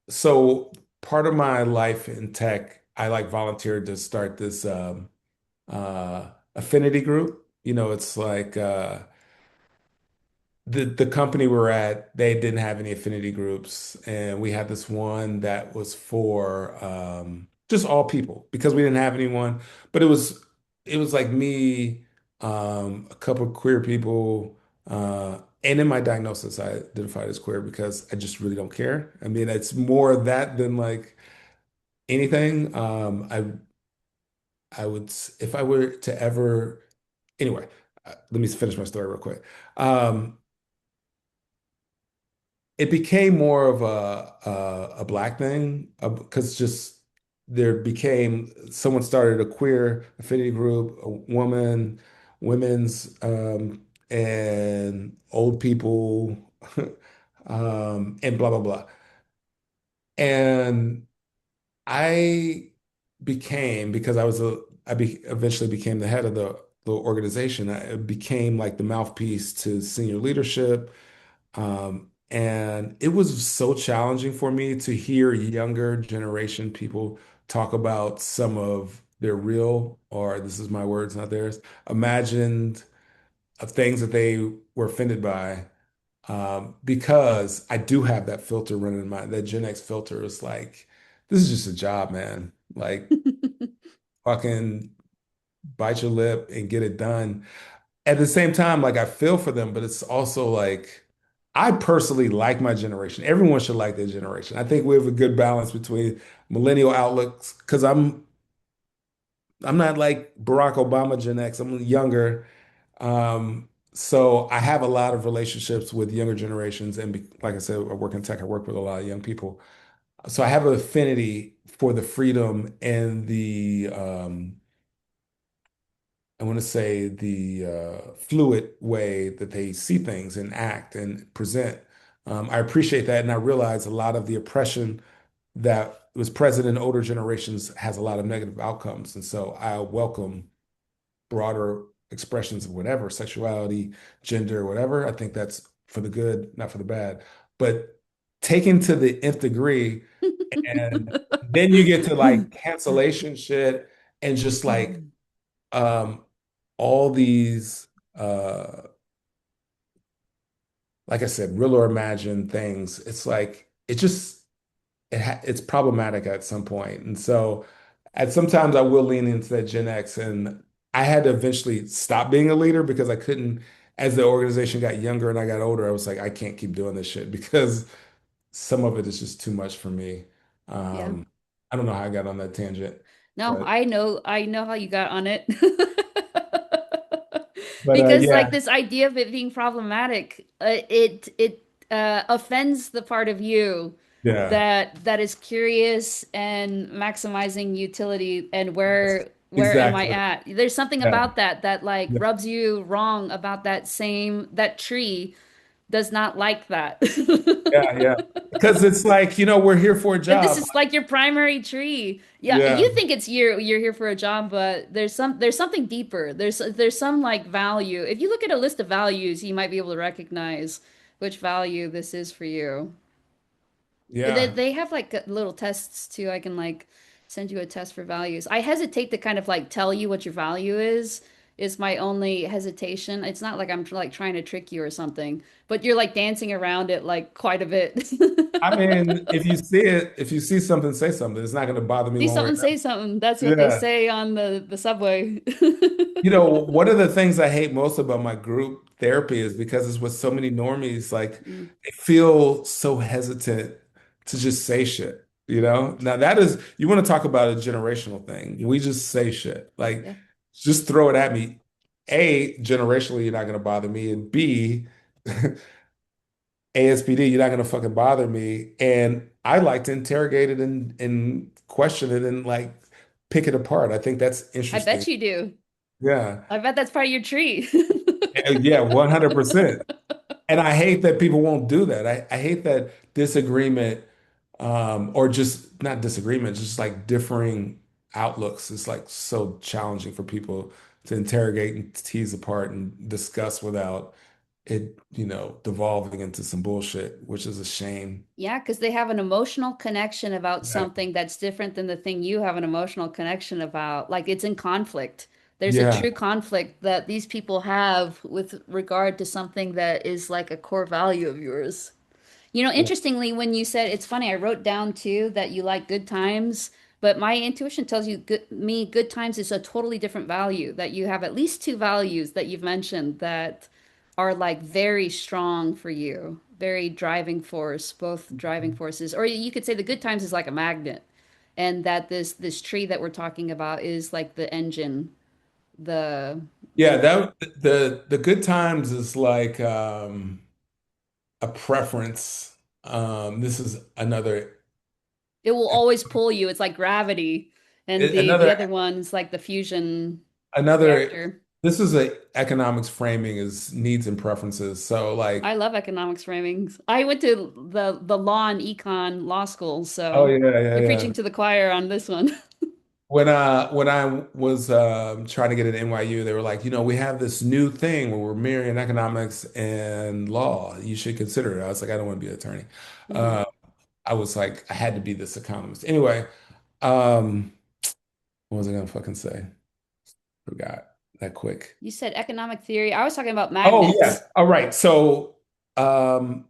So part of my life in tech, I like volunteered to start this affinity group. It's like the company we're at, they didn't have any affinity groups, and we had this one that was for just all people because we didn't have anyone. But it was like me, a couple of queer people, and in my diagnosis, I identified as queer because I just really don't care. I mean, it's more of that than like anything. I would if I were to ever anyway. Let me finish my story real quick. Um, it became more of a black thing because just there became someone started a queer affinity group, a women's, and old people, and blah blah blah. And I became, because eventually became the head of the organization. I became like the mouthpiece to senior leadership. And it was so challenging for me to hear younger generation people talk about some of their real, or this is my words, not theirs, imagined of things that they were offended by. Because I do have that filter running in my, that Gen X filter is like, this is just a job, man. Like, fucking bite your lip and get it done. At the same time, like I feel for them, but it's also like I personally like my generation. Everyone should like their generation. I think we have a good balance between millennial outlooks because I'm not like Barack Obama Gen X. I'm younger. So I have a lot of relationships with younger generations, and like I said, I work in tech. I work with a lot of young people. So I have an affinity for the freedom and I want to say the fluid way that they see things and act and present. I appreciate that, and I realize a lot of the oppression that was present in older generations has a lot of negative outcomes. And so I welcome broader expressions of whatever, sexuality, gender, whatever. I think that's for the good, not for the bad. But taken to the nth degree, and then you get to like cancellation shit and just like um all these like I said, real or imagined things. It's like it's problematic at some point. And so at sometimes I will lean into that Gen X, and I had to eventually stop being a leader because I couldn't, as the organization got younger and I got older, I was like, I can't keep doing this shit because some of it is just too much for me. Yeah. Um, I don't know how I got on that tangent, No, but I know how you got on it. Because like yeah, this idea of it being problematic, it offends the part of you yeah, that is curious and maximizing utility and yes, where am I exactly. at? There's something Yeah. about that like Yeah. rubs you wrong about that tree does not like that. Yeah, yeah. Because it's like, we're here for a And this job. is like your primary tree. Yeah, Yeah, you think it's you're here for a job, but there's something deeper. There's some like value. If you look at a list of values, you might be able to recognize which value this is for you. yeah. They have like little tests too. I can like send you a test for values. I hesitate to kind of like tell you what your value is my only hesitation. It's not like I'm like trying to trick you or something, but you're like dancing around it like quite a bit. I mean, if you see it, if you see something, say something. It's not going to bother me See one way or something, another. say something. That's what they Yeah. say on the subway. One of the things I hate most about my group therapy is because it's with so many normies, like Mm, they feel so hesitant to just say shit, you know? Now that is, you want to talk about a generational thing. We just say shit. Like, yeah. just throw it at me. A, generationally, you're not going to bother me. And B, ASPD, you're not going to fucking bother me. And I like to interrogate it and question it and like pick it apart. I think that's I interesting. bet you do. Yeah. I bet that's part of your tree. Yeah, 100%. And I hate that people won't do that. I hate that disagreement, or just not disagreement, just like differing outlooks is like so challenging for people to interrogate and tease apart and discuss without it, devolving into some bullshit, which is a shame. Yeah, because they have an emotional connection about Exactly. something that's different than the thing you have an emotional connection about. Like it's in conflict. There's a Yeah. true conflict that these people have with regard to something that is like a core value of yours. Interestingly, when you said it's funny, I wrote down too that you like good times, but my intuition tells you good times is a totally different value, that you have at least two values that you've mentioned that are like very strong for you, very driving force, both driving forces. Or you could say the good times is like a magnet, and that this tree that we're talking about is like the engine, the Yeah, the the good times is like a preference. This is it will always pull you. It's like gravity. And the another other one's like the fusion another reactor. this is a economics framing is needs and preferences. So I like, love economics framings. I went to the law and econ law school, oh so yeah, yeah, you're yeah. preaching to the choir on this one. when I was trying to get at NYU, they were like, we have this new thing where we're mirroring economics and law. You should consider it. I was like, I don't want to be an attorney. Hmm. Uh, I was like, I had to be this economist. Anyway, um, what was I gonna fucking say? Forgot that quick. You said economic theory. I was talking about Oh yeah. magnets. All right. So um,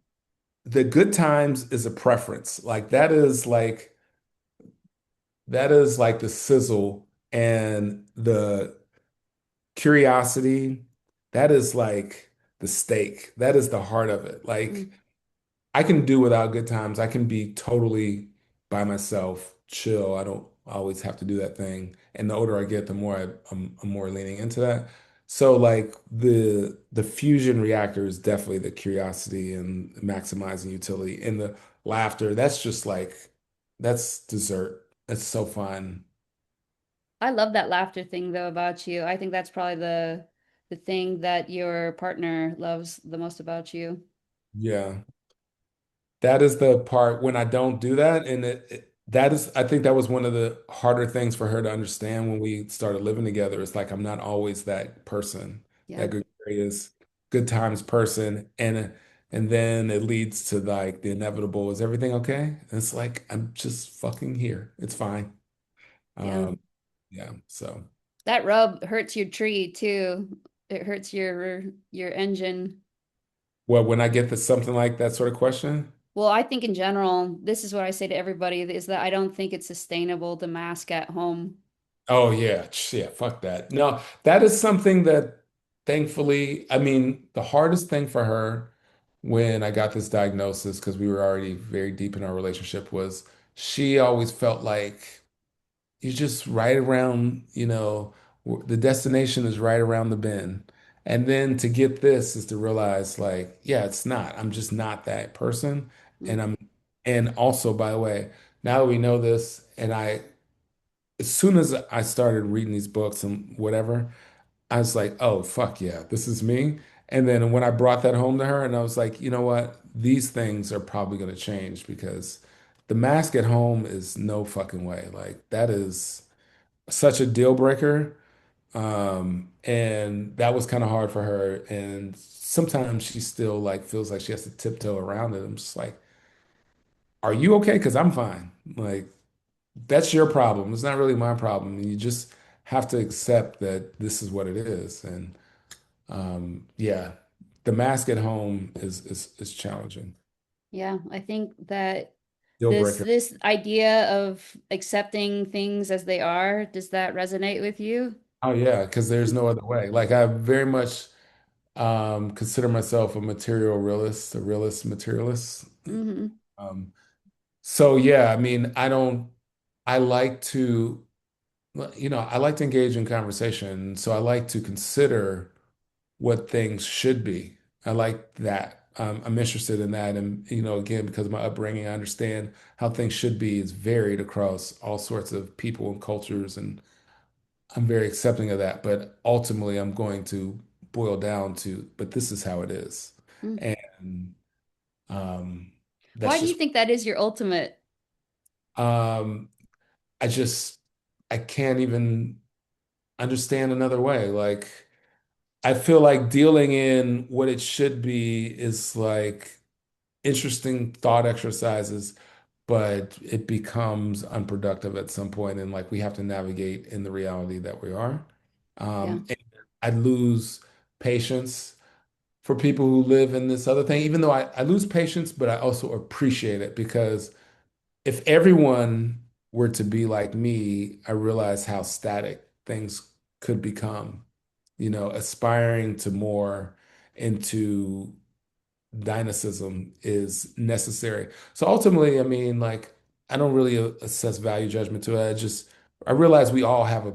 the good times is a preference. Like that is like the sizzle and the curiosity. That is like the steak. That is the heart of it. Like Mm. I can do without good times. I can be totally by myself, chill. I don't always have to do that thing. And the older I get, the more I'm more leaning into that. So like the fusion reactor is definitely the curiosity and maximizing utility and the laughter. That's just like that's dessert. That's so fun. I love that laughter thing though about you. I think that's probably the thing that your partner loves the most about you. Yeah. That is the part when I don't do that, and that is, I think that was one of the harder things for her to understand when we started living together. It's like I'm not always that person, Yeah. that gregarious, good times person, and then it leads to like the inevitable. Is everything okay? And it's like I'm just fucking here. It's fine. Yeah. Um, yeah. So, That rub hurts your tree too. It hurts your engine. well, when I get to something like that sort of question. Well, I think in general, this is what I say to everybody is that I don't think it's sustainable to mask at home. Oh yeah, shit, fuck that. No, that is something that thankfully, I mean, the hardest thing for her when I got this diagnosis, because we were already very deep in our relationship, was she always felt like you're just right around, the destination is right around the bend. And then to get this is to realize like, yeah, it's not. I'm just not that person. Mm, And also, by the way, now that we know this, and as soon as I started reading these books and whatever, I was like, oh, fuck yeah, this is me. And then when I brought that home to her, and I was like, you know what? These things are probably going to change because the mask at home is no fucking way. Like, that is such a deal breaker. And that was kind of hard for her. And sometimes she still like feels like she has to tiptoe around it. I'm just like, are you okay? Because I'm fine. Like, that's your problem. It's not really my problem. And you just have to accept that this is what it is. And yeah, the mask at home is challenging. yeah, I think that Deal breaker. this idea of accepting things as they are, does that resonate with you? Oh yeah, because there's no other way. Like I very much consider myself a material realist, a realist materialist. Hmm. Um, so yeah, I mean, I like to, I like to engage in conversation. So I like to consider what things should be. I like that. I'm interested in that. And, again, because of my upbringing, I understand how things should be is varied across all sorts of people and cultures. And I'm very accepting of that. But ultimately, I'm going to boil down to, but this is how it is. Mm. And um, Why that's do you just, think that is your ultimate? um, I just, I can't even understand another way. Like, I feel like dealing in what it should be is like, interesting thought exercises, but it becomes unproductive at some point, and like we have to navigate in the reality that we are. Yeah. And I lose patience for people who live in this other thing, even though I lose patience, but I also appreciate it because if everyone were to be like me, I realize how static things could become, aspiring to more into dynamism is necessary. So ultimately, I mean, like, I don't really assess value judgment to it. I realize we all have a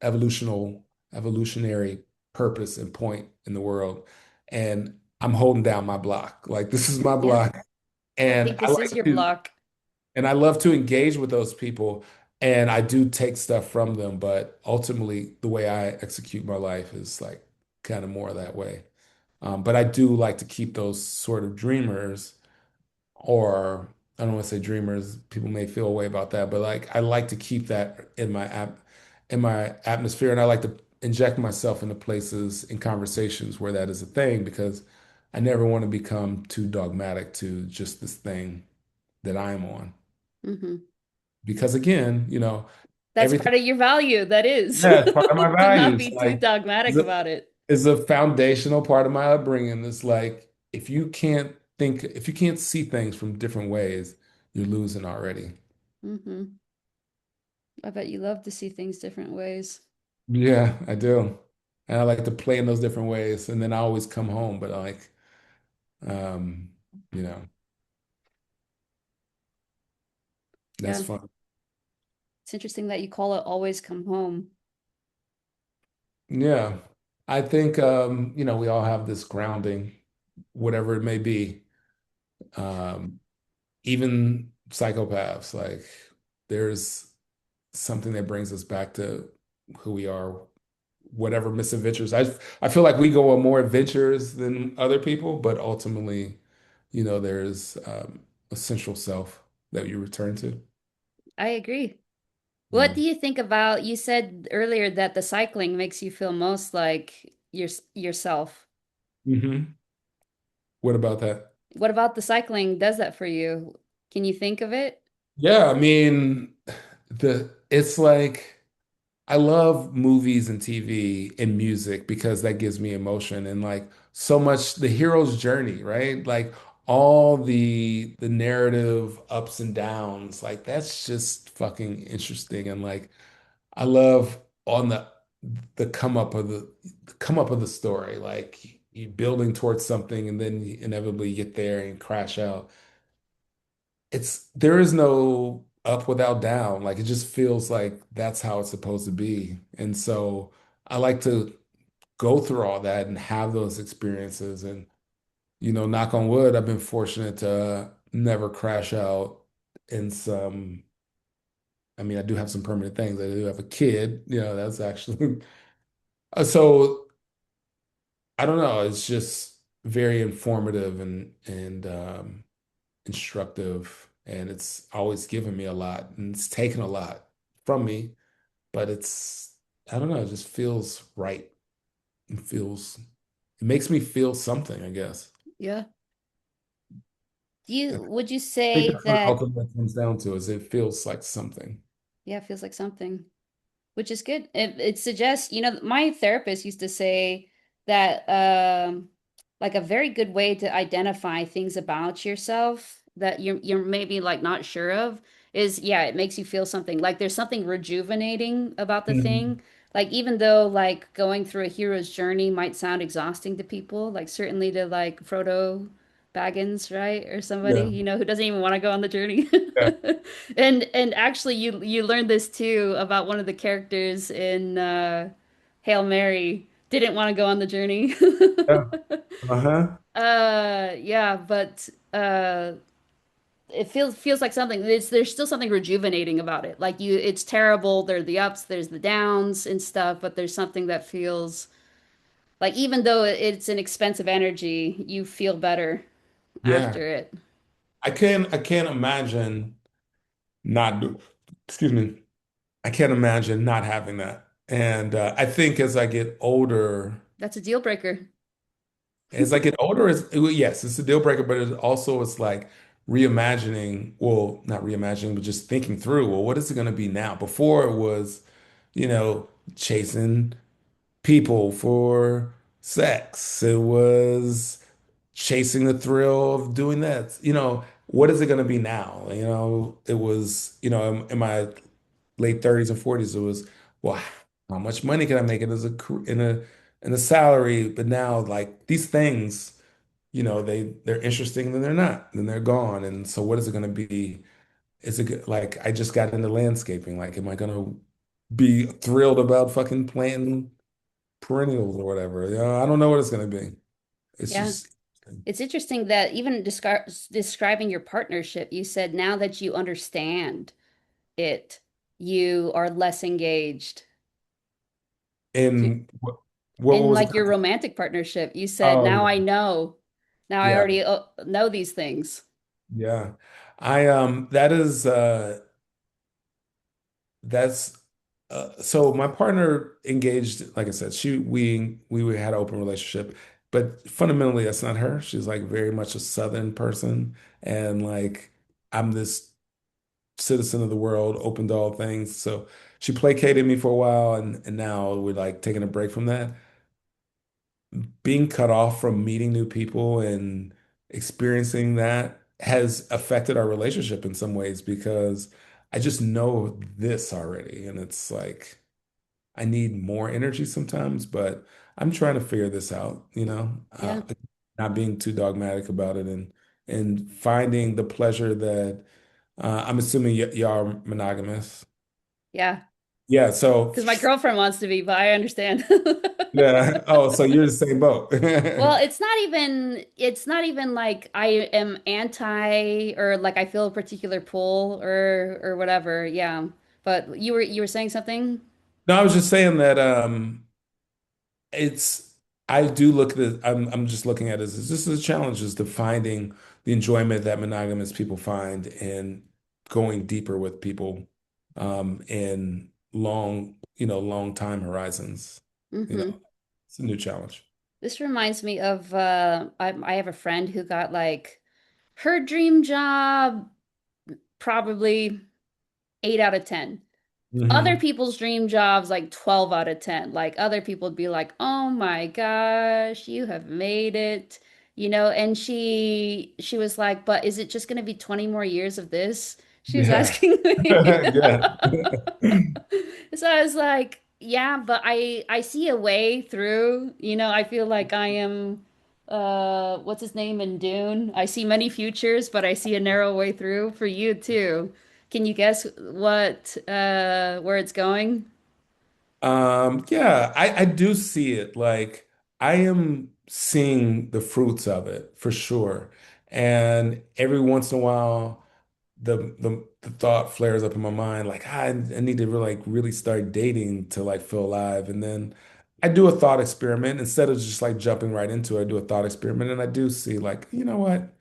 evolutional, evolutionary purpose and point in the world, and I'm holding down my block. Like this is my Yeah. block, I and think this is your block. I love to engage with those people, and I do take stuff from them. But ultimately, the way I execute my life is like kind of more that way. But I do like to keep those sort of dreamers or I don't want to say dreamers. People may feel a way about that, but like I like to keep that in my atmosphere, and I like to inject myself into places in conversations where that is a thing because I never want to become too dogmatic to just this thing that I'm on. Hmm. Because again, That's everything, part of your value. That is yeah, it's part of my to not values. be too Like, dogmatic about it. is a foundational part of my upbringing. It's like if you can't see things from different ways, you're losing already. Hmm. I bet you love to see things different ways. Yeah, I do. And I like to play in those different ways. And then I always come home, but um, you know, that's Yeah, fun. it's interesting that you call it always come home. Yeah. I think we all have this grounding, whatever it may be. Um, even psychopaths, like there's something that brings us back to who we are, whatever misadventures. I feel like we go on more adventures than other people, but ultimately, there's a central self that you return to. I agree. What Yeah. do you think about, you said earlier that the cycling makes you feel most like yourself. What about that? What about the cycling does that for you? Can you think of it? Yeah, I mean, it's like I love movies and TV and music because that gives me emotion and like so much the hero's journey, right? Like all the narrative ups and downs, like that's just fucking interesting and like I love on the come up of the story, like you building towards something and then you inevitably get there and crash out. There is no up without down. Like it just feels like that's how it's supposed to be. And so I like to go through all that and have those experiences. And, knock on wood, I've been fortunate to never crash out in some, I mean, I do have some permanent things. I do have a kid, that's actually, so I don't know. It's just very informative and instructive, and it's always given me a lot, and it's taken a lot from me, but I don't know, it just feels right. It makes me feel something, I guess. Yeah. I Would you think say that's what it that, ultimately comes down to, is it feels like something. yeah, it feels like something, which is good. It suggests, my therapist used to say that like a very good way to identify things about yourself that you're maybe like not sure of is, yeah, it makes you feel something. Like there's something rejuvenating about the Mhm. thing. Like even though like going through a hero's journey might sound exhausting to people, like certainly to like Frodo Baggins, right? Or somebody, Yeah. who doesn't even want to go on the journey. Yeah. And actually you learned this too about one of the characters in Hail Mary didn't want to go on the journey. Yeah. Uh-huh. Yeah, but it feels like something. There's still something rejuvenating about it. Like it's terrible. There are the ups, there's the downs and stuff, but there's something that feels like even though it's an expensive energy, you feel better Yeah. after it. I can't imagine not do excuse me. I can't imagine not having that. And I think That's a deal breaker. as I get older, yes, it's a deal breaker, but it's like reimagining, well, not reimagining, but just thinking through, well, what is it going to be now? Before it was, you know, chasing people for sex. It was chasing the thrill of doing that. What is it going to be now? It was, in my late 30s and 40s, it was, well, how much money can I make it as in a salary? But now, like these things, they're interesting, then they're not, then they're gone. And so, what is it going to be? Like I just got into landscaping? Like, am I going to be thrilled about fucking planting perennials or whatever? I don't know what it's going to be. It's Yeah. just, It's interesting that even describing your partnership, you said now that you understand it, you are less engaged. and what In was it? like your romantic partnership, you said, Oh now yeah, I know. Now I yeah, already know these things. yeah. I that is that's so my partner engaged, like I said, we had an open relationship, but fundamentally that's not her. She's like very much a Southern person, and like I'm this citizen of the world, open to all things. So she placated me for a while, and now we're like taking a break from that. Being cut off from meeting new people and experiencing that has affected our relationship in some ways because I just know this already. And it's like, I need more energy sometimes, but I'm trying to figure this out, Yeah. not being too dogmatic about it and finding the pleasure that I'm assuming y'all are monogamous. Yeah. Yeah. So, Because my girlfriend wants to be, but I understand. yeah. Oh, so you're the same boat. Well, it's not even like I am anti or like I feel a particular pull or whatever. Yeah. But you were saying something? No, I was just saying that it's I do look at it, I'm just looking at it as this is a challenge is to finding the enjoyment that monogamous people find and going deeper with people in long time horizons. You know, Hmm. it's a new challenge. This reminds me of I have a friend who got like her dream job, probably 8 out of 10. Other Hmm. people's dream jobs, like 12 out of 10. Like other people would be like, oh my gosh, you have made it. And she was like, but is it just going to be 20 more years of this? She was Yeah. asking me. Yeah. So I was like, yeah, but I see a way through. I feel like I am what's his name in Dune? I see many futures, but I see a narrow way through for you too. Can you guess where it's going? Yeah, I do see it. Like I am seeing the fruits of it for sure. And every once in a while, the thought flares up in my mind, like I need to really start dating to like feel alive. And then I do a thought experiment instead of just like jumping right into it. I do a thought experiment, and I do see like, you know what?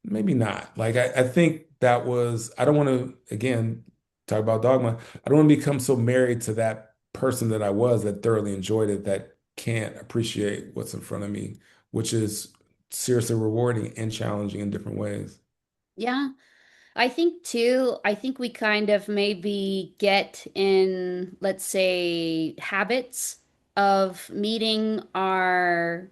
Maybe not. Like I think that was I don't want to again talk about dogma. I don't want to become so married to that person that I was that thoroughly enjoyed it that can't appreciate what's in front of me, which is seriously rewarding and challenging in different ways. Yeah, I think too, I think we kind of maybe get in, let's say, habits of meeting our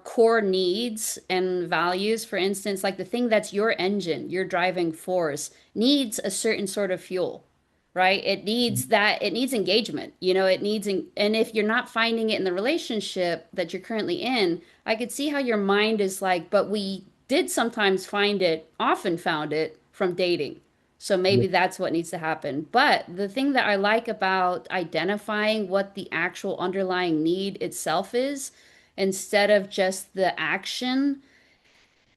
core needs and values. For instance, like the thing that's your engine, your driving force, needs a certain sort of fuel, right? It needs engagement, and if you're not finding it in the relationship that you're currently in, I could see how your mind is like, but we did sometimes find it, often found it from dating. So Yeah. maybe that's what needs to happen. But the thing that I like about identifying what the actual underlying need itself is, instead of just the action,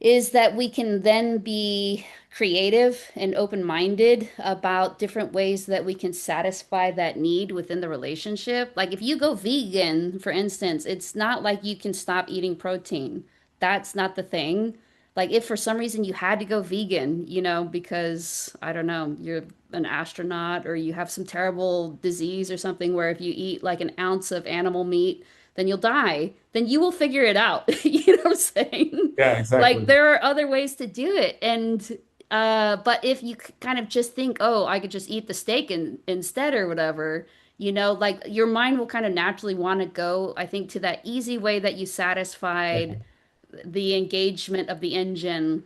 is that we can then be creative and open-minded about different ways that we can satisfy that need within the relationship. Like if you go vegan, for instance, it's not like you can stop eating protein. That's not the thing. Like if for some reason you had to go vegan, because I don't know, you're an astronaut or you have some terrible disease or something where if you eat like an ounce of animal meat, then you'll die. Then you will figure it out. You know what I'm saying? Yeah, Like exactly. there are other ways to do it. And but if you kind of just think, oh, I could just eat the steak instead or whatever, like your mind will kind of naturally want to go, I think, to that easy way that you satisfied Yeah. the engagement of the engine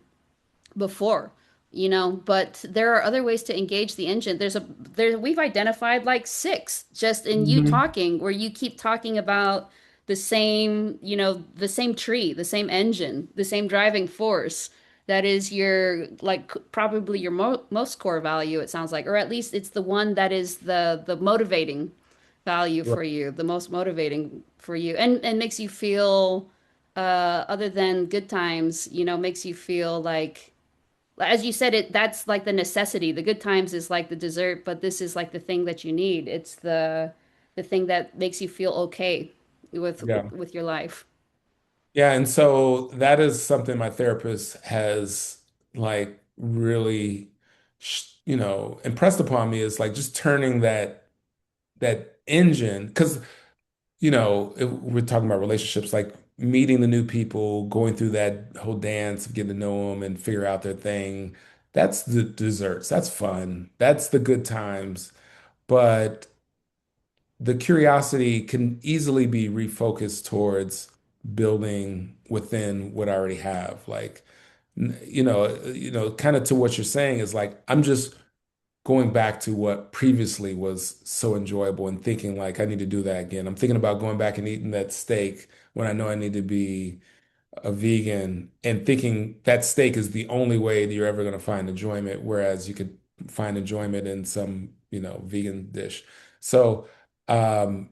before, but there are other ways to engage the engine. We've identified like six just in you Mhm. talking, where you keep talking about the same tree, the same engine, the same driving force. That is your like probably your most core value, it sounds like, or at least it's the one that is the motivating value Right. for you, the most motivating for you, and makes you feel other than good times, makes you feel like, as you said, that's like the necessity. The good times is like the dessert, but this is like the thing that you need. It's the thing that makes you feel okay with Yeah. with your life. Yeah, and so that is something my therapist has like really, impressed upon me is like just turning that engine. Because if we're talking about relationships, like meeting the new people, going through that whole dance of getting to know them and figure out their thing. That's the desserts. That's fun. That's the good times. But the curiosity can easily be refocused towards building within what I already have. Like, kind of to what you're saying is like, I'm just going back to what previously was so enjoyable and thinking like I need to do that again. I'm thinking about going back and eating that steak when I know I need to be a vegan and thinking that steak is the only way that you're ever going to find enjoyment, whereas you could find enjoyment in some, vegan dish. So, um,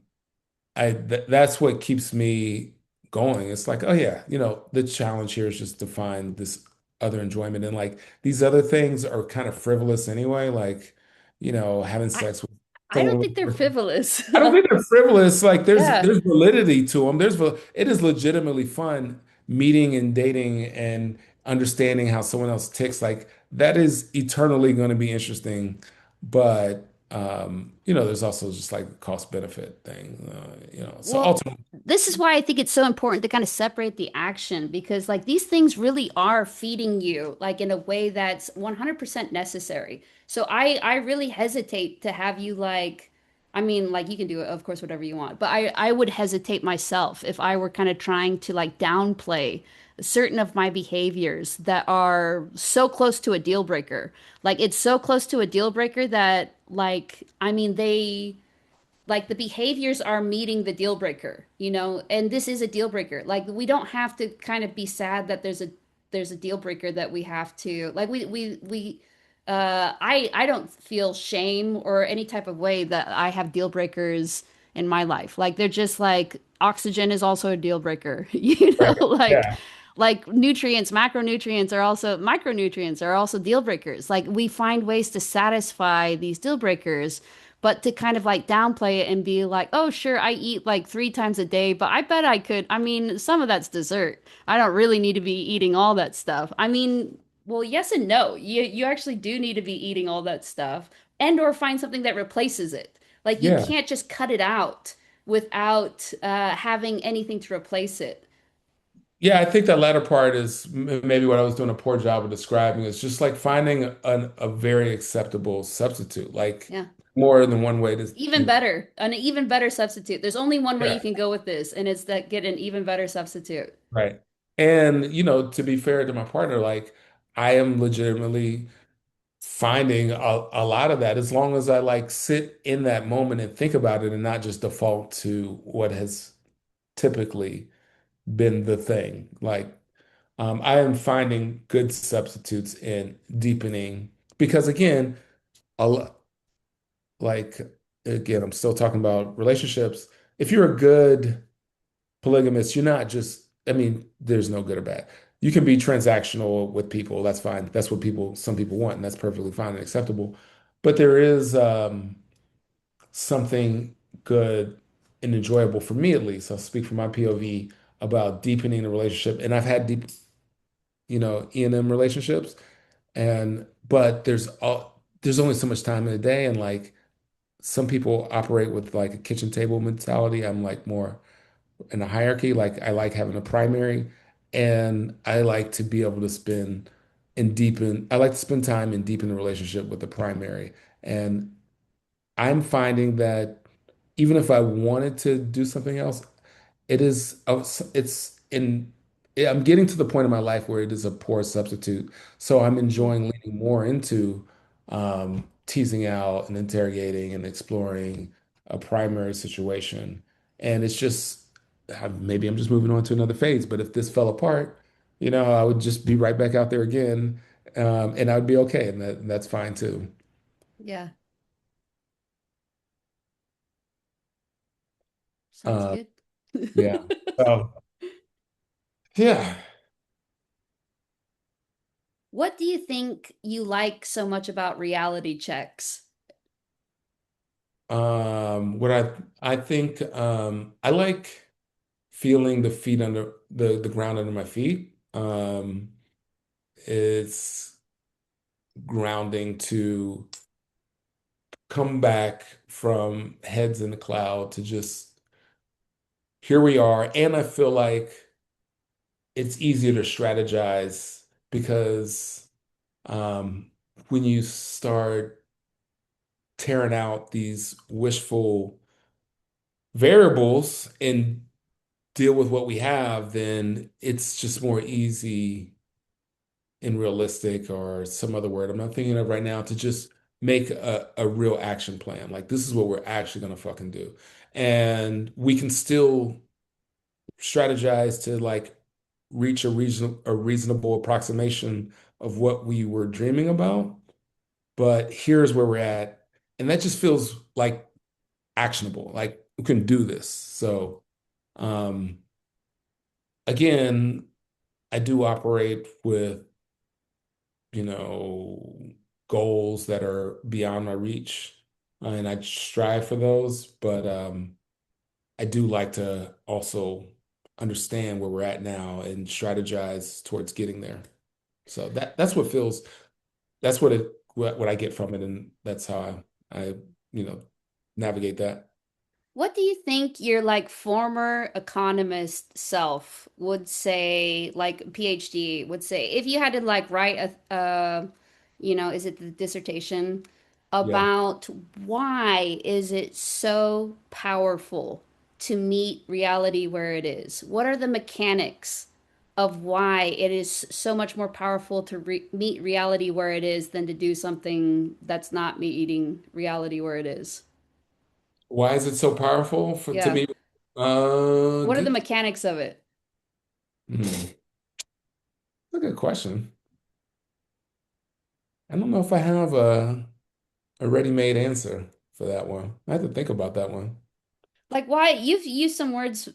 that's what keeps me going. It's like, oh yeah, the challenge here is just to find this other enjoyment. And like these other things are kind of frivolous anyway, like, having I sex with I don't someone think they're frivolous. I don't think they're frivolous. Like Yeah. there's validity to them. It is legitimately fun meeting and dating and understanding how someone else ticks. Like that is eternally going to be interesting. But there's also just like the cost benefit thing. So Well, ultimately, this is why I think it's so important to kind of separate the action because like these things really are feeding you like in a way that's 100% necessary. So I really hesitate to have you like I mean like you can do it of course whatever you want, but I would hesitate myself if I were kind of trying to like downplay certain of my behaviors that are so close to a deal breaker. Like it's so close to a deal breaker that like I mean they like the behaviors are meeting the deal breaker, you know, and this is a deal breaker. Like we don't have to kind of be sad that there's a deal breaker that we have to like we I don't feel shame or any type of way that I have deal breakers in my life. Like they're just like oxygen is also a deal breaker, you know, right? Yeah, like nutrients, macronutrients are also micronutrients are also deal breakers. Like we find ways to satisfy these deal breakers, but to kind of like downplay it and be like, oh, sure, I eat like 3 times a day, but I bet I could. I mean, some of that's dessert. I don't really need to be eating all that stuff. I mean, well, yes and no. You actually do need to be eating all that stuff and or find something that replaces it. Like you yeah. can't just cut it out without having anything to replace it. Yeah, I think that latter part is maybe what I was doing a poor job of describing is just like finding a very acceptable substitute, like Yeah. more than one way to, Even better, an even better substitute. There's only one way you yeah, can go with this, and it's that get an even better substitute. right. And, to be fair to my partner, like I am legitimately finding a lot of that as long as I like sit in that moment and think about it and not just default to what has typically been the thing. Like, I am finding good substitutes in deepening because again, a, lo- like again, I'm still talking about relationships. If you're a good polygamist, you're not just, I mean, there's no good or bad. You can be transactional with people. That's fine. That's what some people want, and that's perfectly fine and acceptable. But there is something good and enjoyable for me, at least. I'll speak from my POV about deepening the relationship. And I've had deep, E&M relationships, but there's only so much time in a day, and like some people operate with like a kitchen table mentality. I'm like more in a hierarchy. Like I like having a primary, and I like to be able to I like to spend time and deepen the relationship with the primary. And I'm finding that even if I wanted to do something else, it is, it's in, I'm getting to the point in my life where it is a poor substitute. So I'm Mm. enjoying leaning more into teasing out and interrogating and exploring a primary situation. And it's just, maybe I'm just moving on to another phase. But if this fell apart, I would just be right back out there again. And I'd be okay. And that's fine too. Yeah, sounds Uh, good. yeah. So, yeah. What do you think you like so much about reality checks? What I think I like feeling the feet under the ground under my feet. It's grounding to come back from heads in the cloud to just here we are. And I feel like it's easier to strategize because um, when you start tearing out these wishful variables and deal with what we have, then it's just more easy and realistic or some other word I'm not thinking of right now to just make a real action plan. Like this is what we're actually going to fucking do. And we can still strategize to like reach a reasonable approximation of what we were dreaming about. But here's where we're at. And that just feels like actionable. Like we can do this. So um again, I do operate with, you know, goals that are beyond my reach, and I strive for those, but I do like to also understand where we're at now and strategize towards getting there. So that's what feels that's what I get from it, and that's how I you know navigate that. What do you think your like former economist self would say, like PhD would say, if you had to like write is it the dissertation Yeah. about why is it so powerful to meet reality where it is? What are the mechanics of why it is so much more powerful to meet reality where it is than to do something that's not meeting reality where it is? Why is it so powerful for to Yeah. me? What are the Good. mechanics of it? Hmm, a good question. I don't know if I have a ready-made answer for that one. I have to think about that one. Like why you've used some words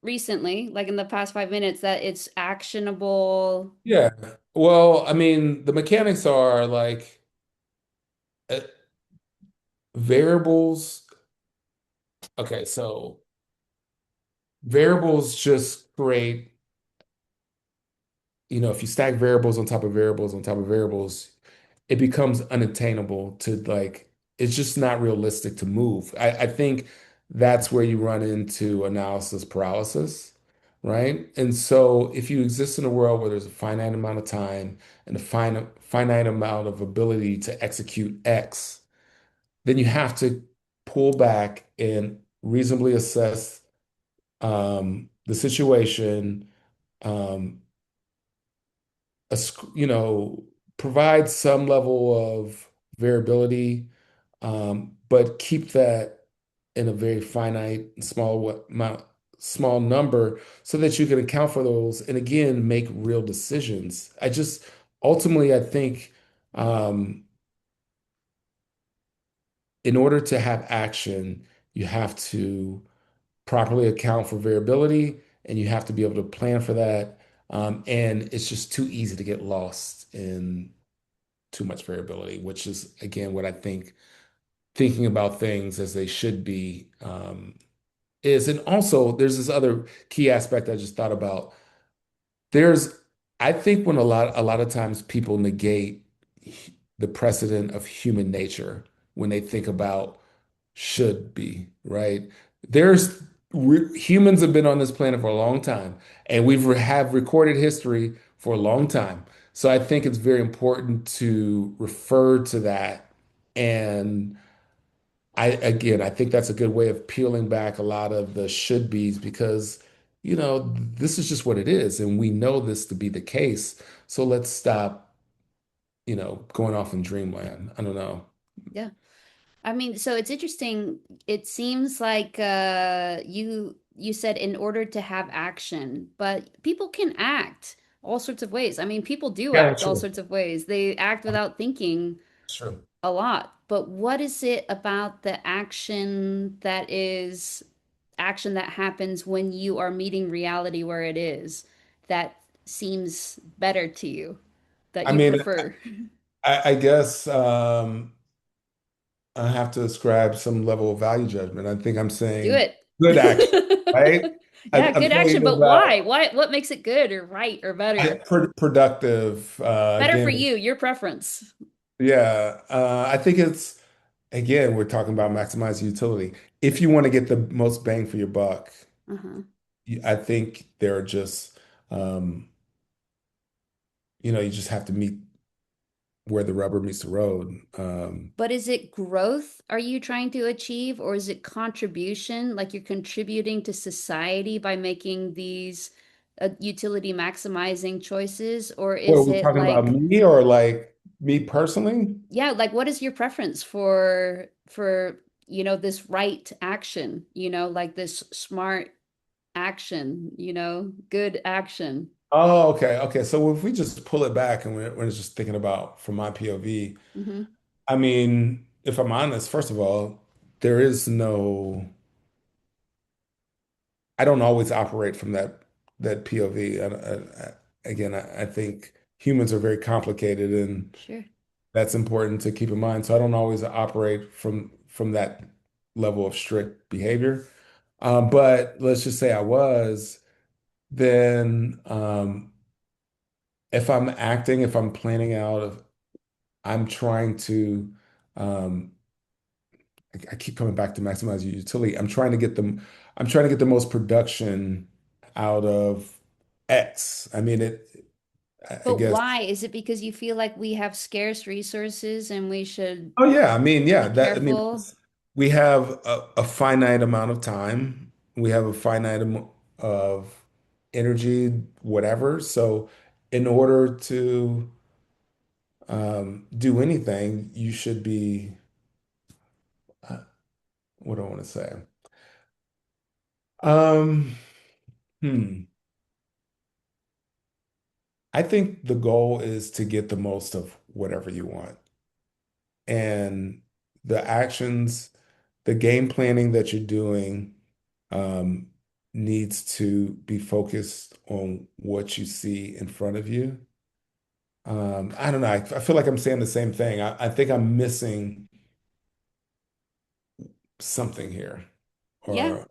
recently, like in the past 5 minutes, that it's actionable. Yeah. Well, I mean, the mechanics are like uh, variables. Okay, so variables just create, if you stack variables on top of variables on top of variables, it becomes unattainable to like, it's just not realistic to move. I think that's where you run into analysis paralysis, right? And so if you exist in a world where there's a finite amount of time and a finite amount of ability to execute X, then you have to pull back and reasonably assess the situation, um, provide some level of variability, but keep that in a very finite, small number so that you can account for those and again make real decisions. Ultimately, I think in order to have action, you have to properly account for variability and you have to be able to plan for that. And it's just too easy to get lost in too much variability, which is again what I think thinking about things as they should be is. And also, there's this other key aspect I just thought about. There's, I think when a lot of times people negate the precedent of human nature when they think about should be, right? There's Humans have been on this planet for a long time, and have recorded history for a long time. So I think it's very important to refer to that. And I think that's a good way of peeling back a lot of the should be's because, this is just what it is, and we know this to be the case. So let's stop, going off in dreamland. I don't know. Yeah. I mean, so it's interesting. It seems like you said in order to have action, but people can act all sorts of ways. I mean, people do Yeah, act all true. sorts of ways. They act without thinking True. a lot. But what is it about the action that is action that happens when you are meeting reality where it is that seems better to you, that I you mean, prefer? I guess I have to ascribe some level of value judgment. I think I'm Do saying it. good action, right? Yeah, I'm good saying action, it but why? about What makes it good or right or better? productive. Better for Again, you, your preference. yeah. I think it's again we're talking about maximizing utility. If you want to get the most bang for your buck, Uh-huh. I think there are just um, you just have to meet where the rubber meets the road. But is it growth are you trying to achieve, or is it contribution? Like you're contributing to society by making these utility maximizing choices? Or What are is we it talking about, like, me or like me personally? yeah, like what is your preference for this right action, like this smart action, good action? Oh, okay, okay. So if we just pull it back and we're just thinking about from my POV, Hmm. I mean, if I'm honest, first of all, there is no, I don't always operate from that POV. Again, I think humans are very complicated, and Sure. that's important to keep in mind. So I don't always operate from that level of strict behavior. But let's just say I was, then if I'm acting, if I'm planning out, I'm trying to, um, I keep coming back to maximize your utility. I'm trying to get the most production out of X. I mean, I But guess. why? Is it because you feel like we have scarce resources and we should Oh yeah, I mean, be yeah, careful? we have a finite amount of time. We have a finite amount of energy, whatever. So in order to do anything, you should be, uh, what do I want to say? Um, hmm. I think the goal is to get the most of whatever you want. And the actions, the game planning that you're doing, um, needs to be focused on what you see in front of you. I don't know. I feel like I'm saying the same thing. I think I'm missing something here. Yeah. Or,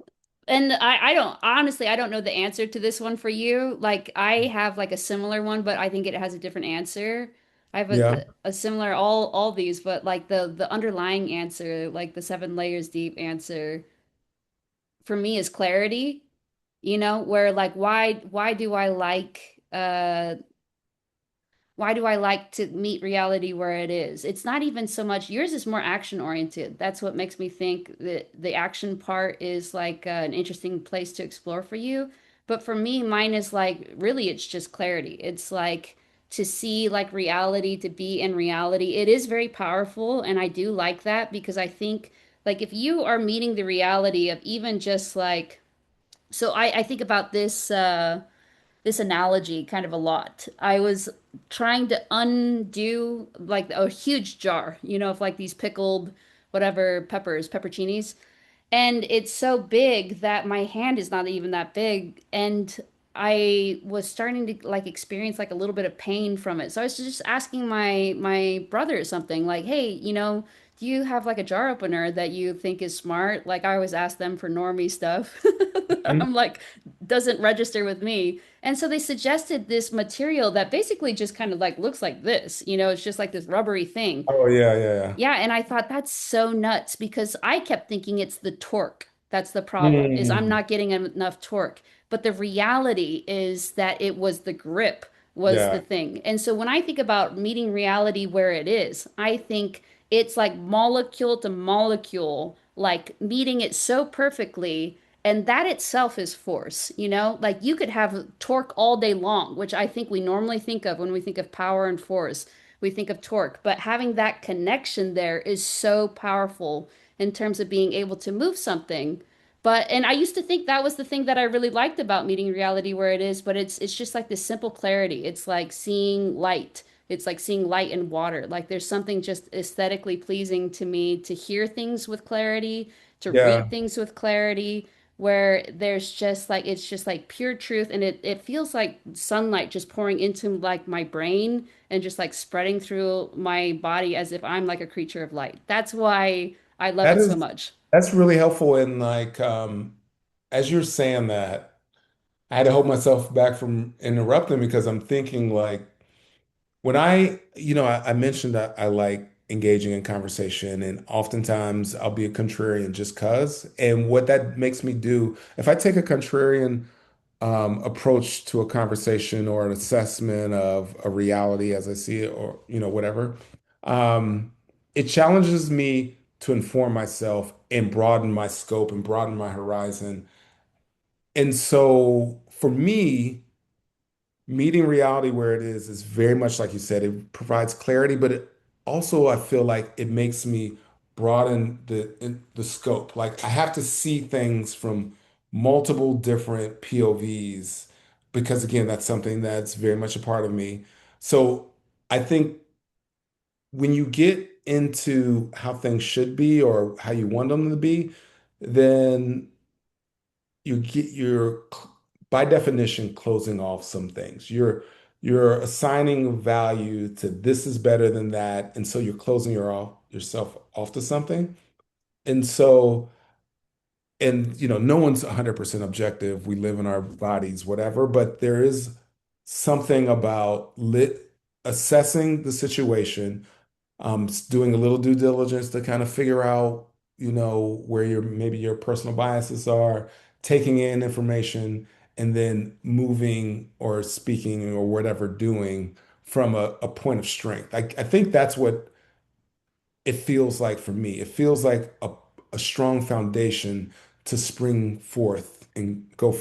And I don't honestly, I don't know the answer to this one for you. Like I have like a similar one, but I think it has a different answer. I have yeah. a similar all these, but like the underlying answer, like the seven layers deep answer for me is clarity, where like why do I like why do I like to meet reality where it is? It's not even so much, yours is more action oriented. That's what makes me think that the action part is like an interesting place to explore for you. But for me, mine is like really, it's just clarity. It's like to see like reality, to be in reality. It is very powerful. And I do like that because I think like if you are meeting the reality of even just like, so I think about this analogy kind of a lot. I was trying to undo like a huge jar, of like these pickled whatever peppers, pepperoncinis. And it's so big that my hand is not even that big. And I was starting to like experience like a little bit of pain from it. So I was just asking my brother or something like, hey, do you have like a jar opener that you think is smart? Like I always ask them for normie stuff. Mhm. I'm like, doesn't register with me. And so they suggested this material that basically just kind of like looks like this, it's just like this rubbery thing. Oh yeah, yeah, Yeah, and I thought that's so nuts because I kept thinking it's the torque. That's the yeah. problem, is I'm not getting enough torque. But the reality is that it was the grip was the Yeah. thing. And so when I think about meeting reality where it is, I think it's like molecule to molecule, like meeting it so perfectly. And that itself is force, Like you could have torque all day long, which I think we normally think of when we think of power and force. We think of torque, but having that connection there is so powerful in terms of being able to move something. And I used to think that was the thing that I really liked about meeting reality where it is, but it's just like this simple clarity. It's like seeing light. It's like seeing light in water. Like there's something just aesthetically pleasing to me to hear things with clarity, to read Yeah. things with clarity, where there's just like it's just like pure truth and it feels like sunlight just pouring into like my brain and just like spreading through my body as if I'm like a creature of light. That's why I love That it so is much. that's really helpful in like as you're saying that. I had to hold myself back from interrupting because I'm thinking like when I mentioned that I like engaging in conversation, and oftentimes I'll be a contrarian just cause. And what that makes me do, if I take a contrarian approach to a conversation or an assessment of a reality as I see it, or whatever, um, it challenges me to inform myself and broaden my scope and broaden my horizon. And so for me, meeting reality where it is very much like you said, it provides clarity, but it also I feel like it makes me broaden the scope. Like I have to see things from multiple different POVs because again, that's something that's very much a part of me. So I think when you get into how things should be or how you want them to be, then you're by definition closing off some things. You're assigning value to this is better than that, and so you're closing yourself off to something. And so, and no one's 100% objective. We live in our bodies, whatever, but there is something about lit assessing the situation, doing a little due diligence to kind of figure out, where maybe your personal biases are, taking in information, and then moving or speaking or whatever doing from a point of strength. I think that's what it feels like for me. It feels like a strong foundation to spring forth and go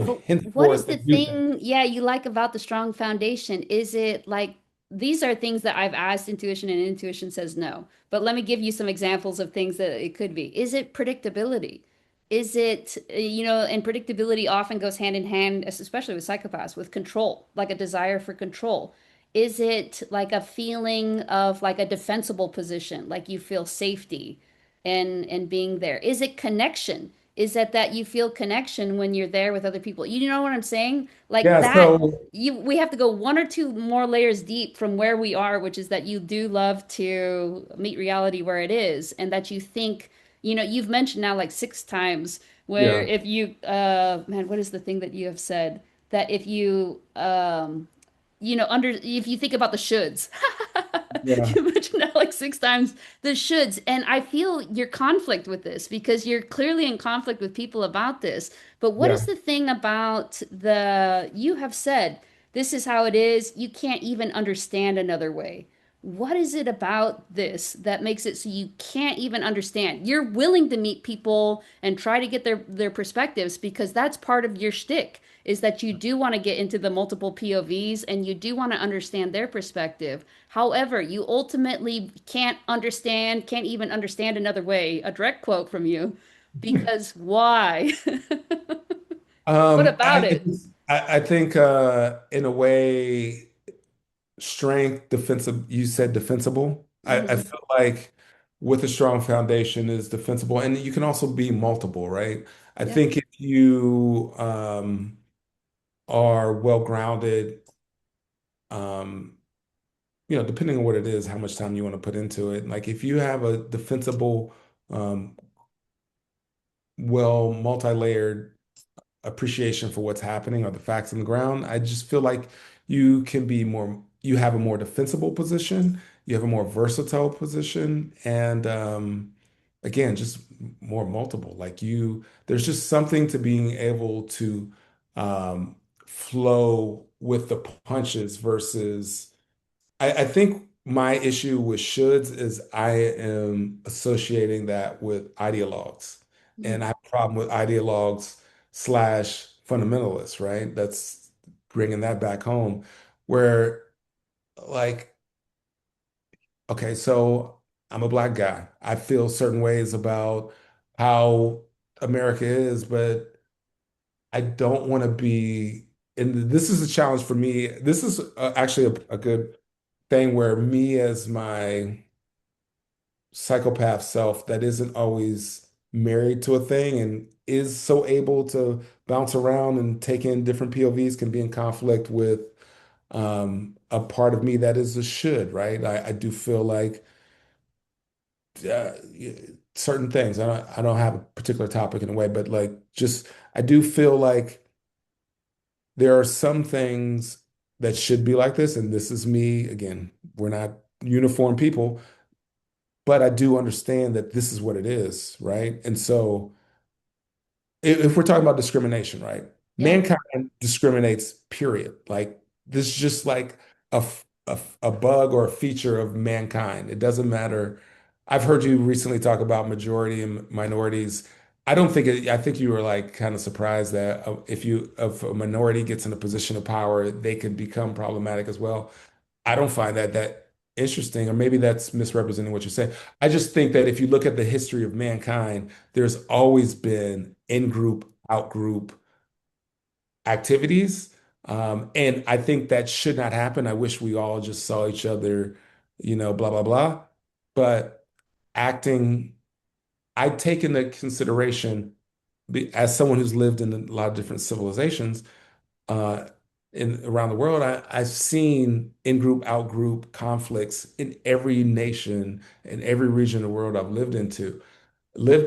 But what is henceforth the and do things. thing, yeah, you like about the strong foundation? Is it like these are things that I've asked intuition and intuition says no. But let me give you some examples of things that it could be. Is it predictability? Is it, and predictability often goes hand in hand, especially with psychopaths, with control, like a desire for control. Is it like a feeling of like a defensible position, like you feel safety and being there? Is it connection? Is that you feel connection when you're there with other people? You know what I'm saying? Like Yeah, that, so we have to go one or two more layers deep from where we are, which is that you do love to meet reality where it is, and that you think, you've mentioned now like six times where yeah, if you man, what is the thing that you have said? That if you under if you think about the shoulds, yeah, you mentioned that like six times, the shoulds. And I feel your conflict with this because you're clearly in conflict with people about this. But what is yeah. the thing about you have said, this is how it is. You can't even understand another way. What is it about this that makes it so you can't even understand? You're willing to meet people and try to get their perspectives because that's part of your shtick, is that you do want to get into the multiple POVs and you do want to understand their perspective. However, you ultimately can't even understand another way. A direct quote from you. Because why? What about it? I think in a way, strength, defensive, you said defensible. I Hmm. feel like with a strong foundation is defensible, and you can also be multiple, right? I Yeah. think if you are well grounded, um, depending on what it is, how much time you want to put into it. Like if you have a defensible, um, well multi-layered appreciation for what's happening or the facts on the ground. I just feel like you have a more defensible position, you have a more versatile position, and again, just more multiple. There's just something to being able to um, flow with the punches versus I think my issue with shoulds is I am associating that with ideologues. And I have a problem with ideologues slash fundamentalists, right? That's bringing that back home where, like, okay, so I'm a black guy. I feel certain ways about how America is, but I don't want to be, and this is a challenge for me. This is actually a good thing where me as my psychopath self that isn't always married to a thing and is so able to bounce around and take in different POVs can be in conflict with a part of me that is a should, right? I do feel like uh, certain things. I don't have a particular topic in a way, but like just I do feel like there are some things that should be like this, and this is me again. We're not uniform people, but I do understand that this is what it is, right? And so if we're talking about discrimination, right? Yeah. Mankind discriminates, period. Like this is just like a bug or a feature of mankind. It doesn't matter. I've heard you recently talk about majority and minorities. I think you were like kind of surprised that if a minority gets in a position of power, they could become problematic as well. I don't find that interesting, or maybe that's misrepresenting what you're saying. I just think that if you look at the history of mankind, there's always been in-group, out-group activities. And I think that should not happen. I wish we all just saw each other, blah, blah, blah. But acting, I take into consideration, as someone who's lived in a lot of different civilizations, uh, in around the world, I've seen in-group, out-group conflicts in every nation, in every region of the world I've lived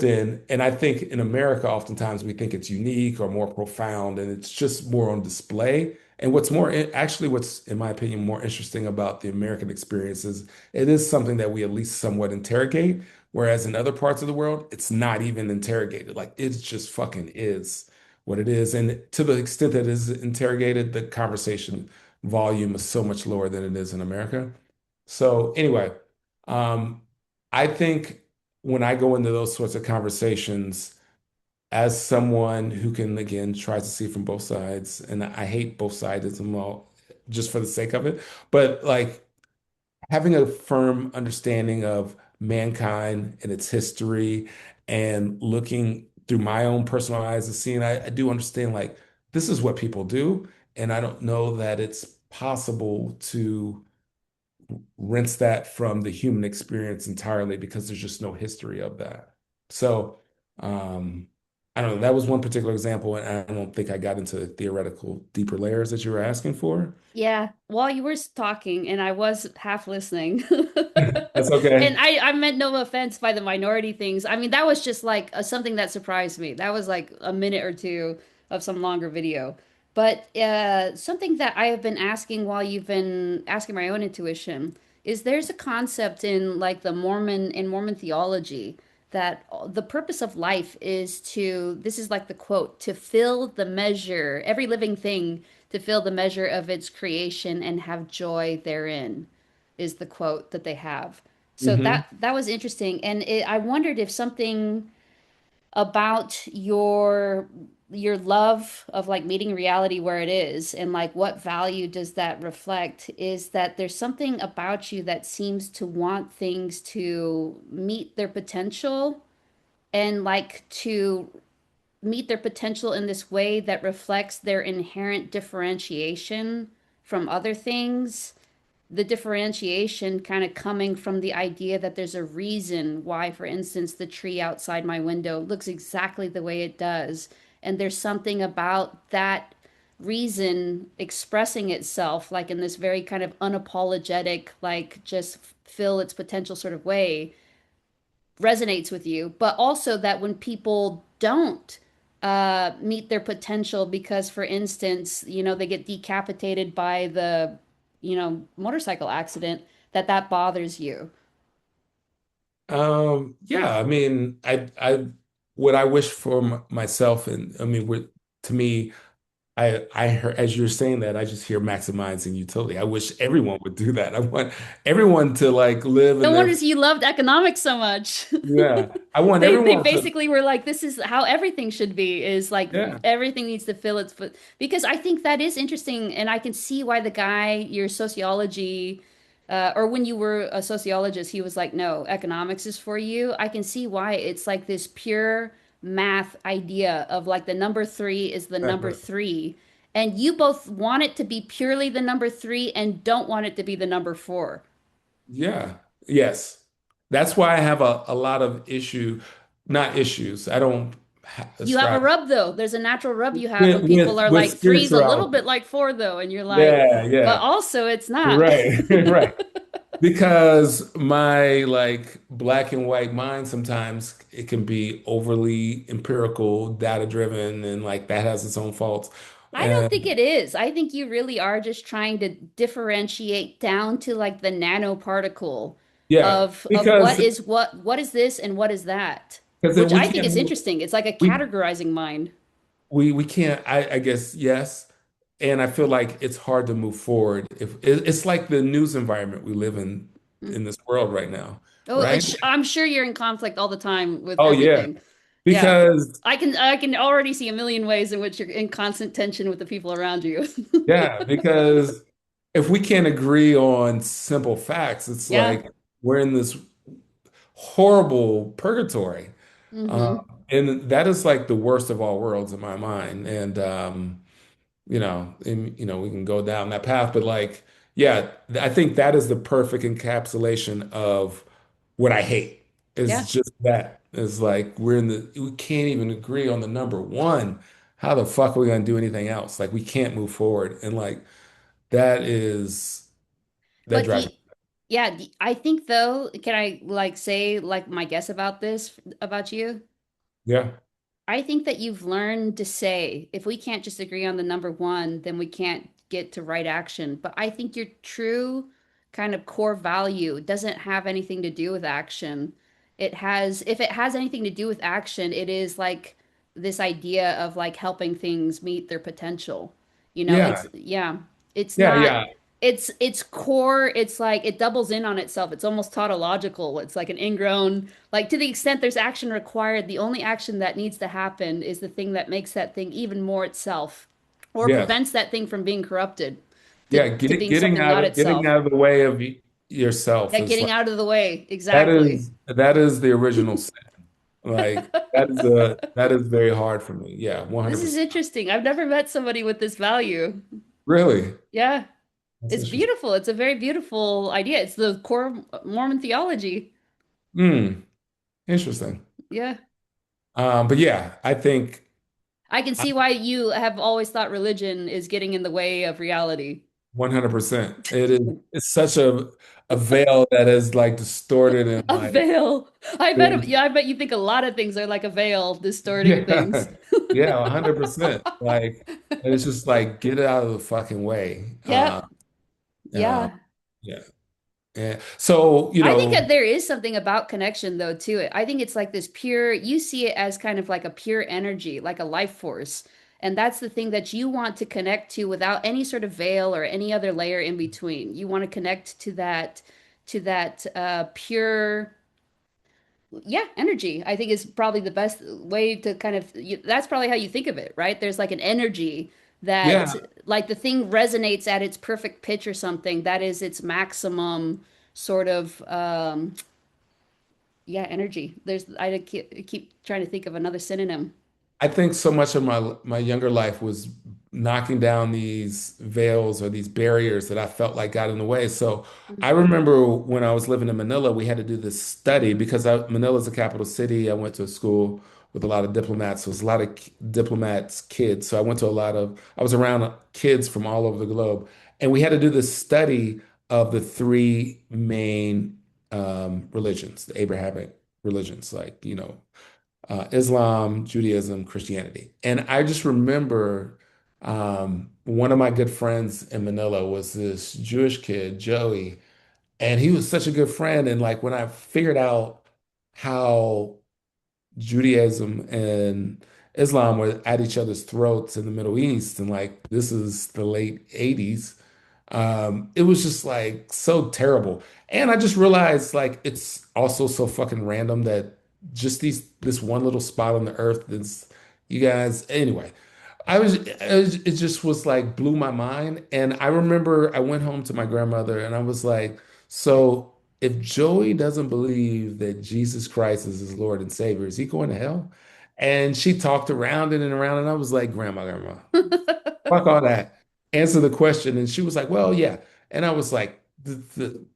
in. And I think in America, oftentimes we think it's unique or more profound, and it's just more on display. And what's, in my opinion, more interesting about the American experience is it is something that we at least somewhat interrogate, whereas in other parts of the world, it's not even interrogated. Like it just fucking is what it is. And to the extent that it is interrogated, the conversation volume is so much lower than it is in America. So anyway, um, I think when I go into those sorts of conversations, as someone who can again try to see from both sides, and I hate both sides all just for the sake of it, but like having a firm understanding of mankind and its history and looking through my own personal eyes and seeing, I do understand like this is what people do. And I don't know that it's possible to rinse that from the human experience entirely because there's just no history of that. So, um, I don't know. That was one particular example, and I don't think I got into the theoretical deeper layers that you were asking for. Yeah, while you were talking, and I was half listening. That's And okay. I meant no offense by the minority things. I mean, that was just like something that surprised me. That was like a minute or two of some longer video. But something that I have been asking while you've been asking my own intuition is there's a concept in like Mormon theology that the purpose of life is to, this is like the quote, to fill the measure, every living thing to fill the measure of its creation and have joy therein, is the quote that they have. So Hmm. that was interesting, and I wondered if something about your love of like meeting reality where it is and like what value does that reflect, is that there's something about you that seems to want things to meet their potential and like to meet their potential in this way that reflects their inherent differentiation from other things. The differentiation kind of coming from the idea that there's a reason why, for instance, the tree outside my window looks exactly the way it does. And there's something about that reason expressing itself, like in this very kind of unapologetic, like just fill its potential sort of way, resonates with you, but also that when people don't meet their potential because, for instance, they get decapitated by the, motorcycle accident, that bothers you. Yeah, I mean, what I wish for myself, and I mean, to me, I heard as you're saying that, I just hear maximizing utility. I wish everyone would do that. I want everyone to like live in No their, wonder you loved economics so much. yeah, I want They everyone to, basically were like, this is how everything should be, is like yeah. everything needs to fill its foot. Because I think that is interesting, and I can see why the guy, your sociology, or when you were a sociologist, he was like, no, economics is for you. I can see why it's like this pure math idea of like the number three is the number Exactly. three. And you both want it to be purely the number three and don't want it to be the number four. Yeah. Yes. That's why I have a lot of not issues. I don't You have a ascribe rub though. There's a natural rub you have when people are with like three's a little spirituality. bit like four though, and you're like, Yeah, but yeah. also it's not. Right. Right. Because my like black and white mind sometimes it can be overly empirical, data driven, and like that has its own faults. I don't think it is. I think you really are just trying to differentiate down to like the nanoparticle Yeah, of because what is this and what is that, then which we I think can't is interesting. It's like a we categorizing mind. we can't I guess yes, and I feel like it's hard to move forward if it's like the news environment we live Mm. in this world right now, Oh, right? I'm sure you're in conflict all the time with Oh yeah, everything. Yeah. because I can already see a million ways in which you're in constant tension with the people around you. because if we can't agree on simple facts, it's Yeah. like we're in this horrible purgatory. Um, Hmm. and that is like the worst of all worlds in my mind. And we can go down that path, but like, yeah, I think that is the perfect encapsulation of what I hate. Yeah. Is just that. It's like we can't even agree on the number one. How the fuck are we gonna do anything else? Like we can't move forward. And like that is that But drives me. yeah, I think though, can I like say like my guess about this about you? Yeah. I think that you've learned to say, if we can't just agree on the number one, then we can't get to right action. But I think your true kind of core value doesn't have anything to do with action. If it has anything to do with action, it is like this idea of like helping things meet their potential. Yeah. Yeah, it's Yeah. not, Yeah. it's core, it's like it doubles in on itself. It's almost tautological. It's like an ingrown like to the extent there's action required, the only action that needs to happen is the thing that makes that thing even more itself or Yes. prevents that thing from being corrupted Yeah. to being something not Getting itself. out of the way of yourself Yeah, is getting like out of the way. Exactly. that is the original sin. Like that is very hard for me. Yeah, This is 100%. interesting. I've never met somebody with this value. Really? Yeah, That's it's interesting. beautiful. It's a very beautiful idea. It's the core Mormon theology. Hmm. Interesting. Yeah. But yeah, I think I can see why you have always thought religion is getting in the way of reality. 100%. It's such a veil that is like distorted and A like veil. been Yeah, I bet you think a lot of things are like a veil distorting things. yeah. Yeah, 100%. Like and it's just like get it out of the fucking way. Yep. Uh Yeah. yeah. Yeah. So, I think that there is something about connection though to it. I think it's like this pure, you see it as kind of like a pure energy, like a life force. And that's the thing that you want to connect to without any sort of veil or any other layer in between. You want to connect to that pure yeah, energy, I think is probably the best way to kind of that's probably how you think of it, right? There's like an energy that yeah, like the thing resonates at its perfect pitch or something. That is its maximum sort of yeah, energy. Keep trying to think of another synonym. I think so much of my younger life was knocking down these veils or these barriers that I felt like got in the way. So I remember when I was living in Manila, we had to do this study because Manila's a capital city. I went to a school with a lot of diplomats. So it was a lot of diplomats' kids. So I was around kids from all over the globe. And we had to do this study of the three main religions, the Abrahamic religions, like, Islam, Judaism, Christianity. And I just remember one of my good friends in Manila was this Jewish kid, Joey, and he was such a good friend. And like when I figured out how Judaism and Islam were at each other's throats in the Middle East, and like this is the late 80s. It was just like so terrible. And I just realized like it's also so fucking random that just this one little spot on the earth that's you guys anyway. It just was like blew my mind. And I remember I went home to my grandmother and I was like, so if Joey doesn't believe that Jesus Christ is his Lord and Savior, is he going to hell? And she talked around it and around, and I was like, Grandma, fuck all that. Answer the question. And she was like, well, yeah. And I was like,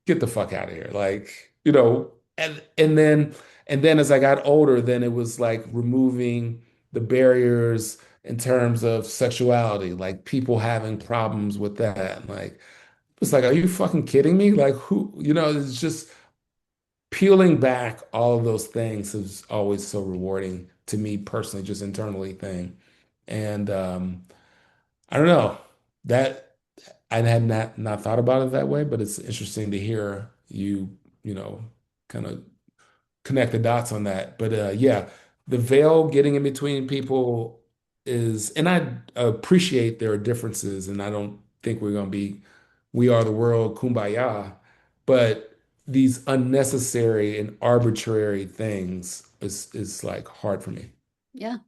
get the fuck out of here. Like, and then as I got older, then it was like removing the barriers in terms of sexuality, like people having problems with that. Like, it's like, are you fucking kidding me? Like, it's just peeling back all of those things is always so rewarding to me personally, just internally thing. And I don't know that I had not thought about it that way, but it's interesting to hear you, kind of connect the dots on that. But yeah, the veil getting in between people is, and I appreciate there are differences, and I don't think we're going to be, we are the world, kumbaya, but these unnecessary and arbitrary things is like hard for me. Yeah.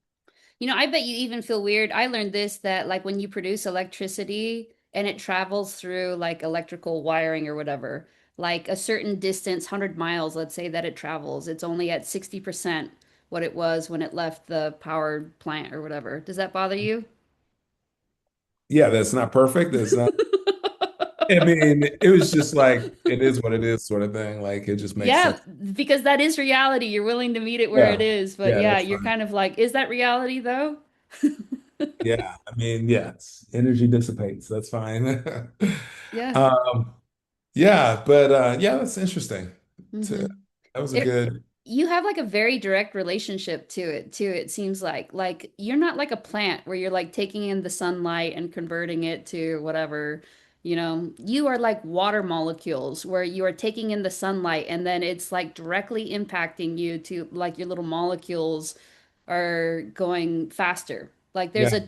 I bet you even feel weird. I learned this that like when you produce electricity and it travels through like electrical wiring or whatever, like a certain distance, 100 miles, let's say that it travels, it's only at 60% what it was when it left the power plant or whatever. Does that bother you? Yeah, that's not perfect. That's not, I mean, it was just like, it is what it is sort of thing. Like, it just makes Yeah, sense. because that is reality. You're willing to meet it where it Yeah. is. But Yeah, yeah, that's you're fine. kind of like, is that reality though? Yeah, I mean, yes, energy dissipates. That's fine. Yeah. Um, yeah, but yeah, that's interesting. Hmm. To, that was a It good. you have like a very direct relationship to it too, it seems like you're not like a plant where you're like taking in the sunlight and converting it to whatever, you are like water molecules where you are taking in the sunlight and then it's like directly impacting you to like your little molecules are going faster. Like there's Yeah,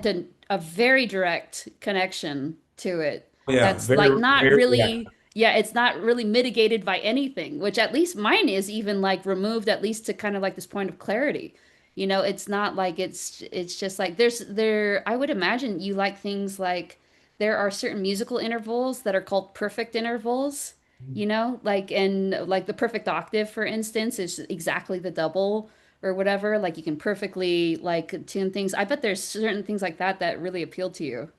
a very direct connection to it. yeah, That's like very, not very reactive. really, yeah, it's not really mitigated by anything, which at least mine is even like removed at least to kind of like this point of clarity. It's not like it's just like I would imagine you like things like there are certain musical intervals that are called perfect intervals, like and like the perfect octave, for instance, is exactly the double or whatever. Like you can perfectly like tune things. I bet there's certain things like that that really appeal to you.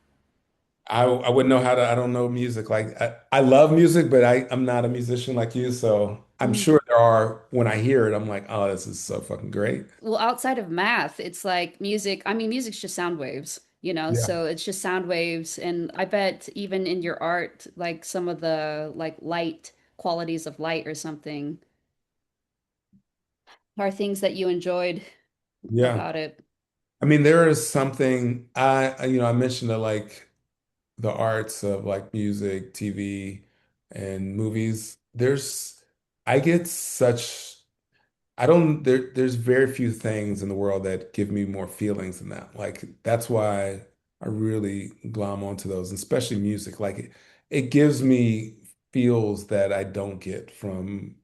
I wouldn't know how to. I don't know music. Like I love music, but I'm not a musician like you. So I'm Mm. sure there are. When I hear it, I'm like, oh, this is so fucking great. Well, outside of math, it's like music. I mean, music's just sound waves, Yeah, so it's just sound waves. And I bet even in your art, like some of the like light qualities of light or something are things that you enjoyed yeah. about it. I mean, there is something I mentioned that like the arts of like music, TV, and movies. I get such, I don't, there's very few things in the world that give me more feelings than that. Like, that's why I really glom onto those, especially music. Like, it gives me feels that I don't get from,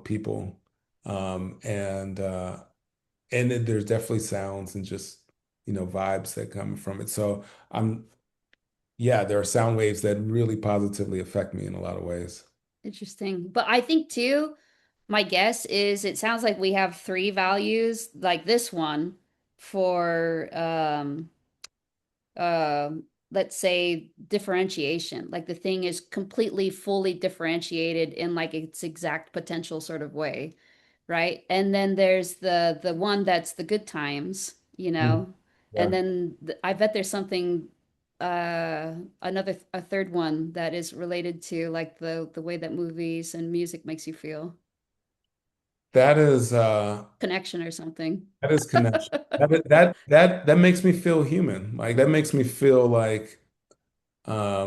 people. And then there's definitely sounds and just, vibes that come from it. So I'm, yeah, there are sound waves that really positively affect me in a lot of ways. Interesting. But I think too, my guess is it sounds like we have three values, like this one for let's say differentiation. Like the thing is completely fully differentiated in like its exact potential sort of way, right? And then there's the one that's the good times, Mm. and Yeah. then I bet there's something a third one that is related to like the way that movies and music makes you feel, That is connection or something. that is connection. That makes me feel human. Like, that makes me feel like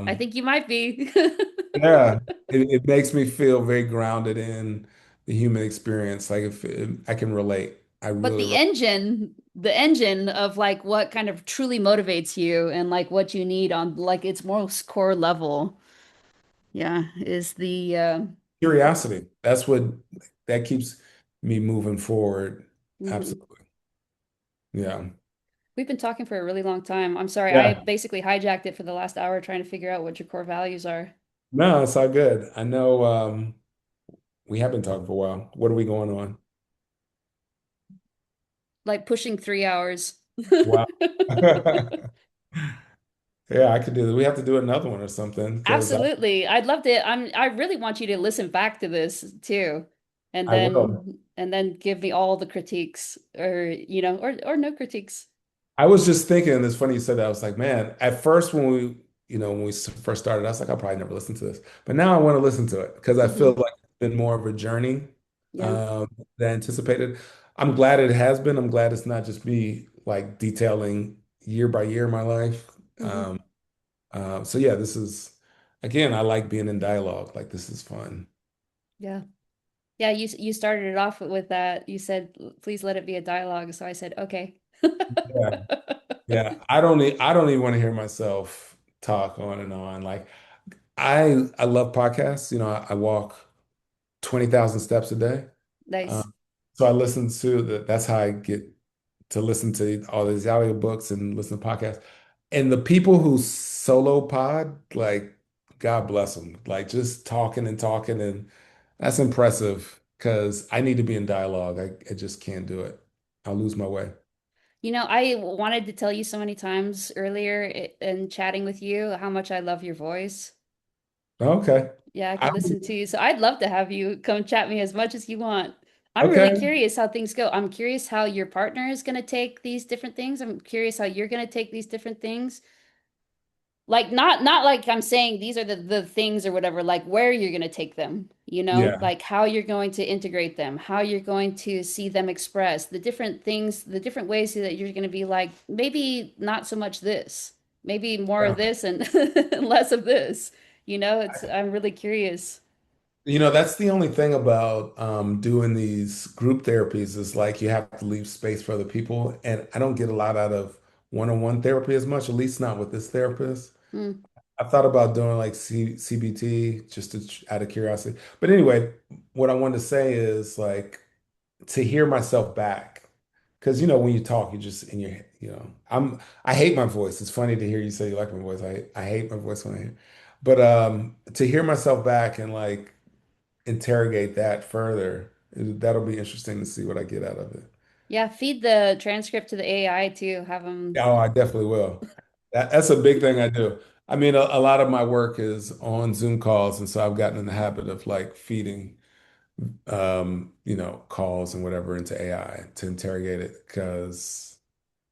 I um think you might be. yeah, it makes me feel very grounded in the human experience. Like, if I can relate. I But really relate. the engine of like what kind of truly motivates you and like what you need on like its most core level, yeah, is the Curiosity. That's what that keeps me moving forward. mhm. Absolutely. Yeah. We've been talking for a really long time. I'm sorry, I Yeah. basically hijacked it for the last hour trying to figure out what your core values are. No, it's all good. I know we have been talking for a while. What are we going on? Like pushing 3 hours. Wow. Yeah, I could do that. We have to do another one or something because Absolutely. I'd love to. I really want you to listen back to this too. And I will. then give me all the critiques or or no critiques. I was just thinking, it's funny you said that. I was like, man, at first when we first started, I was like, I'll probably never listen to this. But now I want to listen to it because I feel Hmm. like it's been more of a journey Yeah. than anticipated. I'm glad it has been. I'm glad it's not just me like detailing year by year my life. Hmm. So yeah, this is again, I like being in dialogue. Like this is fun. Yeah. Yeah, you started it off with that. You said, "Please let it be a dialogue." So I said, "Okay." Yeah. Yeah. I don't even want to hear myself talk on and on. Like I love podcasts. You know, I walk 20,000 steps a day. Nice. Um, so I listen to that's how I get to listen to all these audiobooks and listen to podcasts. And the people who solo pod, like, God bless them. Like, just talking and talking. And that's impressive because I need to be in dialogue. I just can't do it. I'll lose my way. I wanted to tell you so many times earlier in chatting with you how much I love your voice. Okay. Yeah, I I, could listen to you. So I'd love to have you come chat me as much as you want. I'm really okay. curious how things go. I'm curious how your partner is going to take these different things. I'm curious how you're going to take these different things. Like not like I'm saying these are the things or whatever, like where you're going to take them, Yeah. like how you're going to integrate them, how you're going to see them expressed, the different things, the different ways that you're going to be like, maybe not so much this, maybe more of Yeah. this and less of this. I'm really curious. You know, that's the only thing about doing these group therapies is like you have to leave space for other people. And I don't get a lot out of one-on-one therapy as much, at least not with this therapist. Hmm. I thought about doing like CBT just out of curiosity. But anyway, what I wanted to say is like to hear myself back. Because you know, when you talk, you just in your, I hate my voice. It's funny to hear you say you like my voice. I hate my voice when I hear. But to hear myself back and like interrogate that further. That'll be interesting to see what I get out of it. Yeah, feed the transcript to the AI too. Have them. Oh, I definitely will. That's a big thing I do. I mean, a lot of my work is on Zoom calls, and so I've gotten in the habit of like feeding, calls and whatever into AI to interrogate it because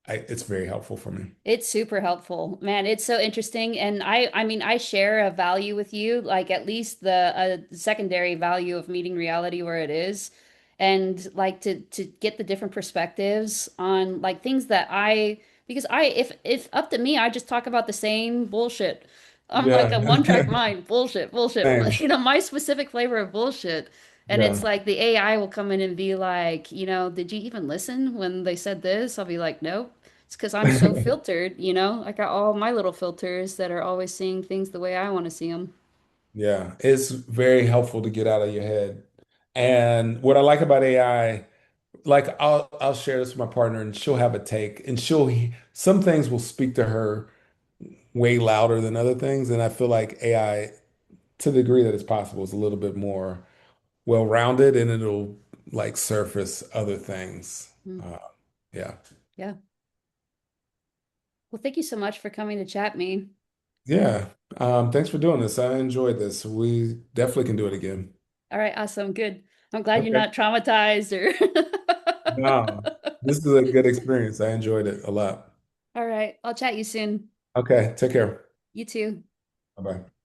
it's very helpful for me. It's super helpful, man. It's so interesting, and I mean, I share a value with you, like at least the secondary value of meeting reality where it is, and like to get the different perspectives on like things that because if up to me, I just talk about the same bullshit. I'm like Yeah. a one-track mind, bullshit, bullshit. Same. My specific flavor of bullshit. And it's Yeah. like the AI will come in and be like, did you even listen when they said this? I'll be like, nope. It's because I'm so filtered, I got all my little filters that are always seeing things the way I want to see them. Yeah. It's very helpful to get out of your head. And what I like about AI, like I'll share this with my partner and she'll have a take and some things will speak to her way louder than other things. And I feel like AI, to the degree that it's possible, is a little bit more well-rounded and it'll like surface other things. Mm, Uh, yeah. yeah. Well, thank you so much for coming to chat me. Yeah. Thanks for doing this. I enjoyed this. We definitely can do it again. All right, awesome. Good. I'm glad you're Okay. not traumatized or No, this is a good experience. I enjoyed it a lot. All right, I'll chat you soon. Okay. Take care. You too. Bye-bye.